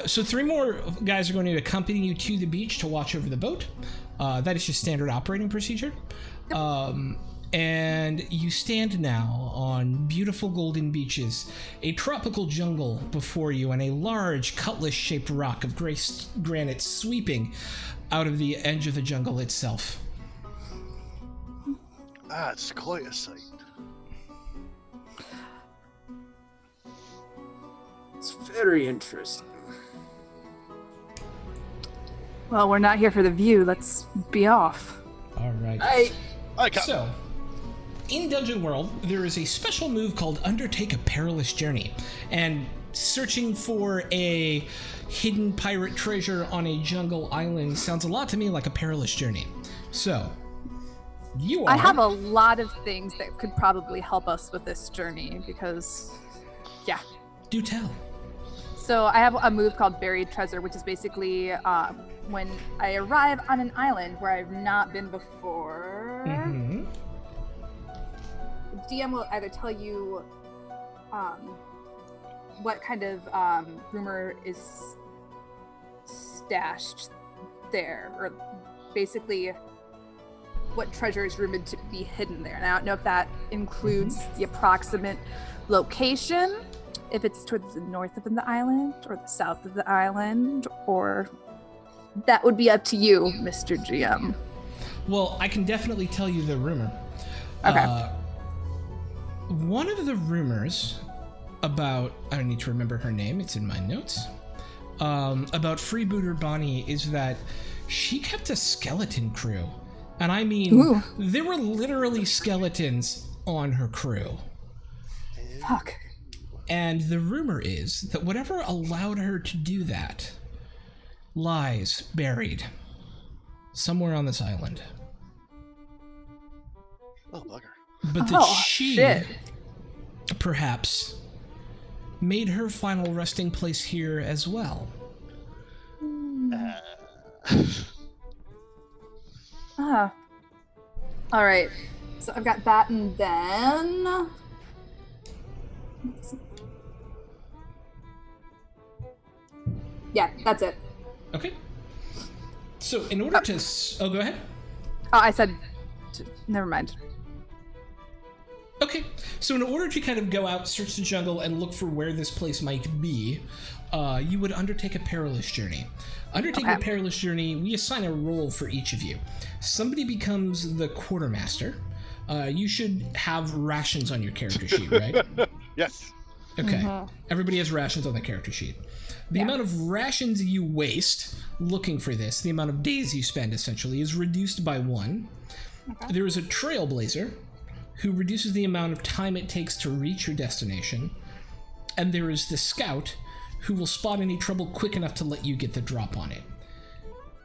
So 3 more guys are going to accompany you to the beach to watch over the boat. That is just standard operating procedure. And you stand now on beautiful golden beaches, a tropical jungle before you, and a large cutlass-shaped rock of gray granite sweeping out of the edge of the jungle itself. Ah, it's quite a sight. It's very interesting. Well, we're not here for the view. Let's be off. All right. I can't. So, in Dungeon World, there is a special move called Undertake a Perilous Journey. And searching for a hidden pirate treasure on a jungle island sounds a lot to me like a perilous journey. So, you are... I have a lot of things that could probably help us with this journey because, yeah. Do tell. So I have a move called Buried Treasure, which is basically when I arrive on an island where I've not been before, Mm-hmm. DM will either tell you what kind of rumor is stashed there, or basically what treasure is rumored to be hidden there. And I don't know if that includes the approximate location, if it's towards the north of the island or the south of the island, or that would be up to you, Mr. GM. Well, I can definitely tell you the rumor. Okay. One of the rumors about, I don't need to remember her name, it's in my notes, about Freebooter Bonnie is that she kept a skeleton crew. And I mean, Ooh. there were literally skeletons on her crew. Fuck. And the rumor is that whatever allowed her to do that lies buried somewhere on this island. Oh, bugger. But that she shit. perhaps made her final resting place here as well. All right. So I've got that, and then yeah, that's it. Okay. So in order to... Oh, go ahead. Oh, I said never mind. Okay, so in order to kind of go out, search the jungle, and look for where this place might be, you would undertake a perilous journey. Undertaking a perilous journey, we assign a role for each of you. Somebody becomes the quartermaster. You should have rations on your character sheet, right? Yes. Okay. Everybody has rations on the character sheet. The amount of rations you waste looking for this, the amount of days you spend essentially, is reduced by 1. Okay. There is a trailblazer who reduces the amount of time it takes to reach your destination. And there is the scout who will spot any trouble quick enough to let you get the drop on it.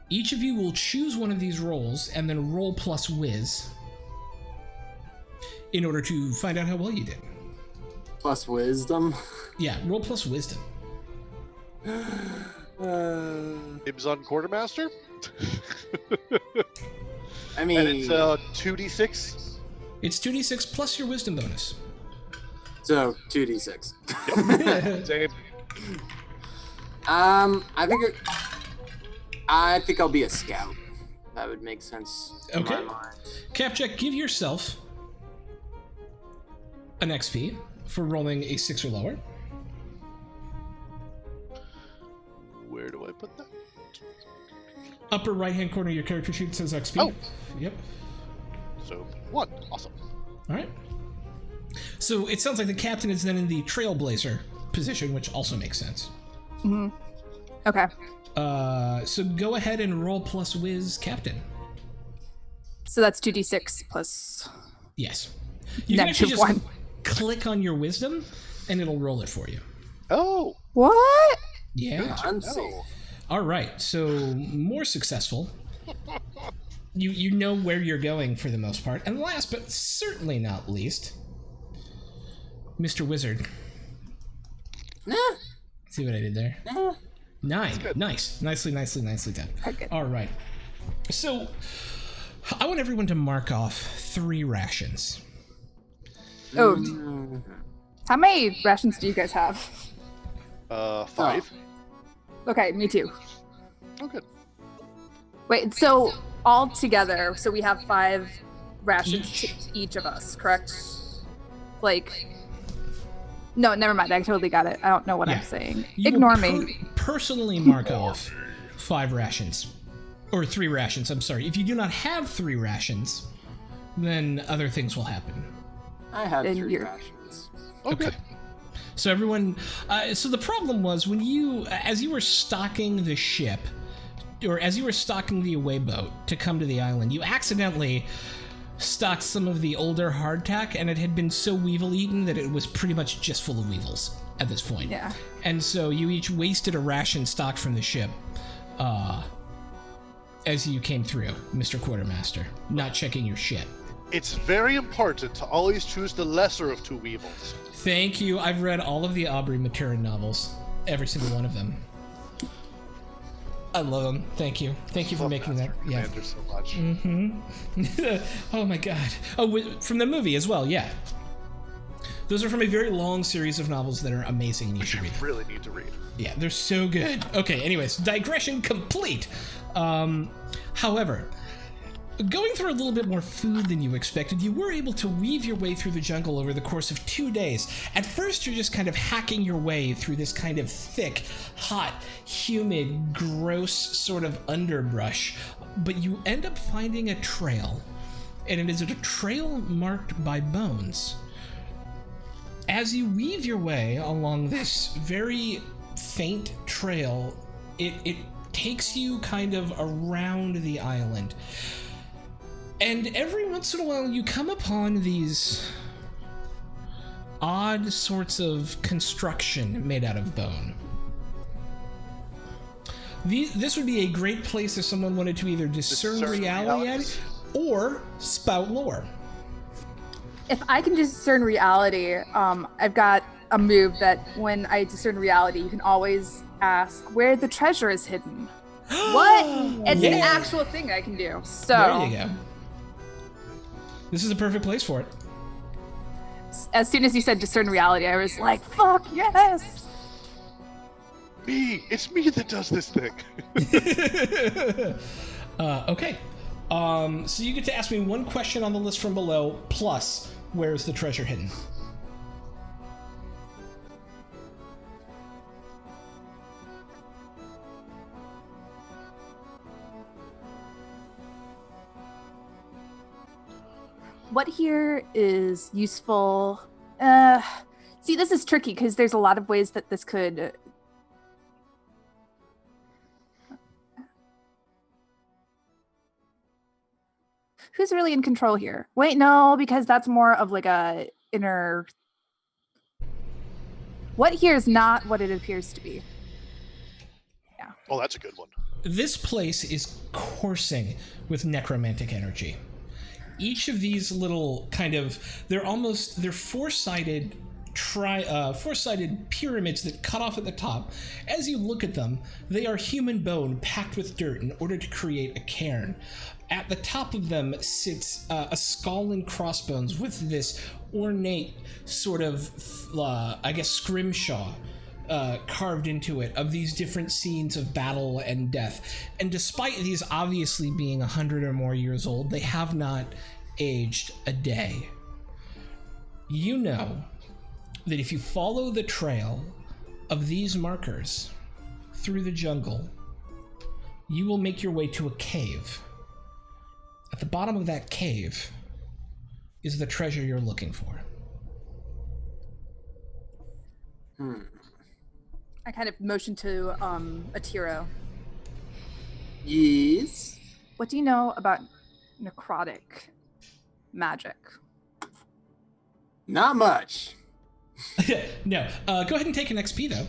Each of you will choose one of these roles and then roll plus whiz in order to find out how well you did. Plus wisdom? Yeah, roll plus wisdom. Dibs on quartermaster. I mean... And it's 2d6? It's 2d6 plus your wisdom bonus. So, 2d6. Yep. Same. I think I'll be a scout. That would make sense in Okay. my mind. Capjack, give yourself an XP for rolling a 6 or lower. Where do I put that? Upper right-hand corner of your character sheet says XP. Oh. Yep. So 1. Awesome. All right. So it sounds like the captain is then in the trailblazer position, which also makes sense. Mm-hmm. Okay. So go ahead and roll plus whiz captain. So that's 2d6 plus Yes. You can actually just -1. click on your wisdom, and it'll roll it for you. Oh. What? Yeah. Fancy. All right. So more successful. You know where you're going for the most part. And last but certainly not least, Mr. Wizard. Nah. See what I did there? Nah. 9. Nice. Nicely done. Okay. All right. So I want everyone to mark off 3 rations. Oh. How many rations do you guys have? 5. Okay, me too. Oh, good. Wait, so all together, so we have 5 rations to each of us, correct? Like, no, never mind. I totally got it. I don't know what I'm saying. You Ignore will me. Personally mark off 5 rations. Or 3 rations, I'm sorry. If you do not have 3 rations, then other things will happen. I have And 3 you're- rations. Okay. So everyone, so the problem was when you, as you were stocking the ship, or as you were stocking the away boat to come to the island, you accidentally stocked some of the older hardtack, and it had been so weevil eaten that it was pretty much just full of weevils at this point. Yeah. And so you each wasted a ration stocked from the ship, as you came through, Mr. Quartermaster, not checking your shit. It's very important to always choose the lesser of 2 weevils. Thank you. I've read all of the Aubrey Maturin novels. Every single one of them. I love them. Thank you. Thank you for making that. Yeah. Commander so much. Oh my god. Oh, from the movie as well, yeah. Those are from a very long series of novels that are amazing and you should read them. Really need to read. Yeah, they're so good. Okay, anyways, digression complete. However, going through a little bit more food than you expected, you were able to weave your way through the jungle over the course of 2 days. At first, you're just kind of hacking your way through this kind of thick, hot, humid, gross sort of underbrush, but you end up finding a trail, and it is a trail marked by bones. As you weave your way along this very faint trail, it takes you kind of around the island. And every once in a while, you come upon these odd sorts of construction made out of bone. This would be a great place if someone wanted to either discern reality at it or spout lore. If I can discern reality, I've got a move that when I discern reality, you can always ask where the treasure is hidden. What? It's an actual thing I can do. So There you go. This is a perfect place for it. as soon as you said discern reality, I was like, fuck yes! Me! It's me that does this thing! Okay. So you get to ask me one question on the list from below, plus where's the treasure hidden? What here is useful? See, this is tricky because there's a lot of ways that this could. Who's really in control here? Wait, no, because that's more of like a inner. What here is not what it appears to be. Yeah. Oh, that's a good one. This place is coursing with necromantic energy. Each of these little kind of, they're four-sided four-sided pyramids that cut off at the top. As you look at them, they are human bone packed with dirt in order to create a cairn. At the top of them sits a skull and crossbones with this ornate sort of, I guess, scrimshaw carved into it of these different scenes of battle and death. And despite these obviously being 100 or more years old, they have not aged a day. You know that if you follow the trail of these markers through the jungle, you will make your way to a cave. At the bottom of that cave is the treasure you're looking for. I kind of motion to Atiro. Yes. What do you know about necrotic magic? Not much. No. Go ahead and take an XP, though.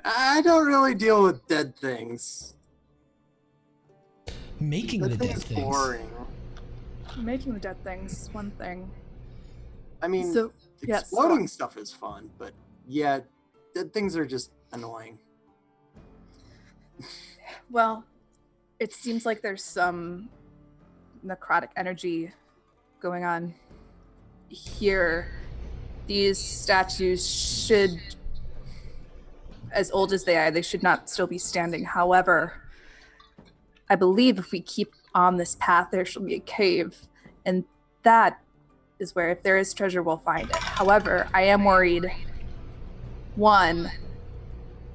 I don't really deal with dead things. Making That the thing dead is things. boring. Making the dead things is one thing. I mean, So, yes, exploding stuff is fun, but yeah, dead things are just annoying. Well, it seems like there's some necrotic energy going on here. These statues should, as old as they should not still be standing. However, I believe if we keep on this path, there shall be a cave, and that is where, if there is treasure, we'll find it. However, I am worried, one,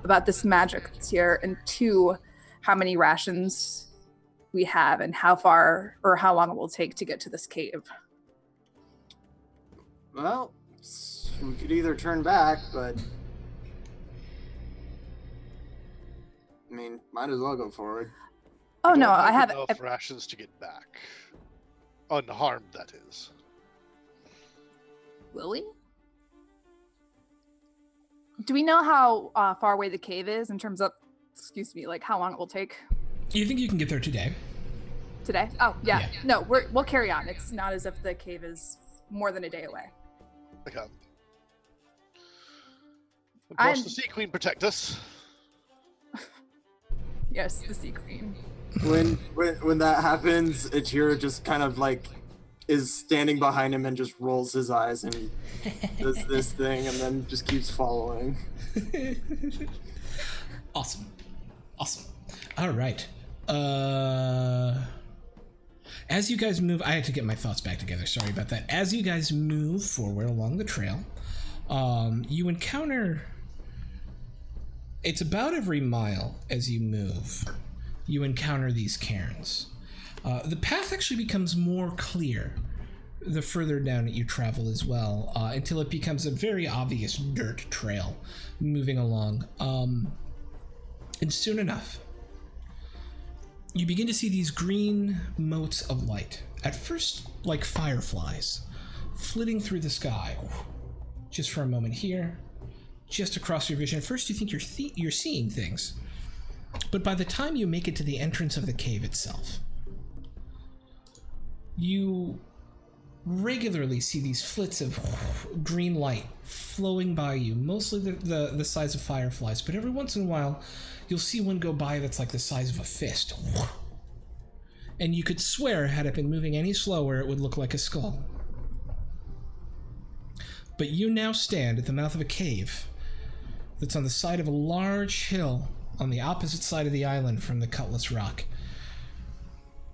about this magic that's here, and two, how many rations we have and how far or how long it will take to get to this cave. Well, we could either turn back, but I mean, might as well go forward. Oh We no, don't I have enough rations to get back. Unharmed, that is. Will we? Do we know how far away the cave is in terms of, excuse me, like how long it will take You think you can get there today? today? Oh yeah, Yeah. no, we'll carry on. It's not as if the cave is more than a day away. Okay. Of course, I'm- the Sea Queen protect us. Yes, the Sea Queen. When that happens, Ichiro just kind of like is standing behind him and just rolls his eyes and does this thing and then just keeps following. Awesome. All right. As you guys move, I had to get my thoughts back together. Sorry about that. As you guys move forward along the trail, you encounter. It's about every mile as you move, you encounter these cairns. The path actually becomes more clear the further down that you travel as well, until it becomes a very obvious dirt trail moving along. And soon enough, you begin to see these green motes of light. At first, like fireflies, flitting through the sky. Just for a moment here, just across your vision. At first, you think you're seeing things. But by the time you make it to the entrance of the cave itself, you regularly see these flits of green light flowing by you, mostly the size of fireflies, but every once in a while you'll see one go by that's like the size of a fist. And you could swear, had it been moving any slower, it would look like a skull. But you now stand at the mouth of a cave that's on the side of a large hill on the opposite side of the island from the Cutlass Rock.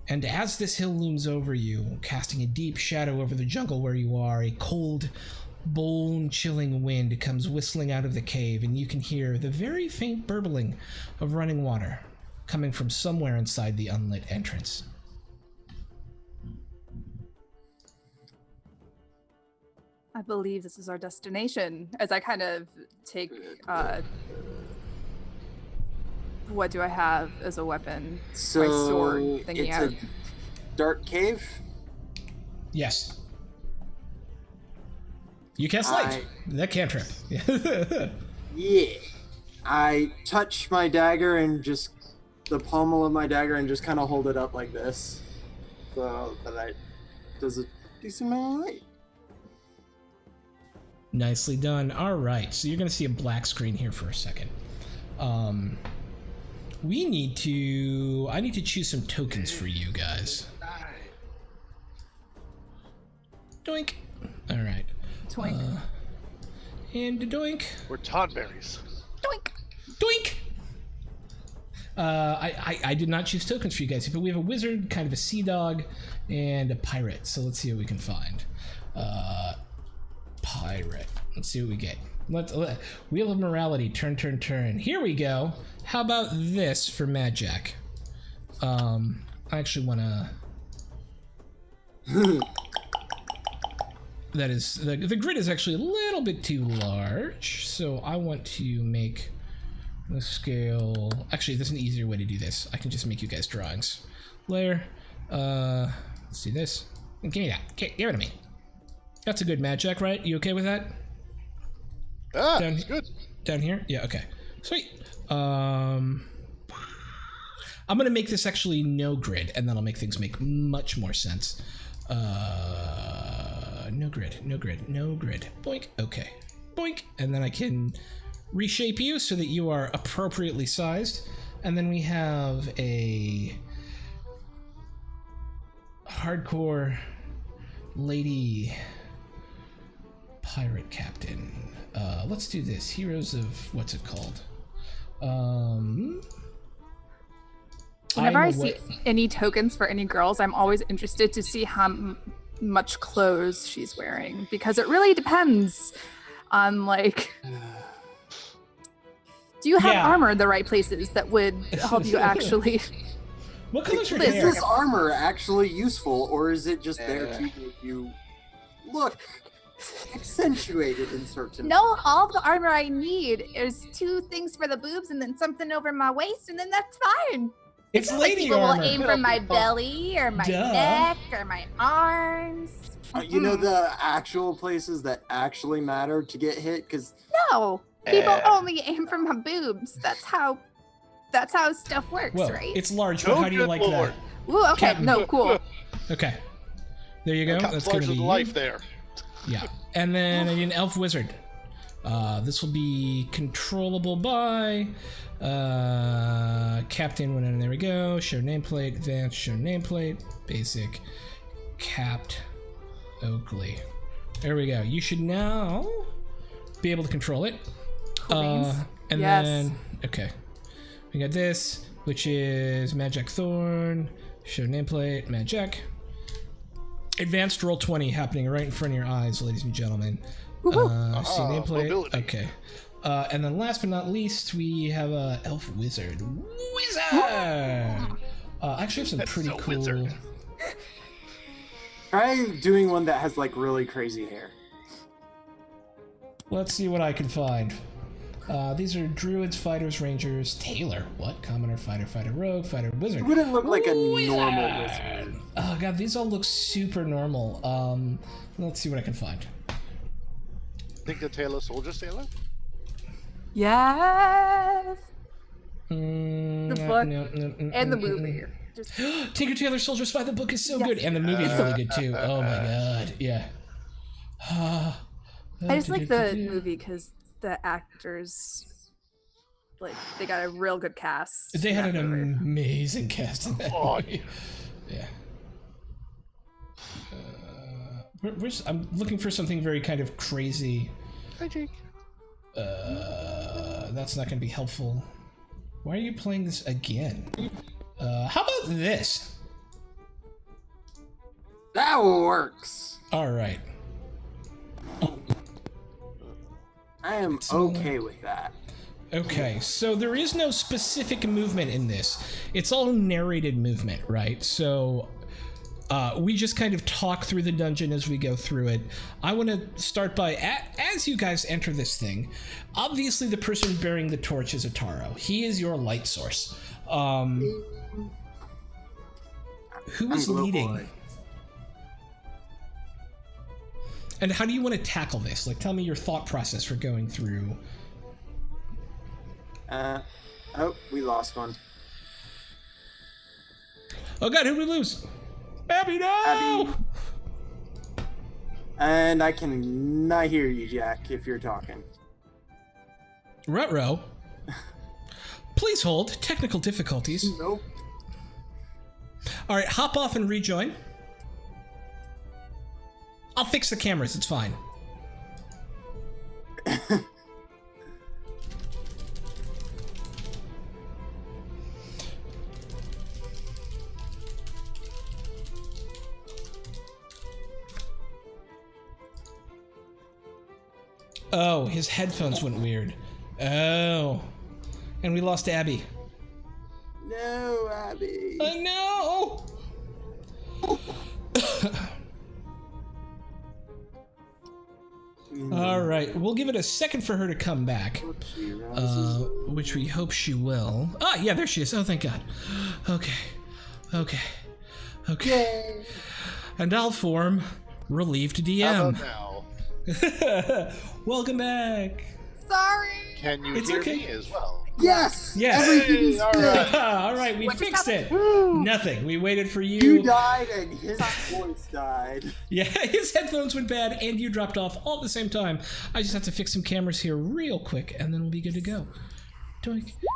And as this hill looms over you, casting a deep shadow over the jungle where you are, a cold, bone-chilling wind comes whistling out of the cave, and you can hear the very faint burbling of running water coming from somewhere inside the unlit entrance. I believe this is our destination. As I kind of take, what do I have as a weapon? So My sword thingy it's out. a dark cave. Yes. You cast light. That cantrip. Yeah. I touch my dagger and just the pommel of my dagger and just kind of hold it up like this, so that I does a decent amount of light. Nicely done. All right, so you're going to see a black screen here for a second. I need to choose some tokens for you guys. Doink. All right. Twink. And doink. We're Tonberries. Doink. Doink. I did not choose tokens for you guys, but we have a wizard, kind of a sea dog, and a pirate. So let's see what we can find. Pirate. Let's see what we get. Wheel of Morality, turn, turn, turn. Here we go. How about this for Mad Jack? I actually want to... That is... The grid is actually a little bit too large, so I want to make the scale... Actually, there's an easier way to do this. I can just make you guys drawings. Layer. Let's do this. Give me that. Give it to me. That's a good Mad Jack, right? You okay with that? That's good. Down here? Yeah, okay. Sweet. I'm gonna make this actually no grid, and then I'll make things make much more sense. No grid, no grid, no grid. Boink, okay. Boink, and then I can reshape you so that you are appropriately sized. And then we have a hardcore lady pirate captain. Let's do this. Heroes of... What's it called? Whenever I see any tokens for any girls, I'm always interested to see how much clothes she's wearing, because it really depends on, like... Do you have armor in the right places that would help you actually... What color's your Is hair? this armor actually useful, or is it just there to make you look accentuated in certain... No, all the armor I need is 2 things for the boobs and then something over my waist, and then that's fine. It's lady people armor. will aim for my belly or my neck or my arms. You know the actual places that actually matter to get hit? Because No, people only aim for my boobs. That's how stuff works, Well, right? it's large, but how do you like Lord. that? Ooh, okay, Captain. no, cool. Okay. There you go. Got That's gonna larger be than life there. Yeah. And then I need an elf wizard. This will be controllable by captain. When there we go. Show nameplate. Advanced. Show nameplate. Basic. Capped. Oakley. There we go. You should now be able to control it. And Yes. then okay, we got this, which is Magic Thorn. Show nameplate. Magic. Advanced roll 20 happening right in front of your eyes, ladies and gentlemen. See nameplate. mobility. Okay. And then last but not least, we have a elf wizard. I actually have some pretty so cool. wizard. try doing one that has like really crazy hair. Let's see what I can find. These are druids, fighters, rangers, tailor. What? Commoner, fighter, rogue, fighter, wizard. It wouldn't look like a Wizard! normal wizard. Oh god, these all look super normal. Let's see what I can find. Think the Taylor Soldier Sailor? Yes. The book and the movie. Just Tinker Tailor Soldier Spy, the book is so Yes. good, and the movie is really good too. Oh my god, yeah. I just like the movie because the actors, like, they got a real good cast. They had in an that movie. amazing cast in that movie. Yeah. I'm looking for something very kind of crazy. Hi, Jake. That's not going to be helpful. Why are you playing this again? How about this? That works. All right. I am okay with that. Okay, so there is no specific movement in this. It's all narrated movement, right? So we just kind of talk through the dungeon as we go through it. I want to start by, as you guys enter this thing, obviously the person bearing the torch is Ataro. He is your light source. Who is I'm leading? Boy. And how do you want to tackle this? Like, tell me your thought process for going through. Oh, we lost one. Oh god, who did we lose? Abby, no! Abby. And I can not hear you, Jack, if you're talking. Ruh-roh. Please hold. Technical difficulties. Nope. All right, hop off and rejoin. I'll fix the cameras. It's fine. Oh, his headphones went weird. Oh. And we lost Abby. No, Abby. No! All right, we'll give it a second for her to come back, which we hope she will. Ah, yeah, there she is. Oh, thank God. Okay. Yay. And I'll form relieved How DM. about now? Welcome back. Sorry. Can you It's hear okay. me as well? Yes. Yes. Everything is All good. right. All right, we What just fixed it. happened? Nothing. We waited for you. You died and his voice died. Yeah, his headphones went bad and you dropped off all at the same time. I just have to fix some cameras here real quick and then we'll be good to go.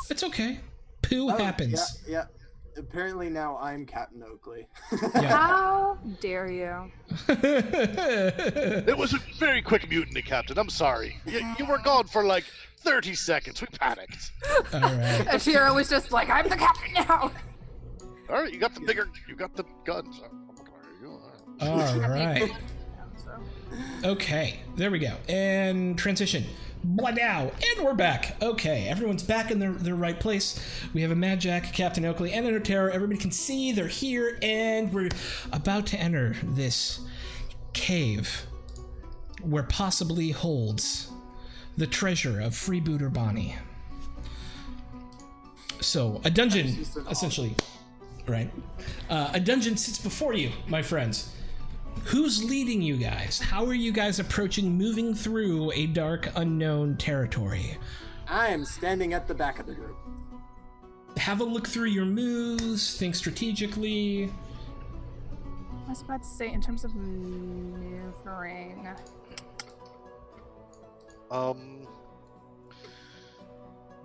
It's okay. Poo happens. Yeah. Apparently now I'm Captain Oakley. How dare you? It was a very quick mutiny, Captain. I'm sorry. You were gone for like 30 seconds. We panicked. All right. And Shira was just like, I'm the captain now. All right, you got the guns. All right. So, Okay, there we go. And transition. Blah now. And we're back. Okay, everyone's back in their right place. We have a Mad Jack, Captain Oakley, and a Terror. Everybody can see they're here, and we're about to enter this cave where possibly holds the treasure of Freebooter Bonnie. So, a dungeon, essentially. Right. A dungeon sits before you, my friends. Who's leading you guys? How are you guys approaching moving through a dark, unknown territory? I am standing at the back of the group. Have a look through your moves, think strategically. I was about to say, in terms of maneuvering,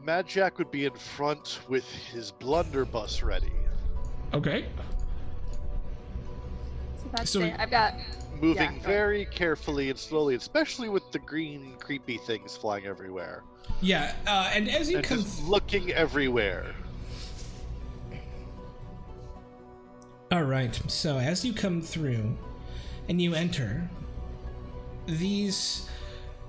Mad Jack would be in front with his blunderbuss ready, Okay. So- I've got moving Yeah, go very carefully and slowly, especially with the green creepy things flying everywhere, Yeah, and as you and come... just looking everywhere. All right, so as you come through and you enter, these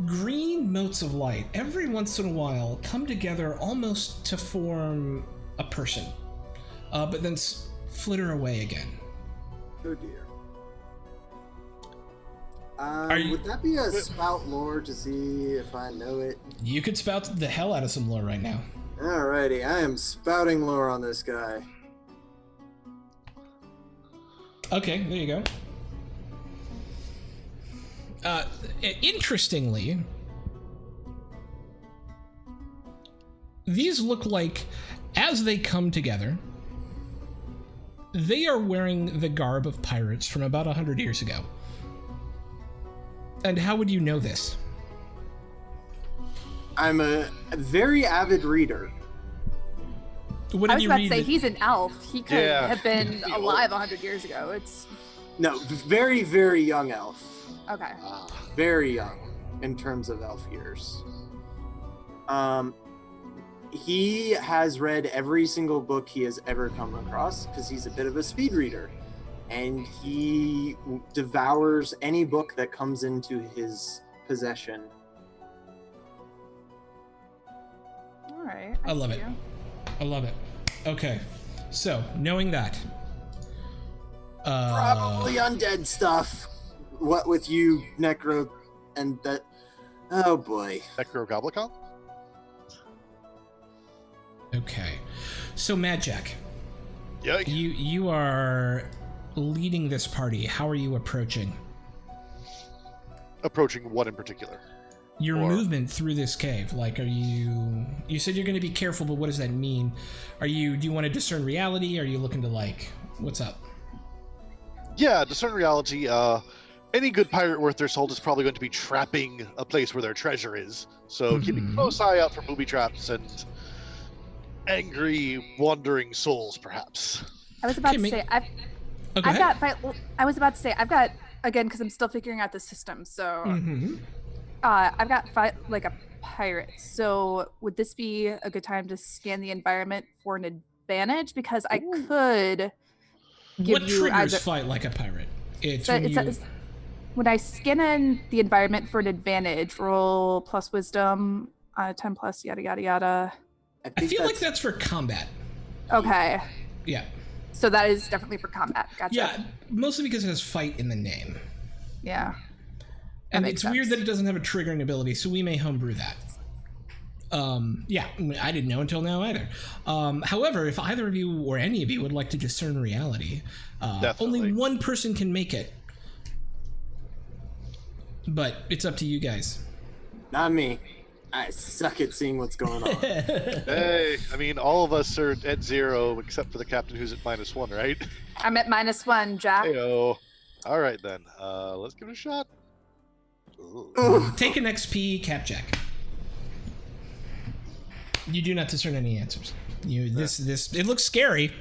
green motes of light every once in a while come together almost to form a person, but then flitter away again. Oh dear. you- Would that be a spout lore to see if I know it? You could spout the hell out of some lore right now. Alrighty, I am spouting lore on this guy. Okay, there you go. Interestingly, these look like, as they come together, they are wearing the garb of pirates from about 100 years ago. And how would you know this? I'm a very avid reader. What I did was you about to read? say he's an elf. He could Yeah. have been alive 100 years ago. It's No, very, very young elf. okay. Very young in terms of elf years. He has read every single book he has ever come across because he's a bit of a speed reader, and he devours any book that comes into his possession. All right. I love see it. you. I love it. Okay, so knowing that, Probably undead stuff. What with you, Necro, and that? Oh boy. Necrogoblicon? okay, so Mad Jack, Yeah. you are leading this party. How are you approaching Approaching what in particular? your Or- movement through this cave? Like, are you said you're going to be careful, but what does that mean? Do you want to discern reality? Are you looking to, like, what's up? Yeah, discern reality. Any good pirate worth their salt is probably going to be trapping a place where their treasure is. So keeping a close eye out for booby traps and angry wandering souls, perhaps. I was about Okay, to say I've Okay. I've got I was about to say I've got, again, because I'm still figuring out the system. So Mm-hmm. I've got like a pirate. So would this be a good time to scan the environment for an advantage? Because I could give What you triggers either. fight like a pirate? It's So when it you... says When I scan in the environment for an advantage, roll plus wisdom, 10 plus, yada, yada, yada. I feel like that's for combat. Okay. Yeah. So that is definitely for combat. Gotcha. Yeah, mostly because it has fight in the name. Yeah. And it's weird that it doesn't have a triggering ability, so we may homebrew that. Yeah, I didn't know until now either. However, if either of you or any of you would like to discern reality, only one person can make it. But it's up to you guys. Not me. I suck at seeing what's going on. Hey, I mean, all of us are at 0 except for the captain who's at -1, right? I'm at -1, Jack. Heyo. All right, then. Let's give it a shot. Take an XP cap check. You do not discern any answers. It looks scary.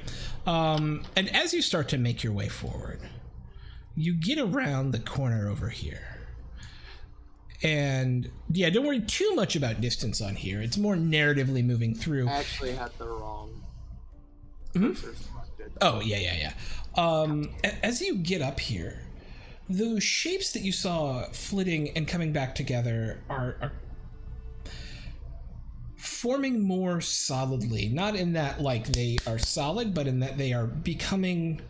And as you start to make your way forward, you get around the corner over here. And yeah, don't worry too much about distance on here. It's more narratively moving through. I actually had the wrong. Oh, yeah. As you get up here, those shapes that you saw flitting and coming back together are forming more solidly. Not in that like they are solid, but in that they are becoming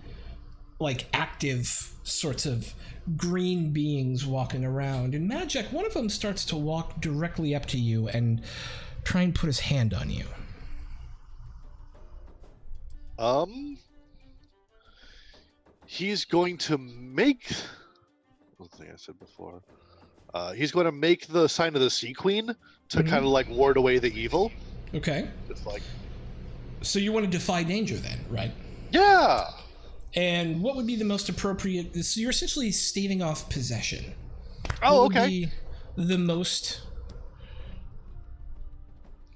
like active sorts of green beings walking around. And Magic, one of them starts to walk directly up to you and try and put his hand on you. He's going to make... What thing I said before? He's going to make the sign of the Sea Queen to kind of like ward away the evil. Okay. It's like... So you want to defy danger then, right? Yeah! And what would be the most appropriate... So you're essentially staving off possession. Oh, what would okay. be the most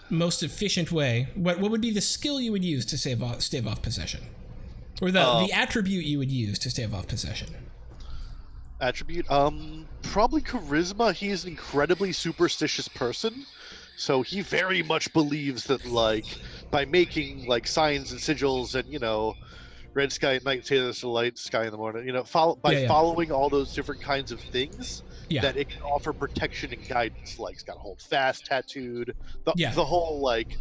efficient way? What would be the skill you would use to stave off possession? Or the attribute you would use to stave off possession? Attribute? Probably charisma. He is an incredibly superstitious person. So he very much believes that, like, by making, like, signs and sigils and, you know, red sky at night, sailors to light, sky in the morning, you know, following all those different kinds of things, that it can offer protection and guidance. Like, it's got hold fast tattooed, the whole, like,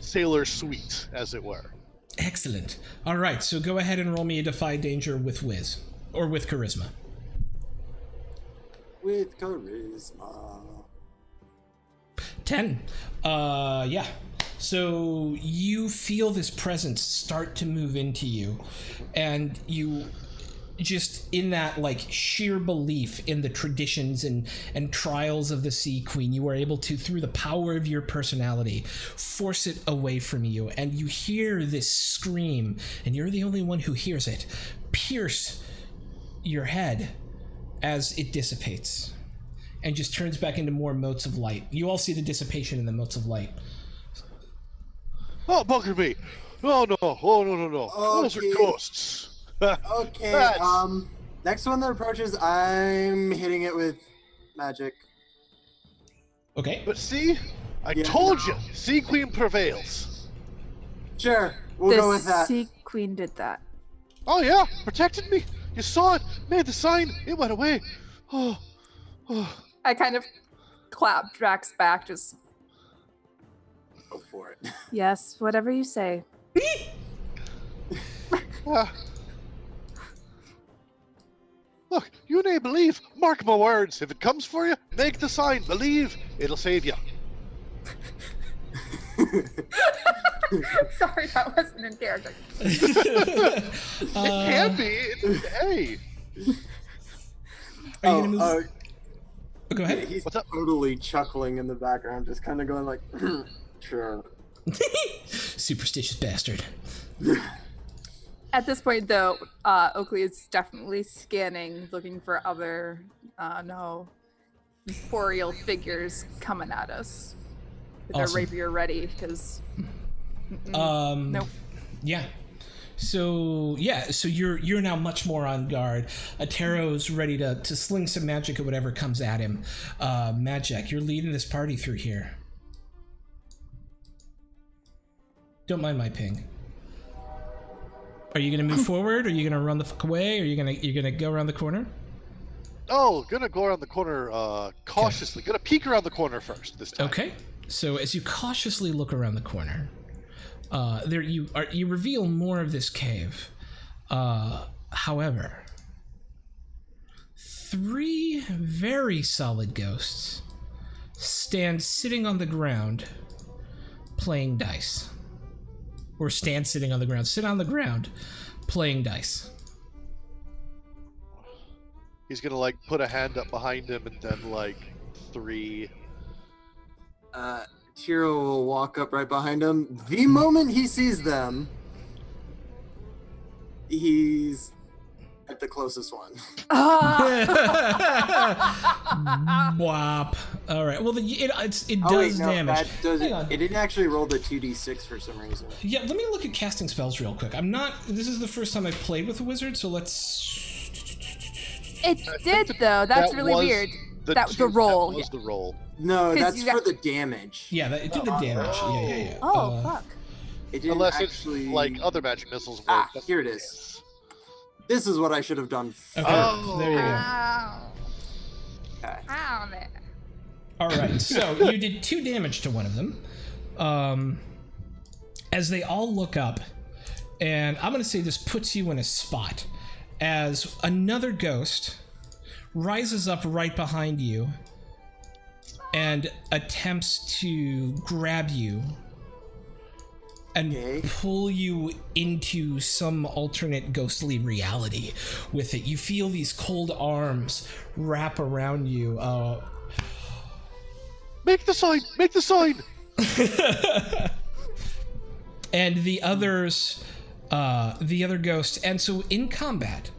sailor suite, as it were. Excellent. All right, so go ahead and roll me a defy danger with whiz, or with charisma. With charisma. 10. Yeah. So you feel this presence start to move into you, and you just in that like sheer belief in the traditions and trials of the Sea Queen, you are able to, through the power of your personality, force it away from you, and you hear this scream, and you're the only one who hears it, pierce your head as it dissipates and just turns back into more motes of light. You all see the dissipation in the motes of light. Oh, Buckerby! Oh no! Oh no! Okay. Those are ghosts. Okay. Next one that approaches, I'm hitting it with magic. Okay. But see, I told you, Sea Queen prevails. Sure, we'll go with that. The Sea Queen did that. Oh yeah, protected me. You saw it. Made the sign. It went away. Oh. I kind of clap Drax back, just... Go for it. Yes, whatever you say. Look, you may believe. Mark my words. If it comes for you, make the sign. Believe. It'll save you. Sorry, that wasn't in character. It can't be. Hey. Are you gonna move? Go ahead. He's What's up? totally chuckling in the background, just kind of going like, sure. Superstitious bastard. At this point, though, Oakley is definitely scanning, looking for other, ethereal figures coming at us. With their rapier ready, because... Nope. Yeah. So you're now much more on guard. Atero's ready to sling some magic at whatever comes at him. Magic, you're leading this party through here. Don't mind my ping. Are you gonna move forward? Are you gonna run the fuck away? Are you gonna go around the corner? Oh, gonna go around the corner cautiously. Gonna peek around the corner first this time. Okay. So as you cautiously look around the corner, there you reveal more of this cave. However, 3 very solid ghosts stand sitting on the ground playing dice. Or stand sitting on the ground. Sit on the ground playing dice. He's gonna like put a hand up behind him and then like 3. Tiro will walk up right behind him. The moment he sees them, he's at the closest one. Whop. All right. Well, it Oh, does wait, no, damage. Hang on. It didn't actually roll the 2d6 for some reason. Yeah, let me look at casting spells real quick. This is the first time I've played with a wizard, so let's... It did, though. That's really weird. That was the roll. That was the roll. No, that's for the damage. Yeah, it did the damage. Yeah. Oh, fuck. It didn't Unless actually... it's like other magic missiles work. Ah, here it is. This is what I should have done. Okay, there you go. Ow. Okay. Ow there. All right, so you did 2 damage to one of them. As they all look up, and I'm going to say this puts you in a spot, as another ghost rises up right behind you and attempts to grab you and pull you into some alternate ghostly reality with it. You feel these cold arms wrap around you. Make the sign! Make the sign! And the other ghost. And so in combat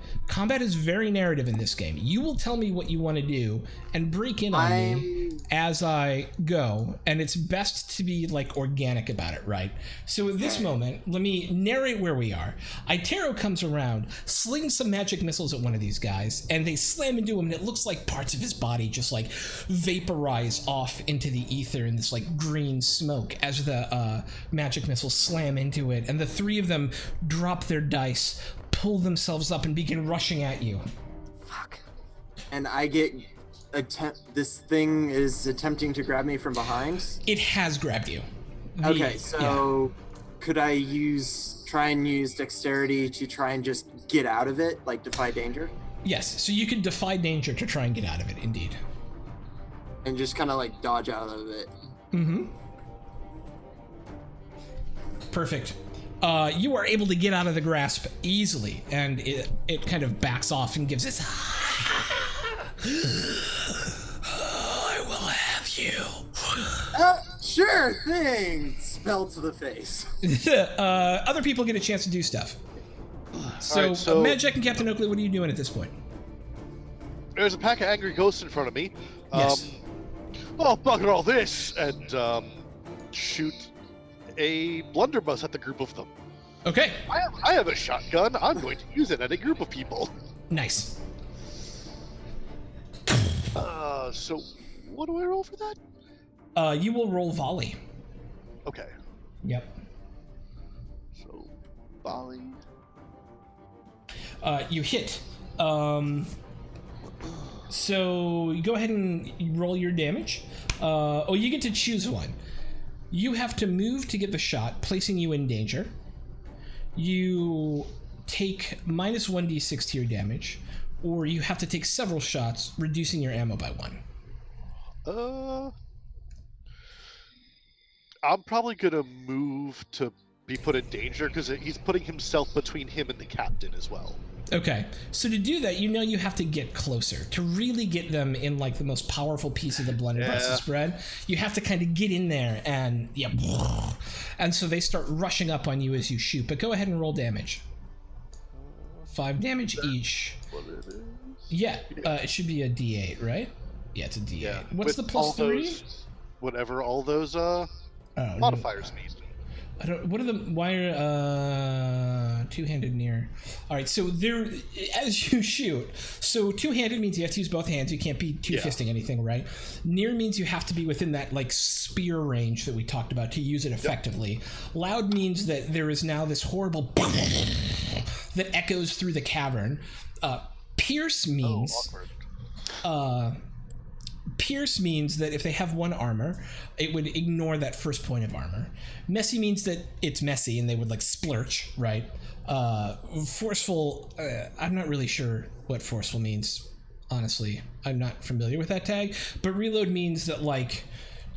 is very narrative in this game. You will tell me what you want to do and break in on me as I go, and it's best to be like organic about it, right? So at this moment, let me narrate where we are. Itero comes around, slings some magic missiles at one of these guys, and they slam into him, and it looks like parts of his body just like vaporize off into the ether in this like green smoke as the magic missiles slam into it, and the 3 of them drop their dice, pull themselves up, and begin rushing at you. Fuck. And I get this thing is attempting to grab me from behind. It has grabbed you. Okay, so could I try and use dexterity to try and just get out of it, like defy danger? Yes, so you can defy danger to try and get out of it, indeed. And just kind of like dodge out of it. Mm-hmm. Perfect. You are able to get out of the grasp easily, and it kind of backs off and gives this... I will have you. Sure thing! Spell to the face. Other people get a chance to do stuff. So, right, so Magic and Captain Oakley, what are you doing at this point? There's a pack of angry ghosts in front of me. Yes. Oh, bugger all this! And shoot a blunderbuss at the group of them. Okay. I have a shotgun. I'm going to use it at a group of people. Nice. So what do I roll for that? You will roll volley. Okay. Yep. So volley. You hit. So you go ahead and roll your damage. You get to choose one. You have to move to get the shot, placing you in danger. You take minus 1d6 to your damage, or you have to take several shots, reducing your ammo by 1. I'm probably gonna move to be put in danger because he's putting himself between him and the captain as well. Okay, so to do that, you have to get closer. To really get them in like the most powerful piece of the blunderbuss spread, you have to kind of get in there and and so they start rushing up on you as you shoot. But go ahead and roll damage. 5 damage each. What it is? Yeah, it should be a D8, right? Yeah, it's a D8. Yeah. What's the plus 3? Whatever all those modifiers mean. I don't. What are the two-handed near? All right, so there, as you shoot. So two-handed means you have to use both hands. You can't be two-fisting anything, right? Near means you have to be within that like spear range that we talked about to use it effectively. Yep. Loud means that there is now this horrible that echoes through the cavern. Pierce means Pierce means that if they have 1 armor, it would ignore that first point of armor. Messy means that it's messy and they would like splurch, right? Forceful, I'm not really sure what forceful means, honestly. I'm not familiar with that tag, but reload means that like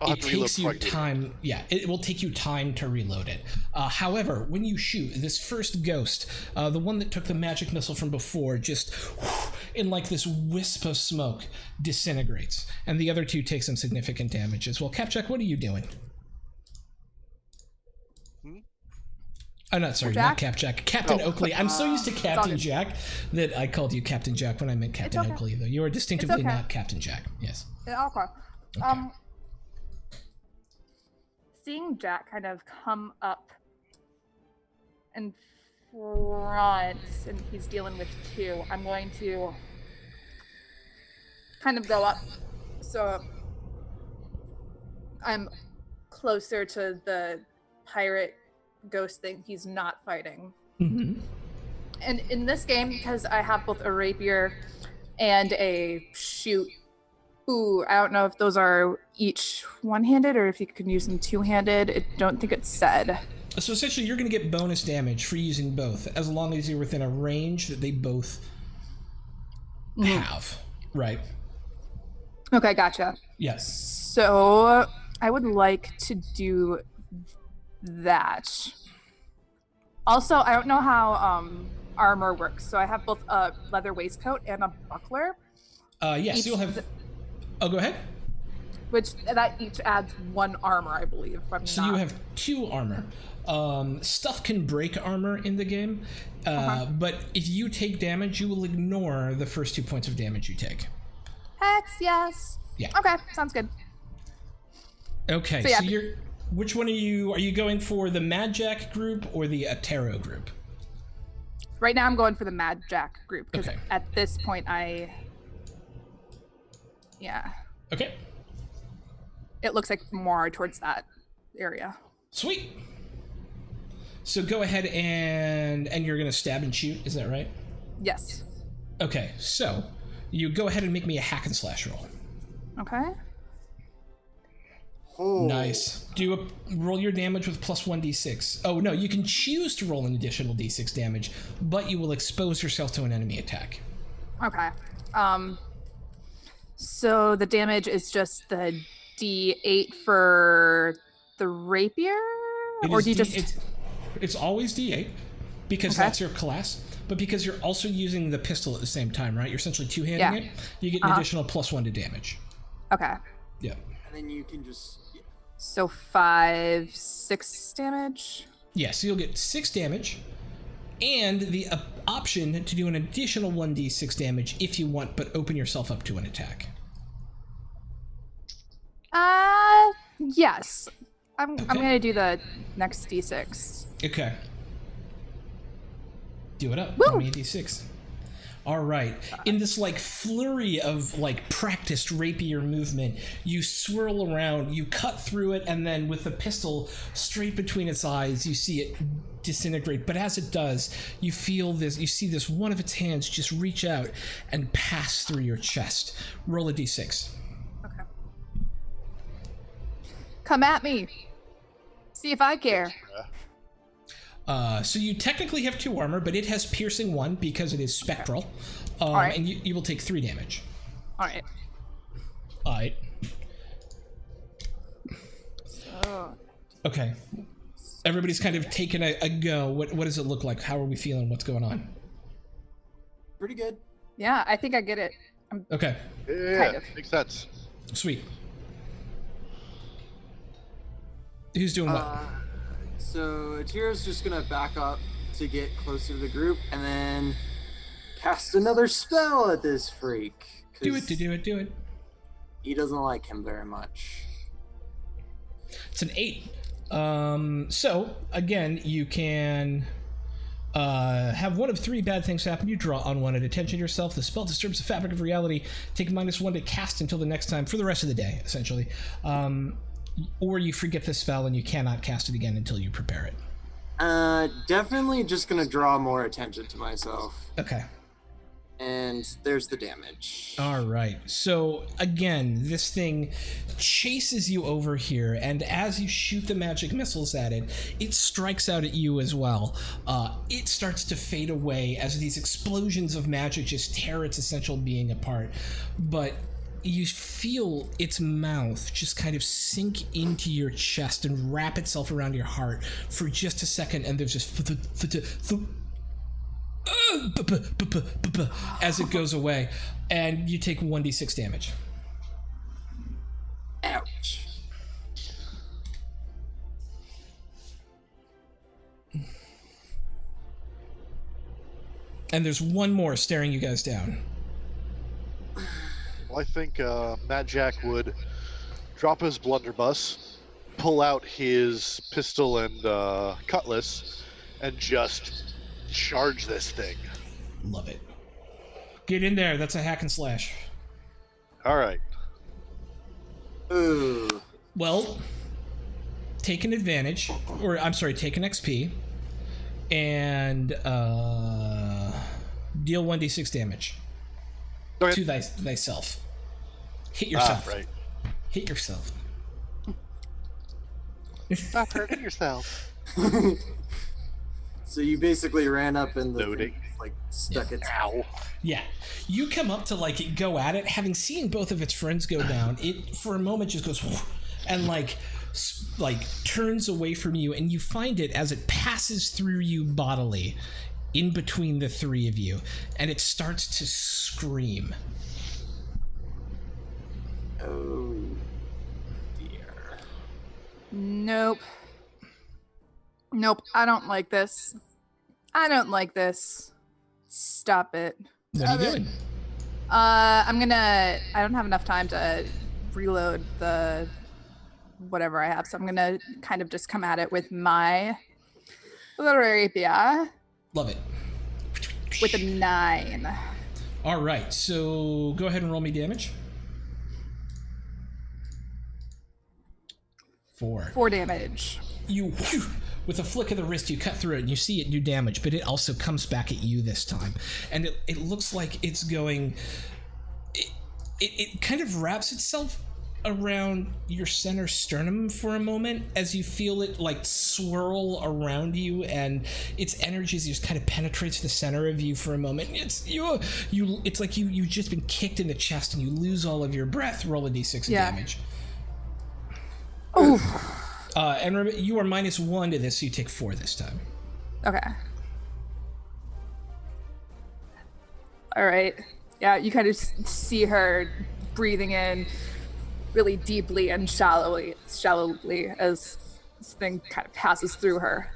it takes you time. Yeah, it will take you time to reload it. However, when you shoot this first ghost, the one that took the magic missile from before, just in like this wisp of smoke disintegrates, and the other 2 take some significant damage as well. Capjack, what are you doing? I'm not sorry, Jack? not Capjack. Captain Oakley. I'm so used to Captain Jack that I called you Captain Jack when I meant Captain Oakley, though. You are distinctively not Captain Jack. Yes. Yeah, okay. Seeing Jack kind of come up in front, and he's dealing with 2, I'm going to kind of go up so I'm closer to the pirate ghost thing he's not fighting. Mm-hmm. And in this game, because I have both a rapier and a shoot, I don't know if those are each one-handed or if you can use them two-handed. I don't think it's said. So essentially, you're going to get bonus damage for using both, as long as you're within a range that they both have, right? Okay, gotcha. Yes. So I would like to do that. Also, I don't know how armor works. So I have both a leather waistcoat and a buckler. Yes, you'll have... Oh, go ahead. Which that each adds 1 armor, I believe. So you have 2 armor. Stuff can break armor in the game, but if you take damage, you will ignore the first 2 points of damage you take. Hex, yes. Yeah. Okay, sounds good. Okay, so you're... Which one are you... Are you going for the Mad Jack group or the Atero group? Right now I'm going for the Mad Jack group, because Okay. at this point Yeah. Okay. It looks like more towards that area. Sweet. So go ahead and you're going to stab and shoot, is that right? Yes. Okay, so you go ahead and make me a hack and slash roll. Okay. Oh. Nice. Roll your damage with plus 1d6. Oh, no, you can choose to roll an additional d6 damage, but you will expose yourself to an enemy attack. Okay. So the damage is just the d8 for the rapier? Or do you just... It's always d8, because that's your class, but because you're also using the pistol at the same time, right? You're essentially two-handing it. You get an additional plus 1 to damage. Okay. Yeah. And then you can just... So 5, 6 damage? Yeah, so you'll get 6 damage, and the option to do an additional 1d6 damage if you want, but open yourself up to an attack. Yes. I'm gonna do the next d6. Okay. Do it up. Woo! Give me a d6. All right. In this like flurry of like practiced rapier movement, you swirl around, you cut through it, and then with the pistol straight between its eyes, you see it disintegrate. But as it does, you see this one of its hands just reach out and pass through your chest. Roll a d6. Okay. Come at me. See if I care. So you technically have 2 armor, but it has piercing 1 because it is spectral. Right. And you will take 3 damage. Alright. Alright. So... Okay. Everybody's kind of taken a go. What does it look like? How are we feeling? What's going on? Pretty good. Yeah, I think I get it. Okay. Yeah, Kind of. makes sense. Sweet. Who's doing what? So Atira's just gonna back up to get closer to the group and then cast another spell at this freak. Do it. He doesn't like him very much. It's an 8. So, again, you can have one of 3 bad things happen. You draw unwanted attention to yourself. The spell disturbs the fabric of reality. Take -1 to cast until the next time for the rest of the day, essentially. Or you forget the spell and you cannot cast it again until you prepare it. Definitely just gonna draw more attention to myself. Okay. And there's the damage. All right. So again, this thing chases you over here, and as you shoot the magic missiles at it, it strikes out at you as well. It starts to fade away as these explosions of magic just tear its essential being apart. But you feel its mouth just kind of sink into your chest and wrap itself around your heart for just a second, and there's just as it goes away, and you take 1d6 damage. Ouch. And there's one more staring you guys down. Well, I think Mad Jack would drop his blunderbuss, pull out his pistol and cutlass, and just charge this thing. Love it. Get in there. That's a hack and slash. All right. Ooh. Well, take an advantage, or I'm sorry, take an XP, and deal 1d6 damage to thyself. Hit yourself. Right. Hit yourself. Stop hurting yourself. So you basically ran up and Loading. like stuck it. Ow. Yeah. You come up to like go at it, having seen both of its friends go down. It for a moment just goes and like turns away from you, and you find it as it passes through you bodily in between the three of you, and it starts to scream. Oh dear. Nope. Nope, I don't like this. I don't like this. Stop it. What are you doing? I don't have enough time to reload the whatever I have, so I'm gonna kind of just come at it with my rapier Love it. with a 9. All right, so go ahead and roll me damage. 4. 4 damage. You, with a flick of the wrist, you cut through it and you see it do damage, but it also comes back at you this time. And it looks like it's going... It kind of wraps itself around your center sternum for a moment as you feel it like swirl around you, and its energy just kind of penetrates the center of you for a moment. It's like you've just been kicked in the chest and you lose all of your breath. Roll a d6 of damage. Ooh. And remember, you are -1 to this, so you take 4 this time. Okay. All right. Yeah, you kind of see her breathing in really deeply and shallowly as this thing kind of passes through her.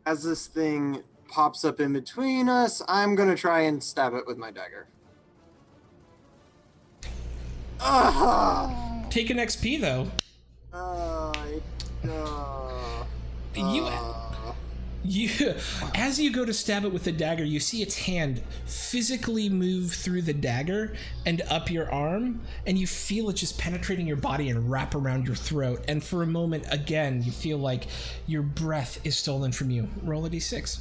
As this thing pops up in between us, I'm gonna try and stab it with my dagger. Take an XP though. You, as you go to stab it with the dagger, you see its hand physically move through the dagger and up your arm, and you feel it just penetrating your body and wrap around your throat. And for a moment, again, you feel like your breath is stolen from you. Roll a d6.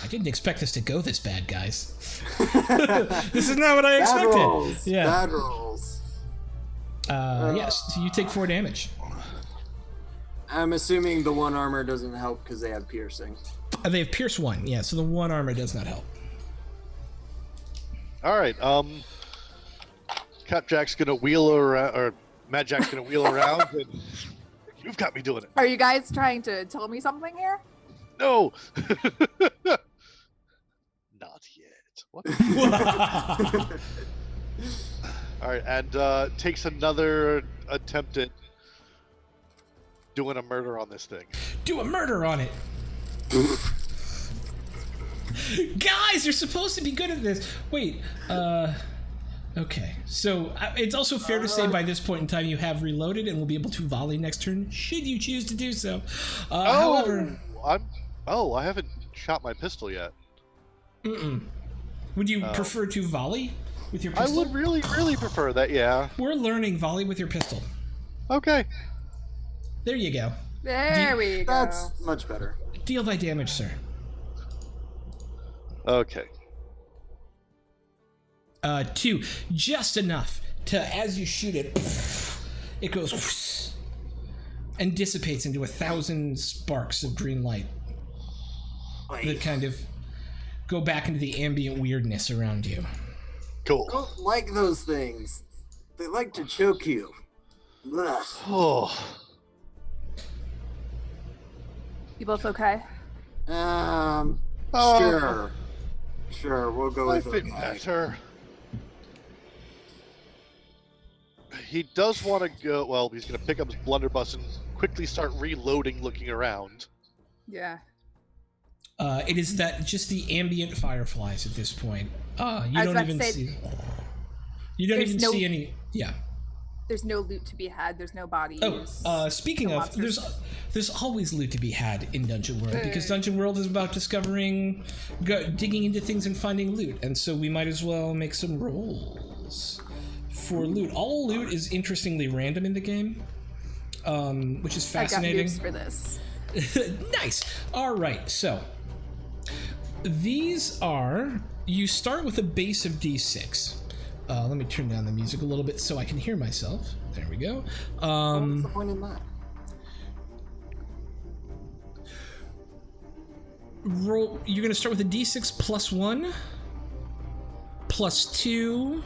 I didn't expect this to go this bad, guys. This is not what I expected. Bad rolls. Yes, so you take 4 damage. I'm assuming the 1 armor doesn't help because they have piercing. They have pierce 1, yeah, so the 1 armor does not help. All right. Capjack's gonna wheel around, or Mad Jack's gonna wheel around, and you've got me doing it. Are you guys trying to tell me something here? No. Not yet. What? All right, and takes another attempt at doing a murder on this thing. Do a murder on it. Guys, you're supposed to be good at this. Wait, okay. So it's also fair to say by this point in time you have reloaded and will be able to volley next turn, should you choose to do so. However... I haven't shot my pistol yet. Would you prefer to volley with your pistol? I would really, really prefer that, yeah. We're learning volley with your pistol. Okay. There you go. There we go. That's much better. Deal thy damage, sir. Okay. 2, just enough to, as you shoot it, it goes and dissipates into 1,000 sparks of green light that kind of go back into the ambient weirdness around you. Cool. I don't like those things. They like to choke you. Ugh. Oh. You both okay? Sure. Sure, we'll go with I've been okay. better. He does want to go. Well, he's going to pick up his blunderbuss and quickly start reloading, looking around. Yeah. It is that just the ambient fireflies at this point. You I was don't about even to say, see. You don't there's even no- see any. Yeah. There's no loot to be had. There's no bodies. Speaking no of, monsters. there's always loot to be had in Dungeon World because Dungeon World is about discovering, digging into things and finding loot, and so we might as well make some rolls for loot. All loot is interestingly random in the game, which is fascinating. I got noobs for this. Nice. All right, so these are. You start with a base of D6. Let me turn down the music a little bit so I can hear myself. There we go. What's the point in that? Roll. You're going to start with a D6 plus 1, plus 2,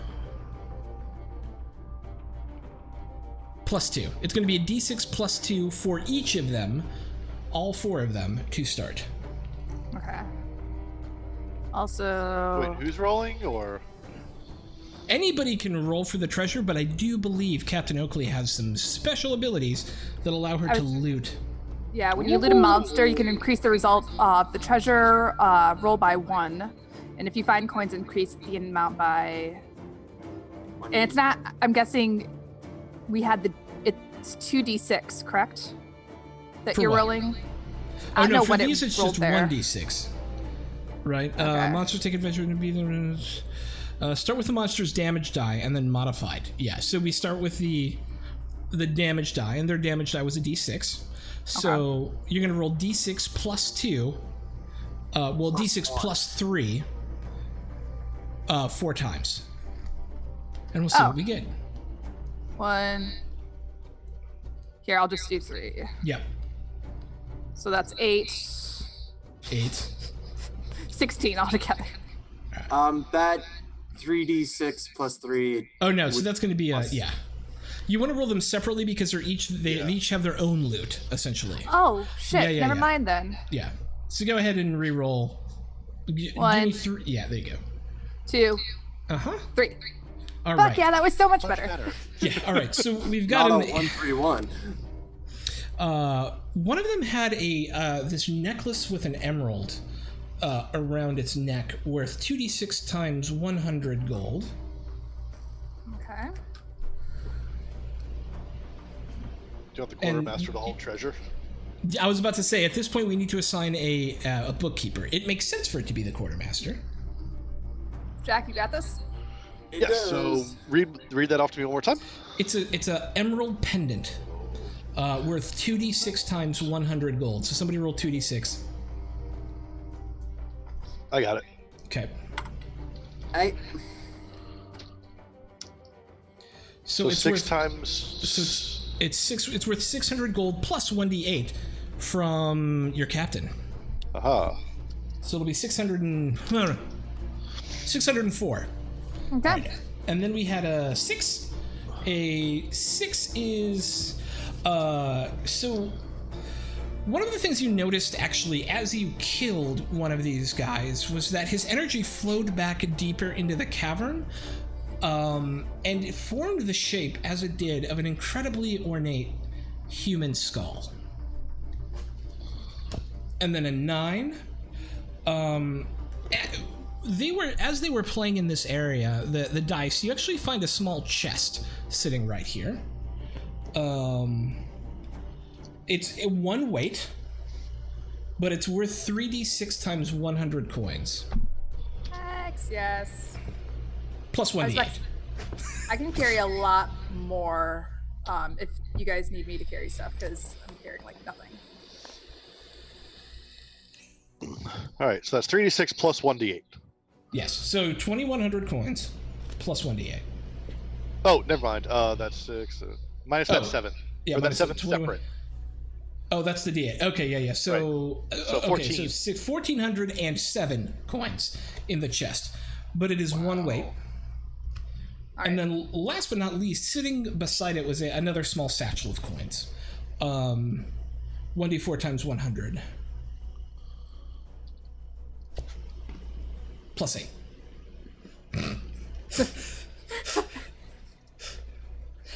plus 2. It's going to be a D6 plus 2 for each of them, all 4 of them, to start. Okay. Also. Wait, who's rolling, or? Anybody can roll for the treasure, but I do believe Captain Oakley has some special abilities that allow her to loot. Yeah, when you loot a monster, you can increase the result of the treasure roll by 1. And if you find coins, increase the amount by... And it's not... I'm guessing we had the... It's 2d6, correct? That For you're what? rolling? Oh I don't no, know for what these it it's rolled just there. 1d6. Right? Okay. Monsters take advantage to be the... start with the monster's damage die and then modified. Yeah, so we start with the damage die, and their damage die was a d6. So you're going to roll d6 plus 2. D6 plus 3 4 times. And we'll see what we get. 1. Here, I'll just do 3. Yep. So that's 8. 8. 16 altogether. That 3d6 plus 3. Oh no, so that's going to be a... Yeah. You want to roll them separately because they each have their own loot, essentially. Oh, shit. Yeah, Never yeah. mind then. Yeah. So go ahead and re-roll. Give 1. me 3. Yeah, there you go. 2. Uh-huh. 3. All Fuck right. yeah, that was so much better. Yeah, all right. So we've got Not a an... 131. One of them had a this necklace with an emerald around its neck worth 2d6 times 100 gold. Okay. Do you want the quartermaster to hold treasure? I was about to say, at this point, we need to assign a bookkeeper. It makes sense for it to be the quartermaster. Jack, you got this? It Yes. So does. read that off to me one more time. It's a emerald pendant worth 2d6 times 100 gold. So somebody roll 2d6. I got it. Okay. So it's 6 worth times. so it's worth 600 gold plus 1d8 from your captain. Aha. So it'll be 604. Okay. And then we had a 6. A 6 is so one of the things you noticed actually as you killed one of these guys was that his energy flowed back deeper into the cavern, and it formed the shape as it did of an incredibly ornate human skull. And then a 9. As they were playing in this area, the dice, you actually find a small chest sitting right here. It's 1 weight, but it's worth 3d6 times 100 coins. X, yes. Plus I was 1d8. like, I can carry a lot more if you guys need me to carry stuff, because I'm carrying like nothing. All right, so that's 3d6 plus 1d8. Yes. So 2,100 coins plus 1d8. Oh, never mind. That's 6. Minus that 7. Yeah, Or that 7 21. separate. Oh, that's the D8. Okay, yeah. So, Right. So okay, 14. so 1,407 coins in the chest, but it is one weight. And then, last but not least, sitting beside it was another small satchel of coins. 1d4 times 100. Plus 8.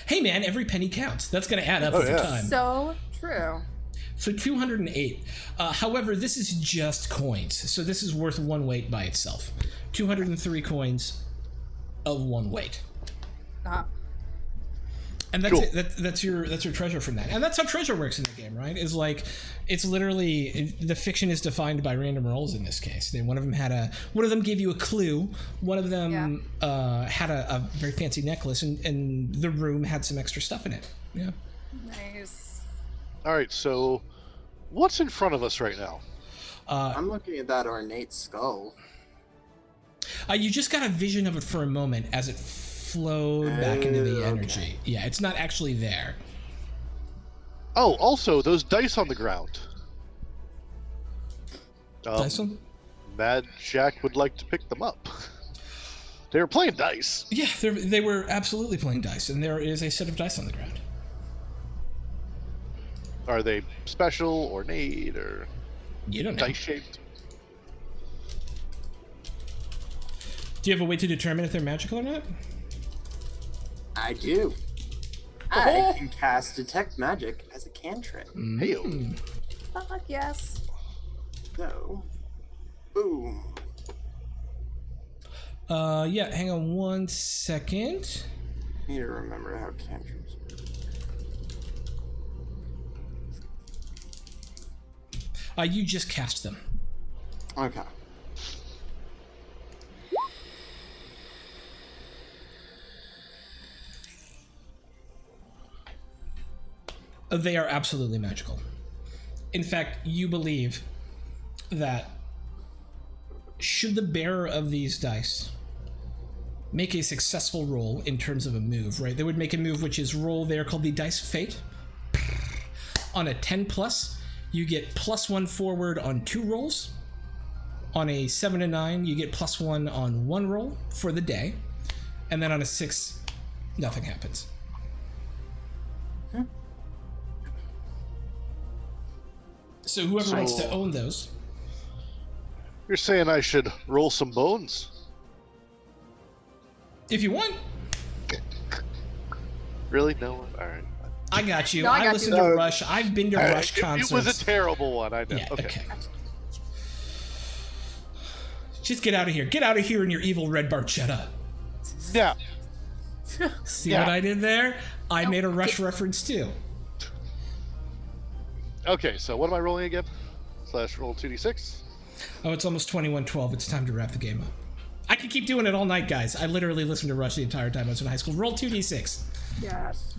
Hey man, every penny counts. That's going to add up over time. So true. So 208. However, this is just coins. So this is worth one weight by itself. 203 coins of one weight. And that's cool. it. That's your treasure from that. And that's how treasure works in the game, right? Is like it's literally the fiction is defined by random rolls in this case. One of them gave you a clue. One of them had a very fancy necklace, and the room had some extra stuff in it. Yeah. Nice. All right, so what's in front of us right now? I'm looking at that ornate skull. You just got a vision of it for a moment as it flowed back into the energy. Okay. Yeah, it's not actually there. Oh, also, those dice on the ground. Dice on? Mad Jack would like to pick them up. They were playing dice. Yeah, they were absolutely playing dice, and there is a set of dice on the ground. Are they special, ornate, or You don't know. dice-shaped? Do you have a way to determine if they're magical or not? I do. I can cast Detect Magic as a cantrip. Hey-o. Fuck yes. So, boom. Yeah, hang on one second. Need to remember how cantrips work. You just cast them. Okay. They are absolutely magical. In fact, you believe that should the bearer of these dice make a successful roll in terms of a move, right? They would make a move which is roll there called the Dice of Fate. On a 10 plus, you get +1 forward on 2 rolls. On a 7 to 9, you get +1 on 1 roll for the day. And then on a 6, nothing happens. So whoever wants to own those. You're saying I should roll some bones? If you want. Really? No? All right. I got you. No, I I got listened you. to Rush. I've been to Rush It concerts. was a terrible one, I know. Yeah, okay. Just get out of here. Get out of here in your evil red Barchetta. Yeah. See Yeah. what I did there? I made a Rush reference too. Okay, so what am I rolling again? / roll 2d6? Oh, it's almost 21:12. It's time to wrap the game up. I could keep doing it all night, guys. I literally listened to Rush the entire time I was in high school. Roll 2d6. Yes.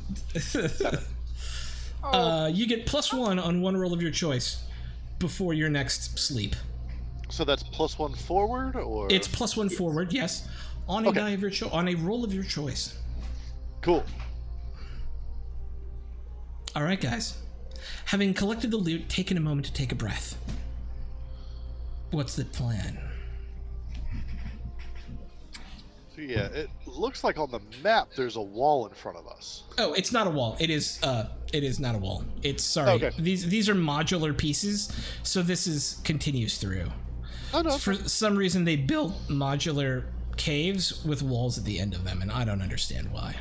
You get +1 on 1 roll of your choice before your next sleep. So that's +1 forward, or? It's +1 forward, yes, on a die of your on a roll of your choice. Cool. All right, guys. Having collected the loot, taken a moment to take a breath. What's the plan? So yeah, it looks like on the map there's a wall in front of us. Oh, it's not a wall. It is not a wall. It's sorry. Okay. These are modular pieces, so this continues through. Oh no. For some reason they built modular caves with walls at the end of them, and I don't understand why.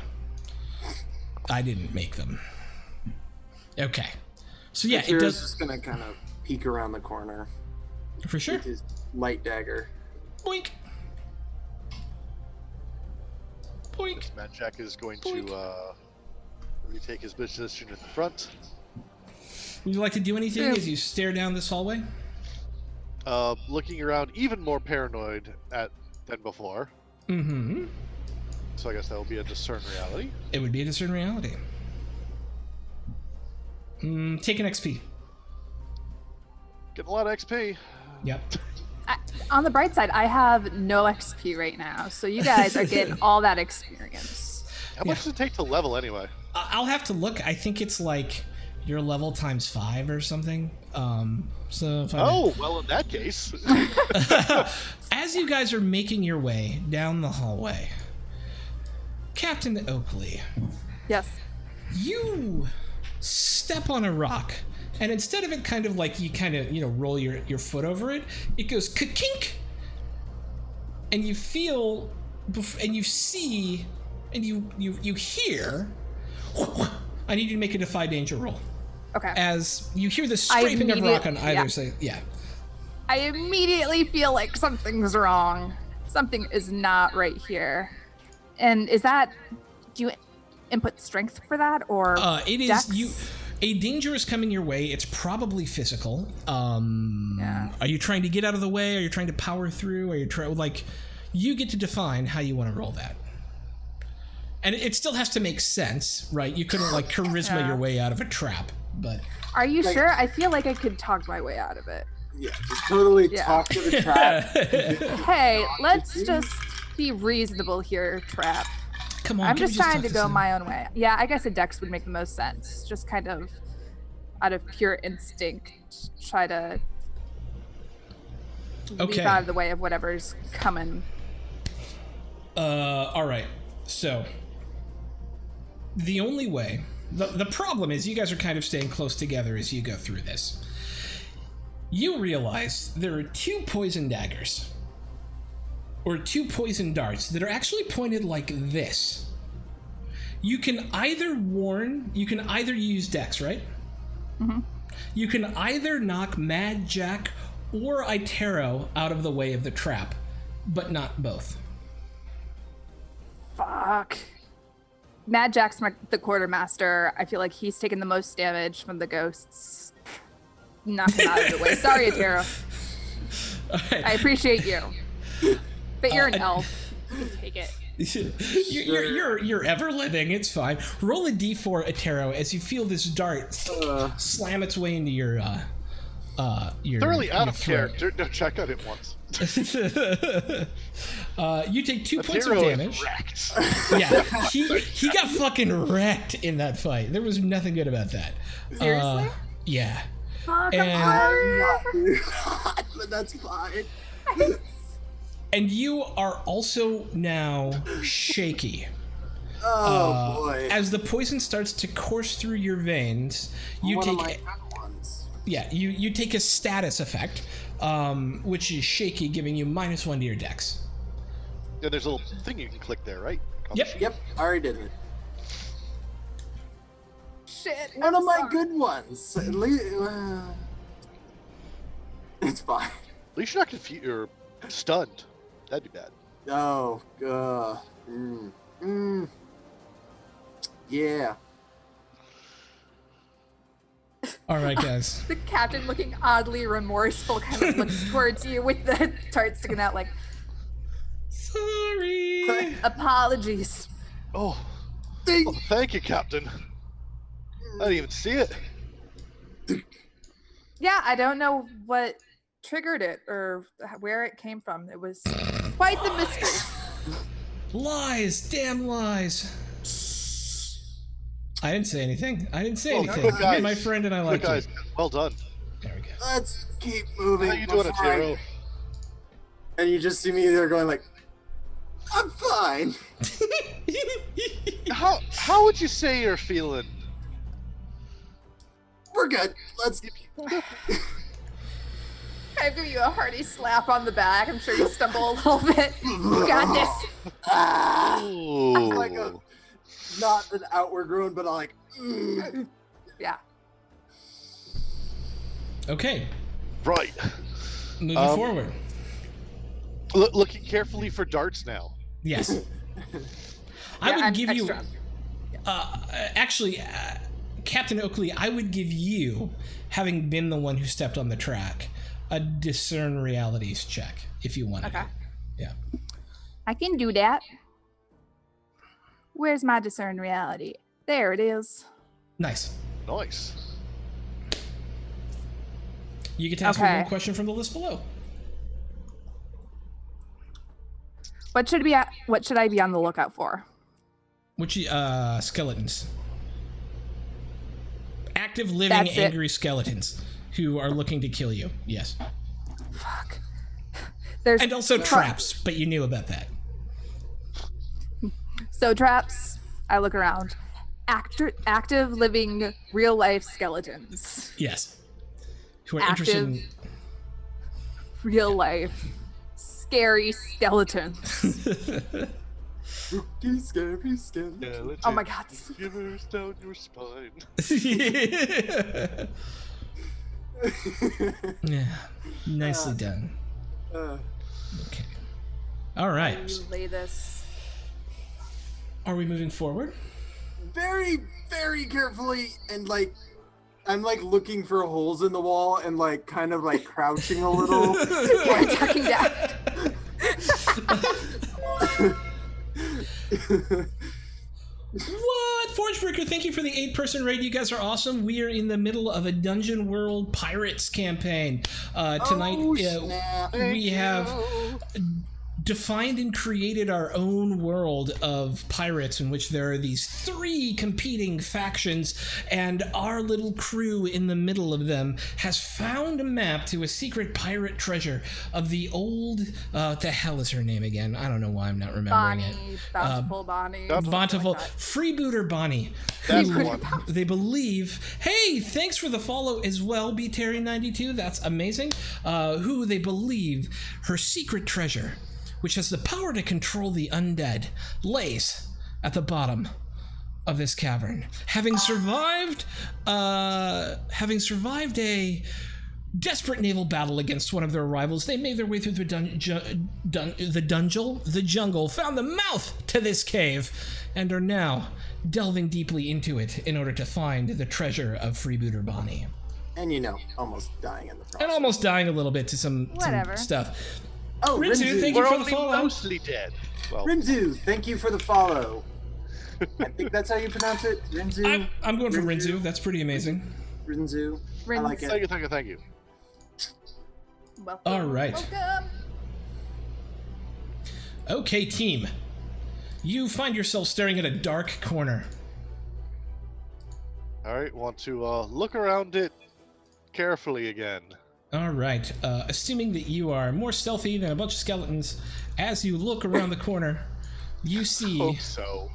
I didn't make them. Okay. So yeah, it does just gonna kind of peek around the corner for sure. with his light dagger. Boink. Boink. Mad Jack is going to retake his position at the front. Would you like to do anything as you stare down this hallway? Looking around even more paranoid than before. Mm-hmm. So I guess that will be a discern reality. It would be a discern reality. Take an XP. Getting a lot of XP. Yep. On the bright side, I have no XP right now, so you guys are getting all that experience. How much does it take to level anyway? I'll have to look. I think it's like your level times 5 or something. So if well, in that case. As you guys are making your way down the hallway, Captain Oakley. Yes. You step on a rock, and instead of it kind of like you kind of, roll your foot over it, it goes ka-kink, and you feel, and you see, and you hear. I need you to make a defy danger roll. Okay. As you hear the scraping of rock on either side. Yeah. I immediately feel like something's wrong. Something is not right here. And is that, do you input strength for that, or it is dex? A danger is coming your way. It's probably physical. Yeah. Are you trying to get out of the way? Are you trying to power through? Are you you get to define how you want to roll that. And it still has to make sense, right? You couldn't charisma your way out of a trap, but. Are you sure? I feel like I could talk my way out of it. Yeah, just totally talk to the trap. Hey, let's just be reasonable here, trap. Come on, I'm just trying to go my own way. Yeah, I guess a dex would make the most sense. Just kind of out of pure instinct, try to leap out of the way of whatever's coming. All right. So the only way, the problem is you guys are kind of staying close together as you go through this. You realize there are 2 poison daggers, or 2 poison darts that are actually pointed like this. You can either use Dex, right? Mm-hmm. You can either knock Mad Jack or Itero out of the way of the trap, but not both. Fuck. Mad Jack's the quartermaster. I feel like he's taken the most damage from the ghosts. Knock him out of the way. Sorry, Itero. Right. I appreciate you. But you're an elf. You can take it. You're ever living. It's fine. Roll a d4, Itero, as you feel this dart slam its way into your thoroughly out of throat. character. No, check on it once. You take 2 points of damage. Yeah, he got fucking wrecked in that fight. There was nothing good about that. Seriously? Yeah. Fuck, But that's fine. And you are also now shaky. Oh boy! As the poison starts to course through your veins, you take a status effect, which is shaky, giving you -1 to your dex. Yeah, there's a little thing you can click there, right? Yep. I already did it. Shit. One of my good ones. At least, it's fine. At least you're not confused or stunned. That'd be bad. Oh, yeah. All right, guys. The captain, looking oddly remorseful, kind of looks towards you with the dart sticking out like, sorry. Apologies. Oh, thank you, Captain. I didn't even see it. Yeah, I don't know what triggered it or where it came from. It was quite the mystery. Lies, damn lies. I didn't say anything. Good guys. You're my friend and I like you. Guys. Well done. There we go. Let's keep moving. How you doing, Itero? And you just see me there going like, I'm fine. How would you say you're feeling? We're good. Let's. I give you a hearty slap on the back. I'm sure you stumble a little bit. You got this. Ooh. Like not an outward wound, but like. Yeah. Okay. Right. Moving forward. Looking carefully for darts now. Yes. I would give you. Actually, Captain Oakley, I would give you, having been the one who stepped on the track, a discern realities check if you wanted. Okay. Yeah. I can do that. Where's my discern reality? There it is. Nice. Nice. You get to ask me one question from the list below. What should I be on the lookout for? Which skeletons. Active, living, angry skeletons who are looking to kill you. Yes. Fuck. And also traps, but you knew about that. So traps, I look around. Active, living, real life skeletons. Yes. Who are interested in real life, scary skeletons. Spooky, scary skeleton. Oh my god. Shivers down your spine. Yeah. Nicely done. Okay. All right. You lay this. Are we moving forward? Very, very carefully, and like, I'm like looking for holes in the wall and like kind of like crouching a little. Yeah, tucking down. What? Forgebreaker, thank you for the 8-person raid. You guys are awesome. We are in the middle of a Dungeon World Pirates campaign. Tonight, we have defined and created our own world of pirates in which there are these 3 competing factions, and our little crew in the middle of them has found a map to a secret pirate treasure of the old what the hell is her name again? I don't know why I'm not remembering it. Bountiful Bonnie. Bountiful Freebooter Bonnie. That's the one. They believe, hey, thanks for the follow as well, BTerry92, that's amazing. Who they believe her secret treasure, which has the power to control the undead, lays at the bottom of this cavern. Having survived a desperate naval battle against one of their rivals, they made their way through the jungle, found the mouth to this cave, and are now delving deeply into it in order to find the treasure of Freebooter Bonnie. And almost dying in the process. And almost dying a little bit to some stuff. Oh, Rinzu, thank you for the follow. Mostly dead. Well, Rinzu, thank you for the follow. I think that's how you pronounce it, Rinzu. I'm going for Rinzu. That's pretty amazing. Rinzu. I like it. Thank you. Welcome. All right. Welcome. Okay, team. You find yourself staring at a dark corner. All right, want to look around it carefully again. All right. Assuming that you are more stealthy than a bunch of skeletons, as you look around the corner, you see... Hope so.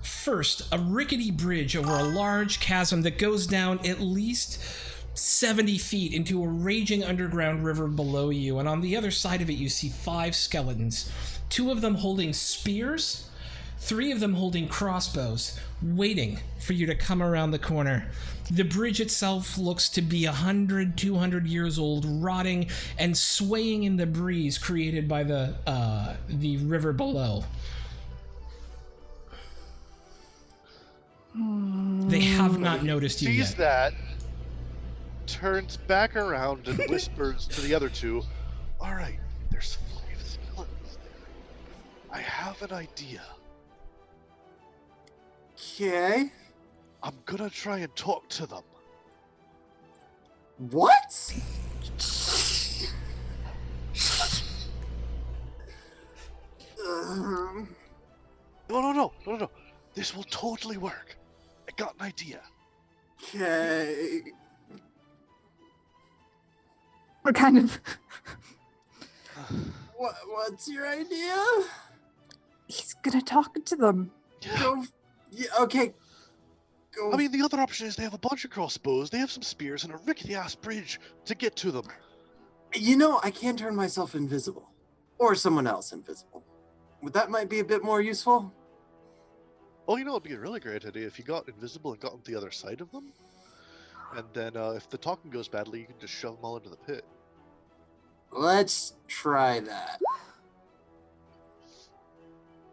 First, a rickety bridge over a large chasm that goes down at least 70 feet into a raging underground river below you, and on the other side of it you see 5 skeletons, 2 of them holding spears, 3 of them holding crossbows, waiting for you to come around the corner. The bridge itself looks to be 100, 200 years old, rotting and swaying in the breeze created by the river below. They have not noticed you Sees yet. that, turns back around and whispers to the other 2, all right, there's 5 skeletons there. I have an idea. Okay. I'm gonna try and talk to them. What? No. This will totally work. I got an idea. Okay. We're kind of... What's your idea? He's gonna talk to them. Go. Yeah, okay. Go. I mean, the other option is they have a bunch of crossbows, they have some spears, and a rickety-ass bridge to get to them. I can turn myself invisible. Or someone else invisible. That might be a bit more useful. Oh, it'd be a really great idea if you got invisible and got on the other side of them. And then if the talking goes badly, you can just shove them all into the pit. Let's try that.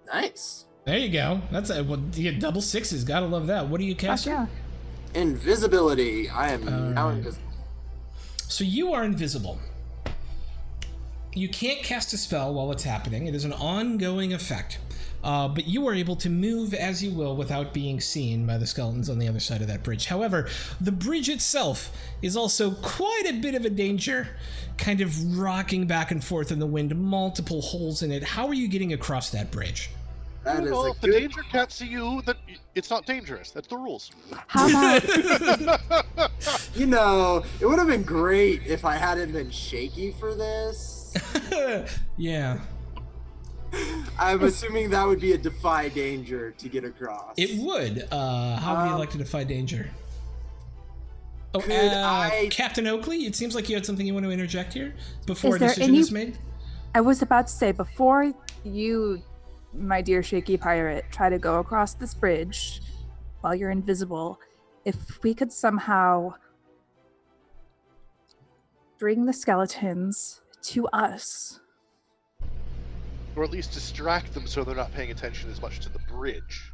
Nice. There you go. That's you get double 6s. Gotta love that. What do you cast? Yeah. Invisibility. I am now invisible. So you are invisible. You can't cast a spell while it's happening. It is an ongoing effect. but you are able to move as you will without being seen by the skeletons on the other side of that bridge. However, the bridge itself is also quite a bit of a danger, kind of rocking back and forth in the wind, multiple holes in it. How are you getting across that bridge? That is Well, a if the good... danger can't see you, then it's not dangerous. That's the rules. How about You know, it would have been great if I hadn't been shaky for this. Yeah. I'm assuming that would be a defy danger to get across. It would. How would you like to defy danger? Oh, Could I- Captain Oakley, it seems like you had something you want to interject here before Is a there decision any- is made. I was about to say, before you, my dear shaky pirate, try to go across this bridge while you're invisible, if we could somehow bring the skeletons to us. Or at least distract them so they're not paying attention as much to the bridge.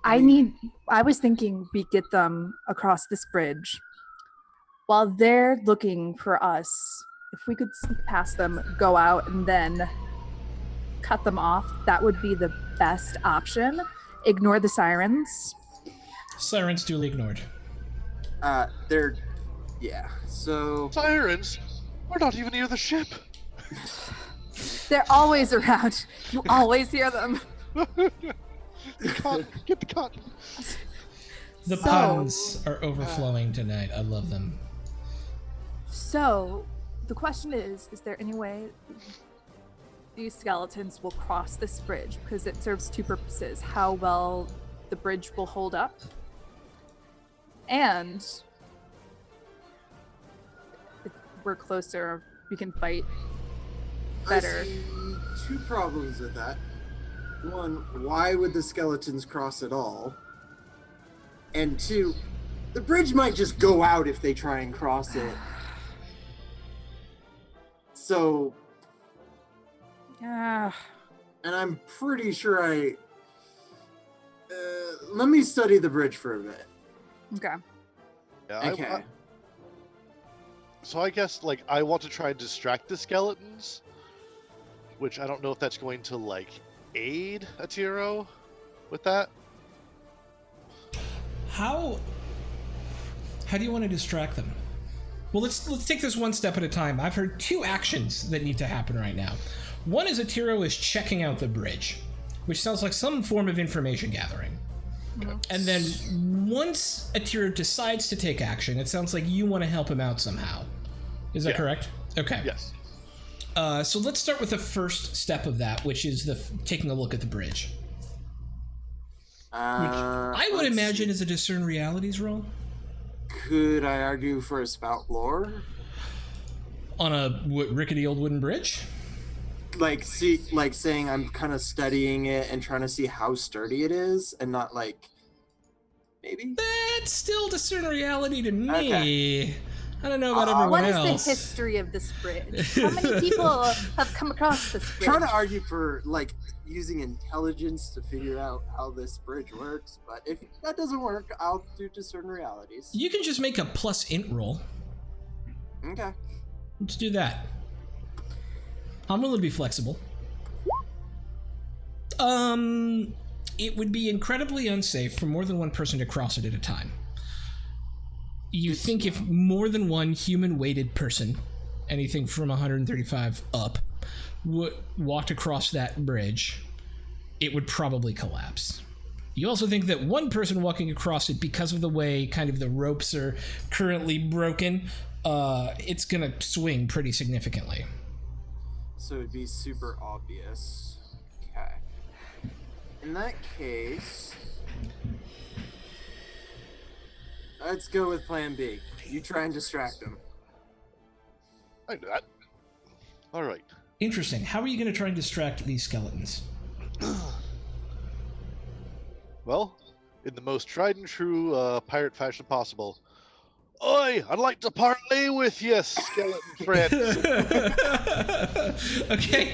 I was thinking we get them across this bridge while they're looking for us. If we could sneak past them, go out, and then cut them off, that would be the best option. Ignore the sirens. Sirens duly ignored. They're... Yeah, so... Sirens? We're not even near the ship. They're always around. You always hear them. Get the cotton. The So- puns are overflowing tonight. I love them. So, the question is there any way these skeletons will cross this bridge? Because it serves two purposes. How well the bridge will hold up, and if we're closer, we can fight better. I see two problems with that. One, why would the skeletons cross at all? And two, the bridge might just go out if they try and cross it. So, Yeah. and I'm pretty sure let me study the bridge for a bit. Okay. Yeah, Okay. So I guess, like, I want to try and distract the skeletons, which I don't know if that's going to, like, aid Atiro with that. How do you want to distract them? Well, let's take this one step at a time. I've heard two actions that need to happen right now. One is Atiro is checking out the bridge, which sounds like some form of information gathering. And then once Atiro decides to take action, it sounds like you want to help him out somehow. Is that Yeah. correct? Okay. Yes. So let's start with the first step of that, which is taking a look at the bridge. I would Let's imagine see. is a discern realities roll Could I argue for a spout lore? on a rickety old wooden bridge. Like saying I'm kind of studying it and trying to see how sturdy it is, and not like maybe. That's still discern reality to me. Okay. I don't know about everyone What is else. the history of this bridge? How many people have come across this bridge? Trying to argue for like using intelligence to figure out how this bridge works, but if that doesn't work, I'll do discern realities. You can just make a plus int roll. Okay. Let's do that. I'm willing to be flexible. It would be incredibly unsafe for more than one person to cross it at a time. You think if more than one human-weighted person, anything from 135 up, walked across that bridge, it would probably collapse. You also think that one person walking across it, because of the way kind of the ropes are currently broken, it's gonna swing pretty significantly. So it'd be super obvious. Okay. In that case, let's go with plan B. You try and distract them. I do that. All right. Interesting. How are you going to try and distract these skeletons? Well, in the most tried and true pirate fashion possible. Oi, I'd like to parlay with you, skeleton friend. Okay.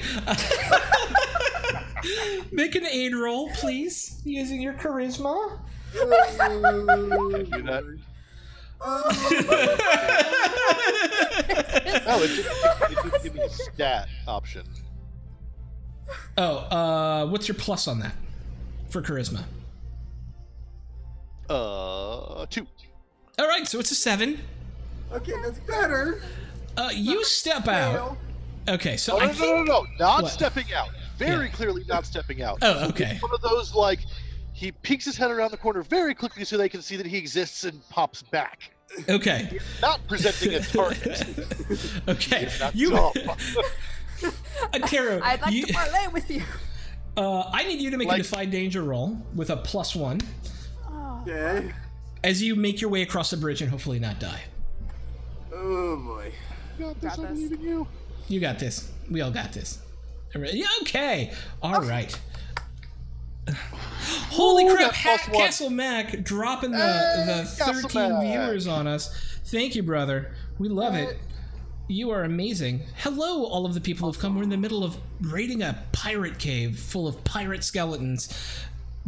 Make an aid roll, please, using your charisma. Do that. Oh, it didn't give me a stat option. Oh, what's your plus on that for charisma? 2. All right, so it's a 7. Okay, that's better. You step out. Okay, so I think... No, not What? stepping out. Very clearly not stepping out. Oh, okay. It's one of those, like, he peeks his head around the corner very quickly so they can see that he exists and pops back. Okay. He's not presenting a target. Okay. He's not You... dumb. Taro, I'd like to parlay with you. I need you to make a Defy Danger roll with a +1 Okay. as you make your way across the bridge and hopefully not die. Oh boy. Got this, Got I this. believe in you. You got this. We all got this. Yeah, okay. All right. Holy Ooh, crap! that +1. Castle Mac dropping the Castle 13 Mac. viewers on us. Thank you, brother. We love it. You are amazing. Hello, all of the people who've come. We're in the middle of raiding a pirate cave full of pirate skeletons.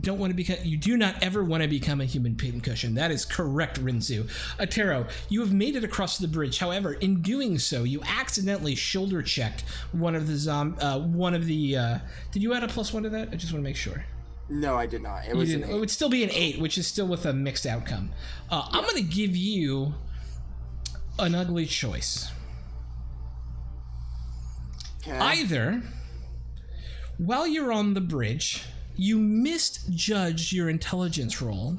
Don't want to become. You do not ever want to become a human pincushion. That is correct, Rinzu. Atero, you have made it across the bridge. However, in doing so, you accidentally shoulder checked one of the Did you add a +1 to that? I just want to make sure. No, I did not. It You was didn't. an It 8. would still be an 8, which is still with a mixed outcome. I'm going to give you an ugly choice. Okay. Either, while you're on the bridge, you misjudged your intelligence roll,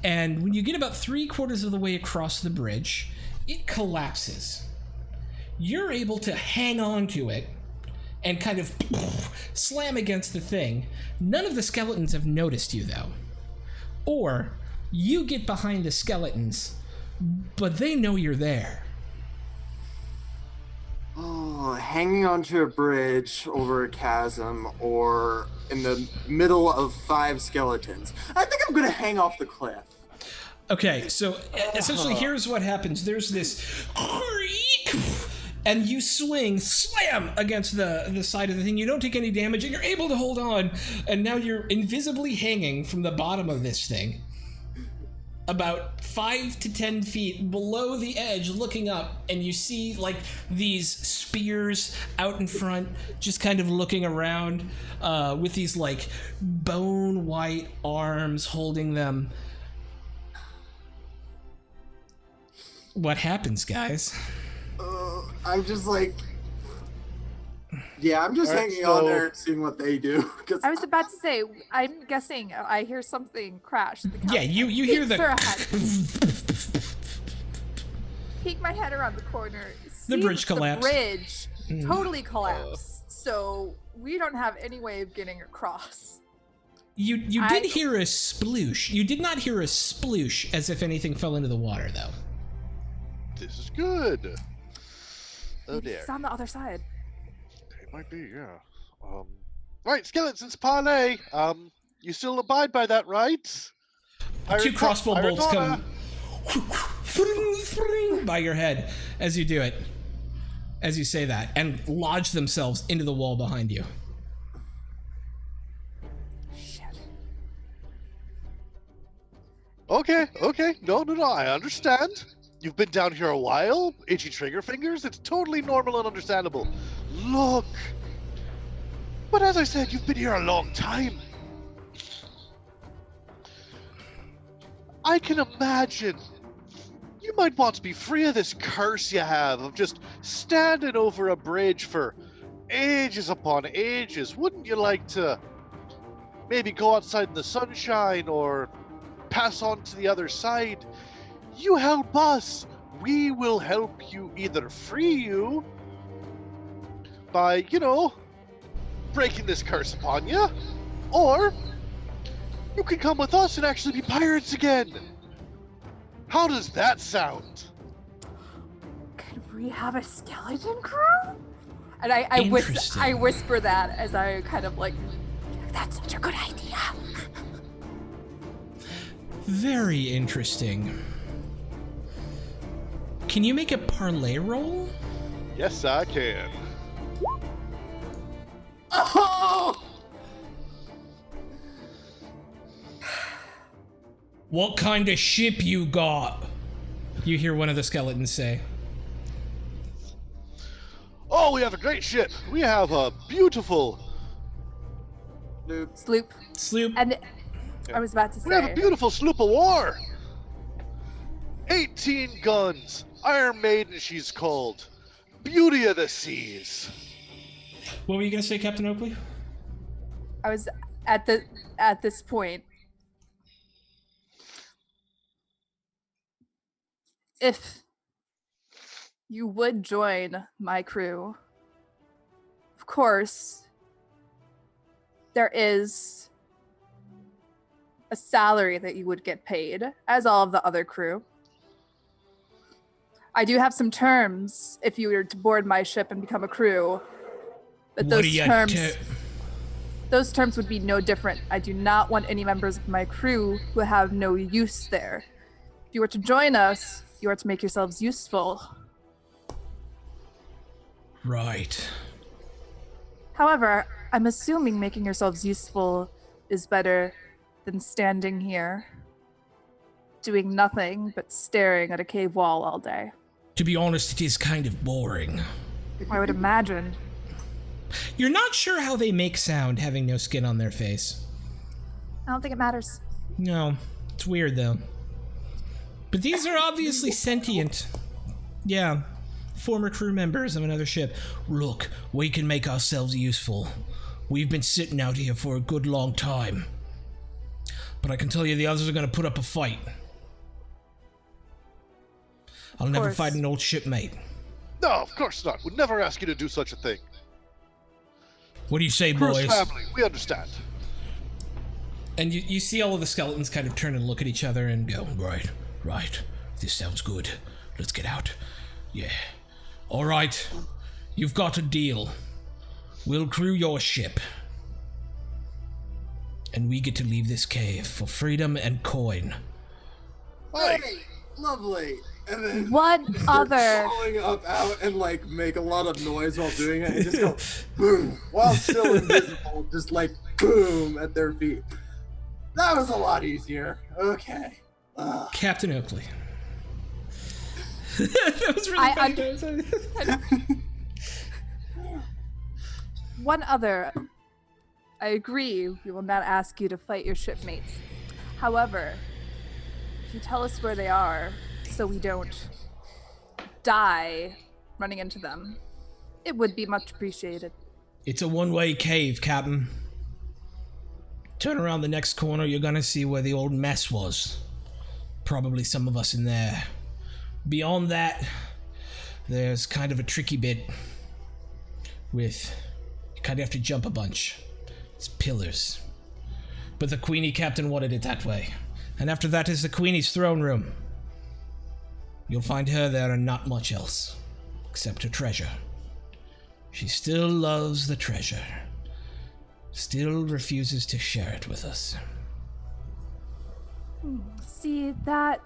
and when you get about 3/4 of the way across the bridge, it collapses. You're able to hang on to it and kind of slam against the thing. None of the skeletons have noticed you, though. Or you get behind the skeletons, but they know you're there. Oh, hanging onto a bridge over a chasm or in the middle of 5 skeletons. I think I'm gonna hang off the cliff. Okay, so essentially here's what happens. There's this creak, and you swing, slam against the side of the thing. You don't take any damage, and you're able to hold on, and now you're invisibly hanging from the bottom of this thing, about 5 to 10 feet below the edge, looking up, and you see like these spears out in front, just kind of looking around, with these like bone white arms holding them. What happens, guys? I'm just like, yeah, I'm just Alright, hanging on so- there and seeing what they do. 'Cause I was about to say, I'm guessing I hear something crash. Yeah, you hear Peek for a the head. Peek my head around the corner. The see bridge collapsed. The bridge totally collapsed. So we don't have any way of getting across. you did hear a sploosh. You did not hear a sploosh as if anything fell into the water, though. This is good. Oh dear. It's on the other side. It might be, yeah. Right, skeletons parlay. You still abide by that, right? Two crossbow Pirate bolts Donna. come by your head as you do it, as you say that, and lodge themselves into the wall behind you. Shit. Okay. No, I understand. You've been down here a while. Itchy trigger fingers. It's totally normal and understandable. Look. But as I said, you've been here a long time. I can imagine. You might want to be free of this curse you have of just standing over a bridge for ages upon ages. Wouldn't you like to maybe go outside in the sunshine or pass on to the other side? You help us, we will help you either free you by, breaking this curse upon you, or you can come with us and actually be pirates again. How does that sound? Could we have a skeleton crew? And I Interesting. whisper that as I kind of like, that's such a good idea. Very interesting. Can you make a parlay roll? Yes, I can. oh! What kind of ship you got? You hear one of the skeletons say. Oh, we have a great ship. We have a beautiful Sloop. Sloop. And I was about to We have a say, beautiful sloop of war. 18 guns. Iron Maiden, she's called. Beauty of the seas. What were you gonna say, Captain Oakley? I was at this point. If you would join my crew, of course, there is a salary that you would get paid, as all of the other crew. I do have some terms if you were to board my ship and become a crew, but those terms would be no different. I do not want any members of my crew who have no use there. If you were to join us, you are to make yourselves useful. Right. However, I'm assuming making yourselves useful is better than standing here, doing nothing but staring at a cave wall all day. To be honest, it is kind of boring. I would imagine. You're not sure how they make sound having no skin on their face. I don't think it matters. No, it's weird though. But these are obviously sentient. Yeah, former crew members of another ship. Look, we can make ourselves useful. We've been sitting out here for a good long time. But I can tell you the others are going to put up a fight. I'll never fight an old shipmate. No, of course not. Would never ask you to do such a thing. What do you say, Crew's boys? family, we understand. And you see all of the skeletons kind of turn and look at each other and go, right, this sounds good. Let's get out. Yeah. All right, you've got a deal. We'll crew your ship. And we get to leave this cave for freedom and coin. Hi. Hey, lovely. And then What other? crawling up out and like make a lot of noise while doing it and just go boom while still invisible, just like boom at their feet. That was a lot easier. Okay. Captain Oakley. That was really funny. One other. I agree, we will not ask you to fight your shipmates. However, if you tell us where they are, so we don't die running into them, it would be much appreciated. It's a one-way cave, Captain. Turn around the next corner, you're gonna see where the old mess was. Probably some of us in there. Beyond that, there's kind of a tricky bit with... you kind of have to jump a bunch. It's pillars. But the Queenie Captain wanted it that way. And after that is the Queenie's throne room. You'll find her there and not much else. Except her treasure. She still loves the treasure. Still refuses to share it with us. See, that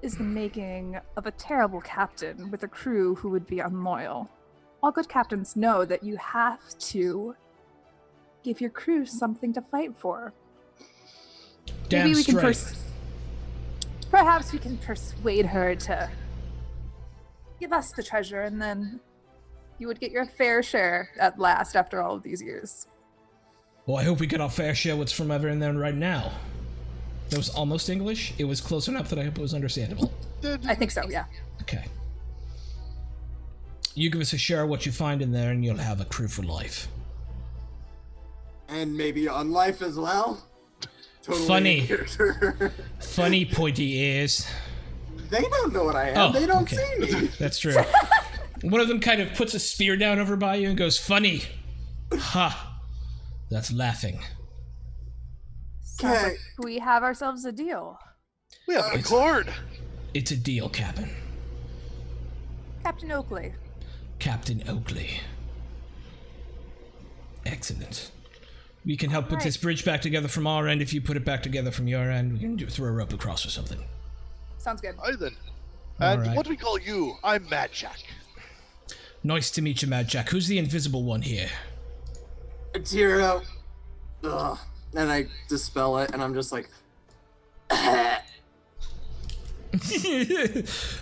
is the making of a terrible captain with a crew who would be unloyal. All good captains know that you have to give your crew something to fight for. Damn Maybe we straight. can perhaps we can persuade her to give us the treasure, and then you would get your fair share at last after all of these years. Well, I hope we get our fair share what's from ever and then right now. That was almost English. It was close enough that I hope it was understandable. I think so, yeah. Okay. You give us a share of what you find in there and you'll have a crew for life. And maybe on life as well. Totally Funny. in character. Funny pointy ears. They don't know what I am. Oh, They don't okay. see me. That's true. One of them kind of puts a spear down over by you and goes, funny. Ha. That's laughing. Sounds Okay. like we have ourselves a deal. We have an accord. It's a deal, Captain. Captain Oakley. Captain Oakley. Excellent. We can help put Alright. this bridge back together from our end. If you put it back together from your end, we can throw a rope across or something. Sounds good. Aye then. And Alright. what do we call you? I'm Mad Jack. Nice to meet you, Mad Jack. Who's the invisible one here? It's Hero. Ugh. And I dispel it, and I'm just like,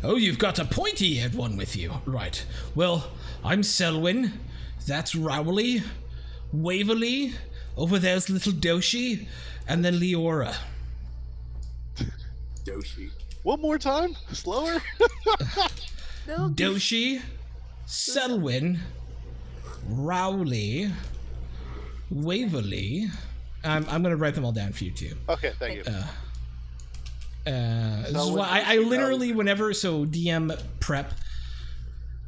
Oh, you've got a pointy-eared one with you. Right. Well, I'm Selwyn. That's Rowley. Waverly. Over there's little Doshi, and then Leora. Doshi. One more time, slower. Doshi, Selwyn, Rowley, Waverly. I'm going to write them all down for you too. Okay, thank you. This is why I literally, whenever, so DM prep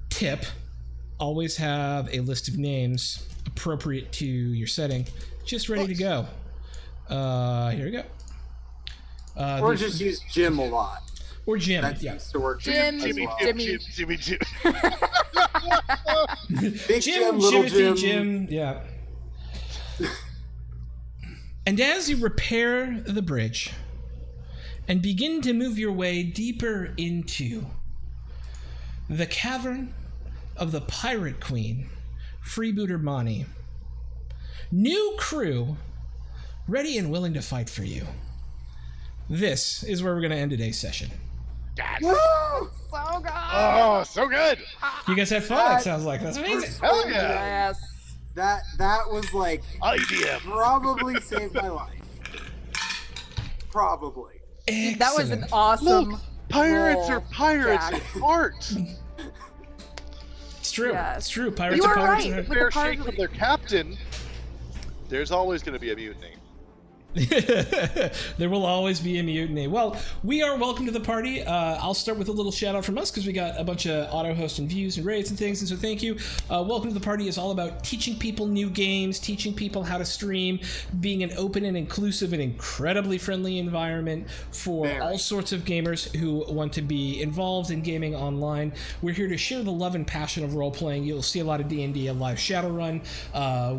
tip, always have a list of names appropriate to your setting, just ready to go. Here we go. Or just use Jim a lot. Or Jim. That Yeah. seems to work. Jim, Jimmy. Big Jim, little Jimothy, Jim. Yeah. And as you repair the bridge and begin to move your way deeper into the cavern of the Pirate Queen, Freebooter Mani, new crew ready and willing to fight for you. This is where we're going to end today's session. Woo! So good. Oh, so good. You guys had fun, it sounds like. That's amazing. Hell yeah. Yes. That was like IDM. probably saved my life. Probably. That was an Excellent. awesome. Look, pirates roll, are pirates Jack. at heart. It's true. Yes. It's true. Pirates You are are pirates. right. and- With Fair the shake pirate- from their captain. There's always going to be a mutiny. There will always be a mutiny. Well, we are welcome to the party. I'll start with a little shout out from us because we got a bunch of auto host and views and raids and things, and so thank you. Welcome to the party is all about teaching people new games, teaching people how to stream, being an open and inclusive and incredibly friendly environment for all sorts of gamers who want to be involved in gaming online. We're here to share the love and passion of role playing. You'll see a lot of D&D, a live Shadowrun.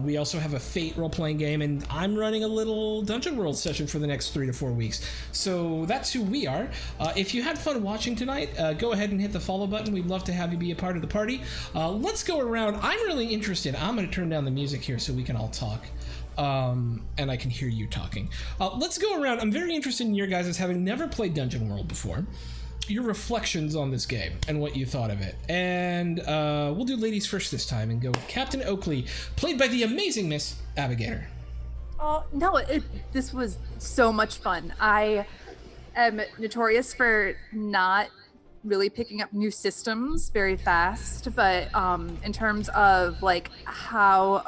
We also have a Fate role playing game, and I'm running a little Dungeon World session for the next 3 to 4 weeks. So that's who we are. If you had fun watching tonight, go ahead and hit the follow button. We'd love to have you be a part of the party. Let's go around. I'm really interested. I'm going to turn down the music here so we can all talk. And I can hear you talking. Let's go around. I'm very interested in your guys as having never played Dungeon World before. Your reflections on this game and what you thought of it. And we'll do ladies first this time and go with Captain Oakley, played by the amazing Miss Abigail. Oh no! This was so much fun. I am notorious for not really picking up new systems very fast, but in terms of like how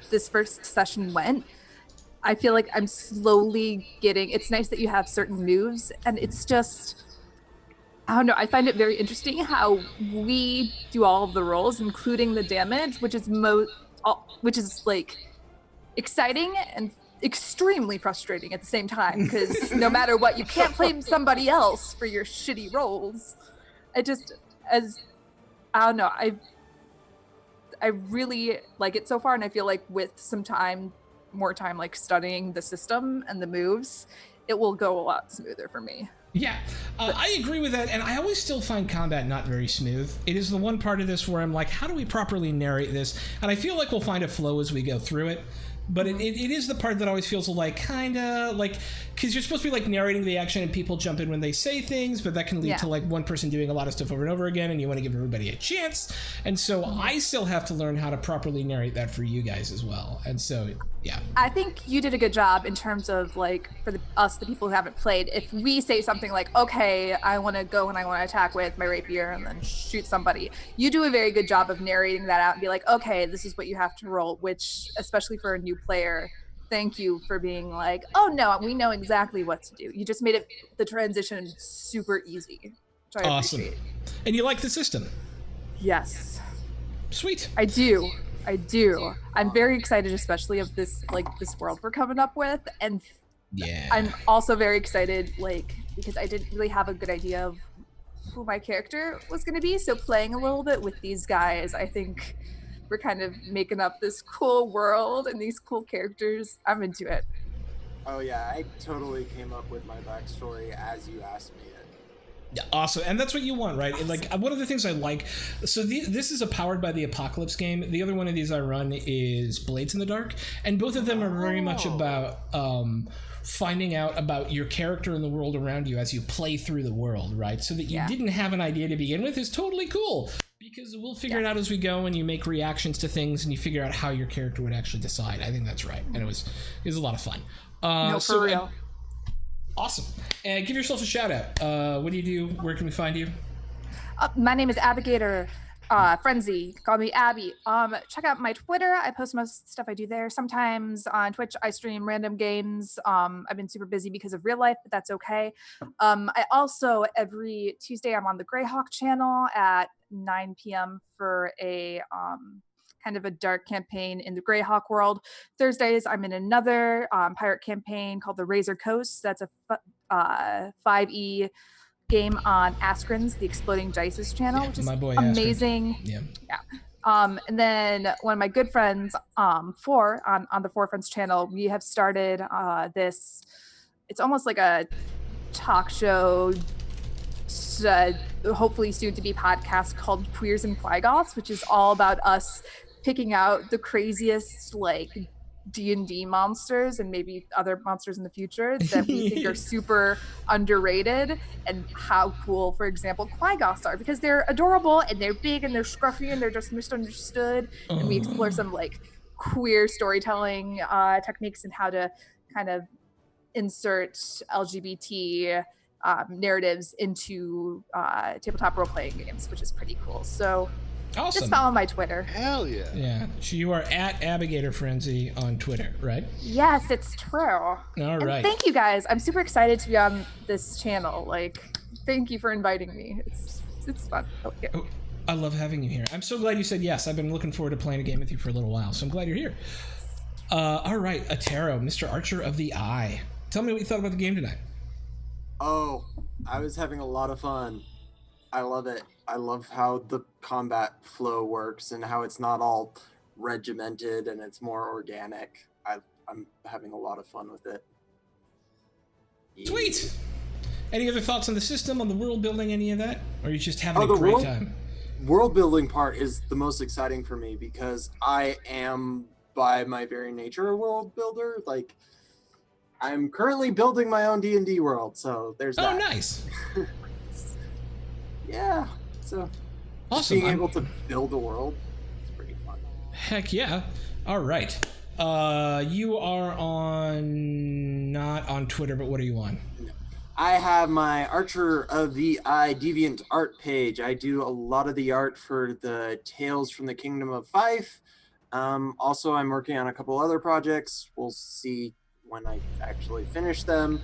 this first session went, I feel like I'm slowly getting. It's nice that you have certain moves, and it's just. I don't know. I find it very interesting how we do all of the roles, including the damage, which is like exciting and extremely frustrating at the same time, because no matter what, you can't blame somebody else for your shitty rolls. I don't know. I really like it so far, and I feel like with some more time, like studying the system and the moves, it will go a lot smoother for me. Yeah, I agree with that, and I always still find combat not very smooth. It is the one part of this where I'm like, how do we properly narrate this? And I feel like we'll find a flow as we go through it. But it is the part that always feels like kind of like, because you're supposed to be like narrating the action and people jump in when they say things, but that can lead to like one person doing a lot of stuff over and over again, and you want to give everybody a chance. And so I still have to learn how to properly narrate that for you guys as well. And so, yeah. I think you did a good job in terms of like for the people who haven't played. If we say something like, okay, I want to go and I want to attack with my rapier and then shoot somebody, you do a very good job of narrating that out and be like, okay, this is what you have to roll, which especially for a new player, thank you for being like, oh no, we know exactly what to do. You just made the transition super easy, which I appreciate. And you like the system? Yes. Sweet. I do. I'm very excited, especially of this world we're coming up with, and yeah, I'm also very excited because I didn't really have a good idea of who my character was going to be. So playing a little bit with these guys, I think we're kind of making up this cool world and these cool characters. I'm into it. Oh yeah, I totally came up with my backstory as you asked me it. Awesome, and that's what you want, right? Awesome. Like one of the things I like. So this is a powered by the Apocalypse game. The other one of these I run is Blades in the Dark, and both of them are very much about finding out about your character and the world around you as you play through the world, right? So that you didn't have an idea to begin with is totally cool. Because we'll figure it out as we go, and you make reactions to things, and you figure out how your character would actually decide. I think that's right, and it was a lot of fun. For real. Awesome. And give yourself a shout out. What do you do? Where can we find you? My name is Abigator Frenzy. Call me Abby. Check out my Twitter. I post most stuff I do there. Sometimes on Twitch, I stream random games. I've been super busy because of real life, but that's okay. I also, every Tuesday, I'm on the Greyhawk channel at 9 p.m. for a kind of a dark campaign in the Greyhawk world. Thursdays, I'm in another pirate campaign called the Razor Coast. That's a 5e game on Askren's, the Exploding Dices channel, which is amazing. Askren. And then one of my good friends, on the Four Friends channel, we have started this. It's almost like a talk show, hopefully soon to be podcast called Queers and Quagoths, which is all about us picking out the craziest like D&D monsters and maybe other monsters in the future that we think are super underrated, and how cool, for example, Quagoths are, because they're adorable and they're big and they're scruffy and they're just misunderstood. And we explore some like queer storytelling techniques and how to kind of insert LGBT narratives into tabletop role-playing games, which is pretty cool. So awesome. Just follow my Twitter. Hell yeah. Yeah. So you are at Abigator Frenzy on Twitter, right? Yes, it's true. All right. And thank you guys. I'm super excited to be on this channel. Like, thank you for inviting me. It's fun. Okay. Oh, I love having you here. I'm so glad you said yes. I've been looking forward to playing a game with you for a little while, so I'm glad you're here. All right, Atero, Mr. Archer of the Eye. Tell me what you thought about the game tonight. Oh, I was having a lot of fun. I love it. I love how the combat flow works and how it's not all regimented and it's more organic. I'm having a lot of fun with it. Sweet. Any other thoughts on the system, on the world building, any of that? Or are you just having a great time? World building part is the most exciting for me because I am, by my very nature, a world builder. Like, I'm currently building my own D&D world, so there's that. Oh, nice. Yeah. So, awesome. Being able to build a world is pretty fun. Heck yeah. All right. You are not on Twitter, but what are you on? I have my Archer of the Eye Deviant art page. I do a lot of the art for the Tales from the Kingdom of Fife. Also, I'm working on a couple other projects. We'll see when I actually finish them.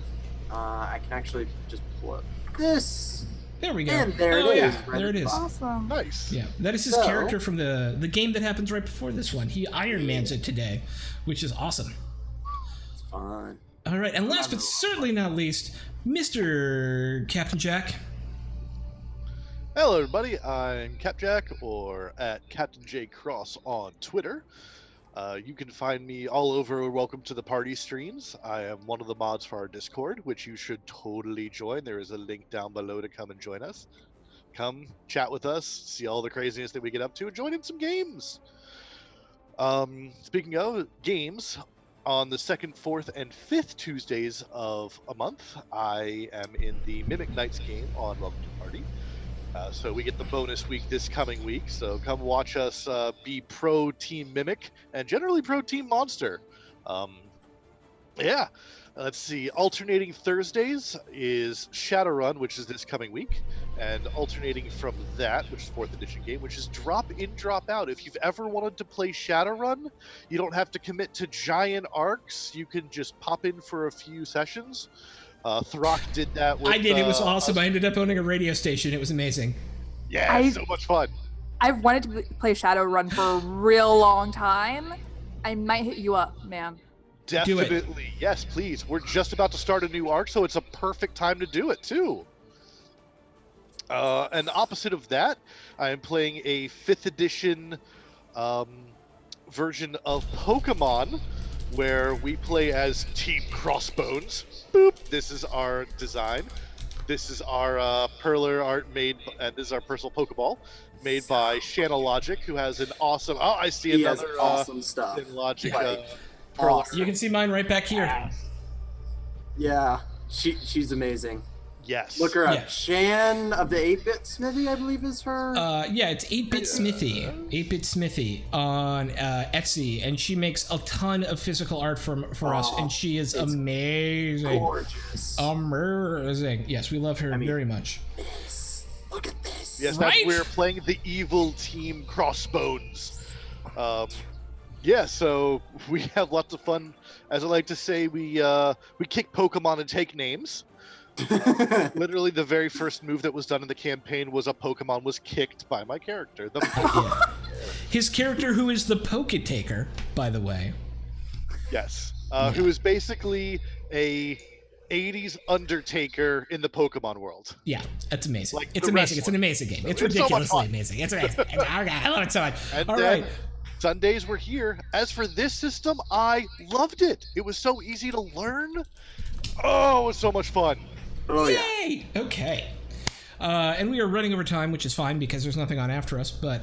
I can actually just pull up this. There we go. And there it is. Yeah. There it is. Awesome. Nice. Yeah, that is his character from the game that happens right before this one. He Iron Mans it today, which is awesome. It's fun. All right, and last but certainly not least, Mr. Captain Jack. Hello, everybody. I'm Capjack, or at Captain J Cross on Twitter. You can find me all over Welcome to the Party streams. I am one of the mods for our Discord, which you should totally join. There is a link down below to come and join us. Come chat with us, see all the craziness that we get up to, and join in some games. Speaking of games, on the 2nd, 4th, and 5th Tuesdays of a month, I am in the Mimic Nights game on Welcome to the Party. So we get the bonus week this coming week. So come watch us be pro Team Mimic and generally pro Team Monster. Yeah. Let's see. Alternating Thursdays is Shadowrun, which is this coming week. And alternating from that, which is 4th edition game, which is Drop In, Drop Out. If you've ever wanted to play Shadowrun, you don't have to commit to giant arcs. You can just pop in for a few sessions. Throck did that with... I did. It was awesome. I ended up owning a radio station. It was amazing. Yeah, so much fun. I've wanted to play Shadowrun for a real long time. I might hit you up, man. Definitely. Yes, please. We're just about to start a new arc, so it's a perfect time to do it, too. And opposite of that, I am playing a 5th edition version of Pokemon, where we play as Team Crossbones. Boop. This is our design. This is our perler art and this is our personal Pokeball made by Shanna Logic, who has an awesome. Oh, I see He has another awesome stuff. Shanna Logic Like, perler. awesome. You can see mine right back here. Yeah, she's amazing. Yes. Look her up. Yeah. Shan of the 8-Bit Smithy, I believe is her. Yeah, it's 8-Bit Smithy. 8-Bit Smithy on Etsy, and she makes a ton of physical art for us, and she is amazing. Gorgeous. Amazing. Yes, we love her very much. Look at this. Yes, Right? we're playing the evil team Crossbones. Yeah, so we have lots of fun. As I like to say, we kick Pokemon and take names. Literally, the very first move that was done in the campaign was a Pokemon was kicked by my character. His character, who is the Poke-Taker, by the way. Yes, who is basically a 80s Undertaker in the Pokemon world. Yeah, that's amazing. Like It's the amazing. It's an wrestler. amazing game. It's It's so much ridiculously fun. amazing. It's amazing. I love it so much. And All then right. Sundays were here. As for this system, I loved it. It was so easy to learn. Oh, it was so much fun. Oh yeah. Yay! Okay. And we are running over time, which is fine because there's nothing on after us, but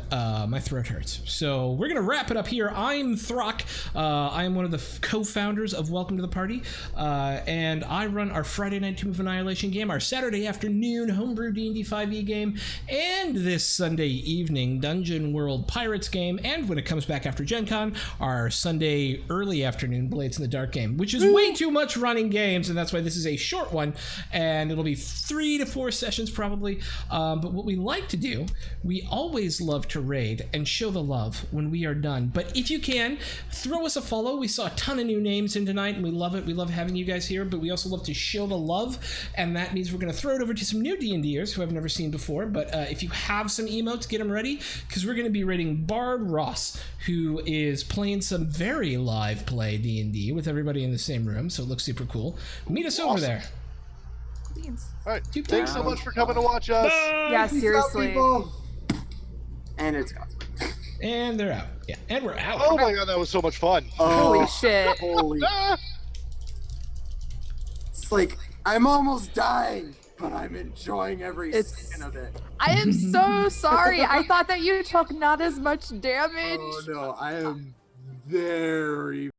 my throat hurts. So we're going to wrap it up here. I'm Throck. I am one of the co-founders of Welcome to the Party, and I run our Friday night Tomb of Annihilation game, our Saturday afternoon homebrew D&D 5e game, and this Sunday evening Dungeon World Pirates game, and when it comes back after Gen Con, our Sunday early afternoon Blades in the Dark game, which is way too much running games, and that's why this is a short one, and it'll be 3 to 4 sessions probably. But what we like to do, we always love to raid and show the love when we are done. But if you can, throw us a follow. We saw a ton of new names in tonight, and we love it. We love having you guys here, but we also love to show the love, and that means we're going to throw it over to some new D&Ders who I've never seen before. But if you have some emotes, get them ready, because we're going to be raiding Bard Ross, who is playing some very live play D&D with everybody in the same room, so it looks super cool. Meet us over there. All right. Thanks so much for coming to watch us. Yeah, Peace out, seriously. people. And it's gone. And they're out. Yeah, and we're out. Oh my god, that was so much fun. Holy shit. Holy. Ah! It's like, I'm almost dying, but I'm enjoying every It's- second of it. I am so sorry. I thought that you took not as much damage. Oh no, I am very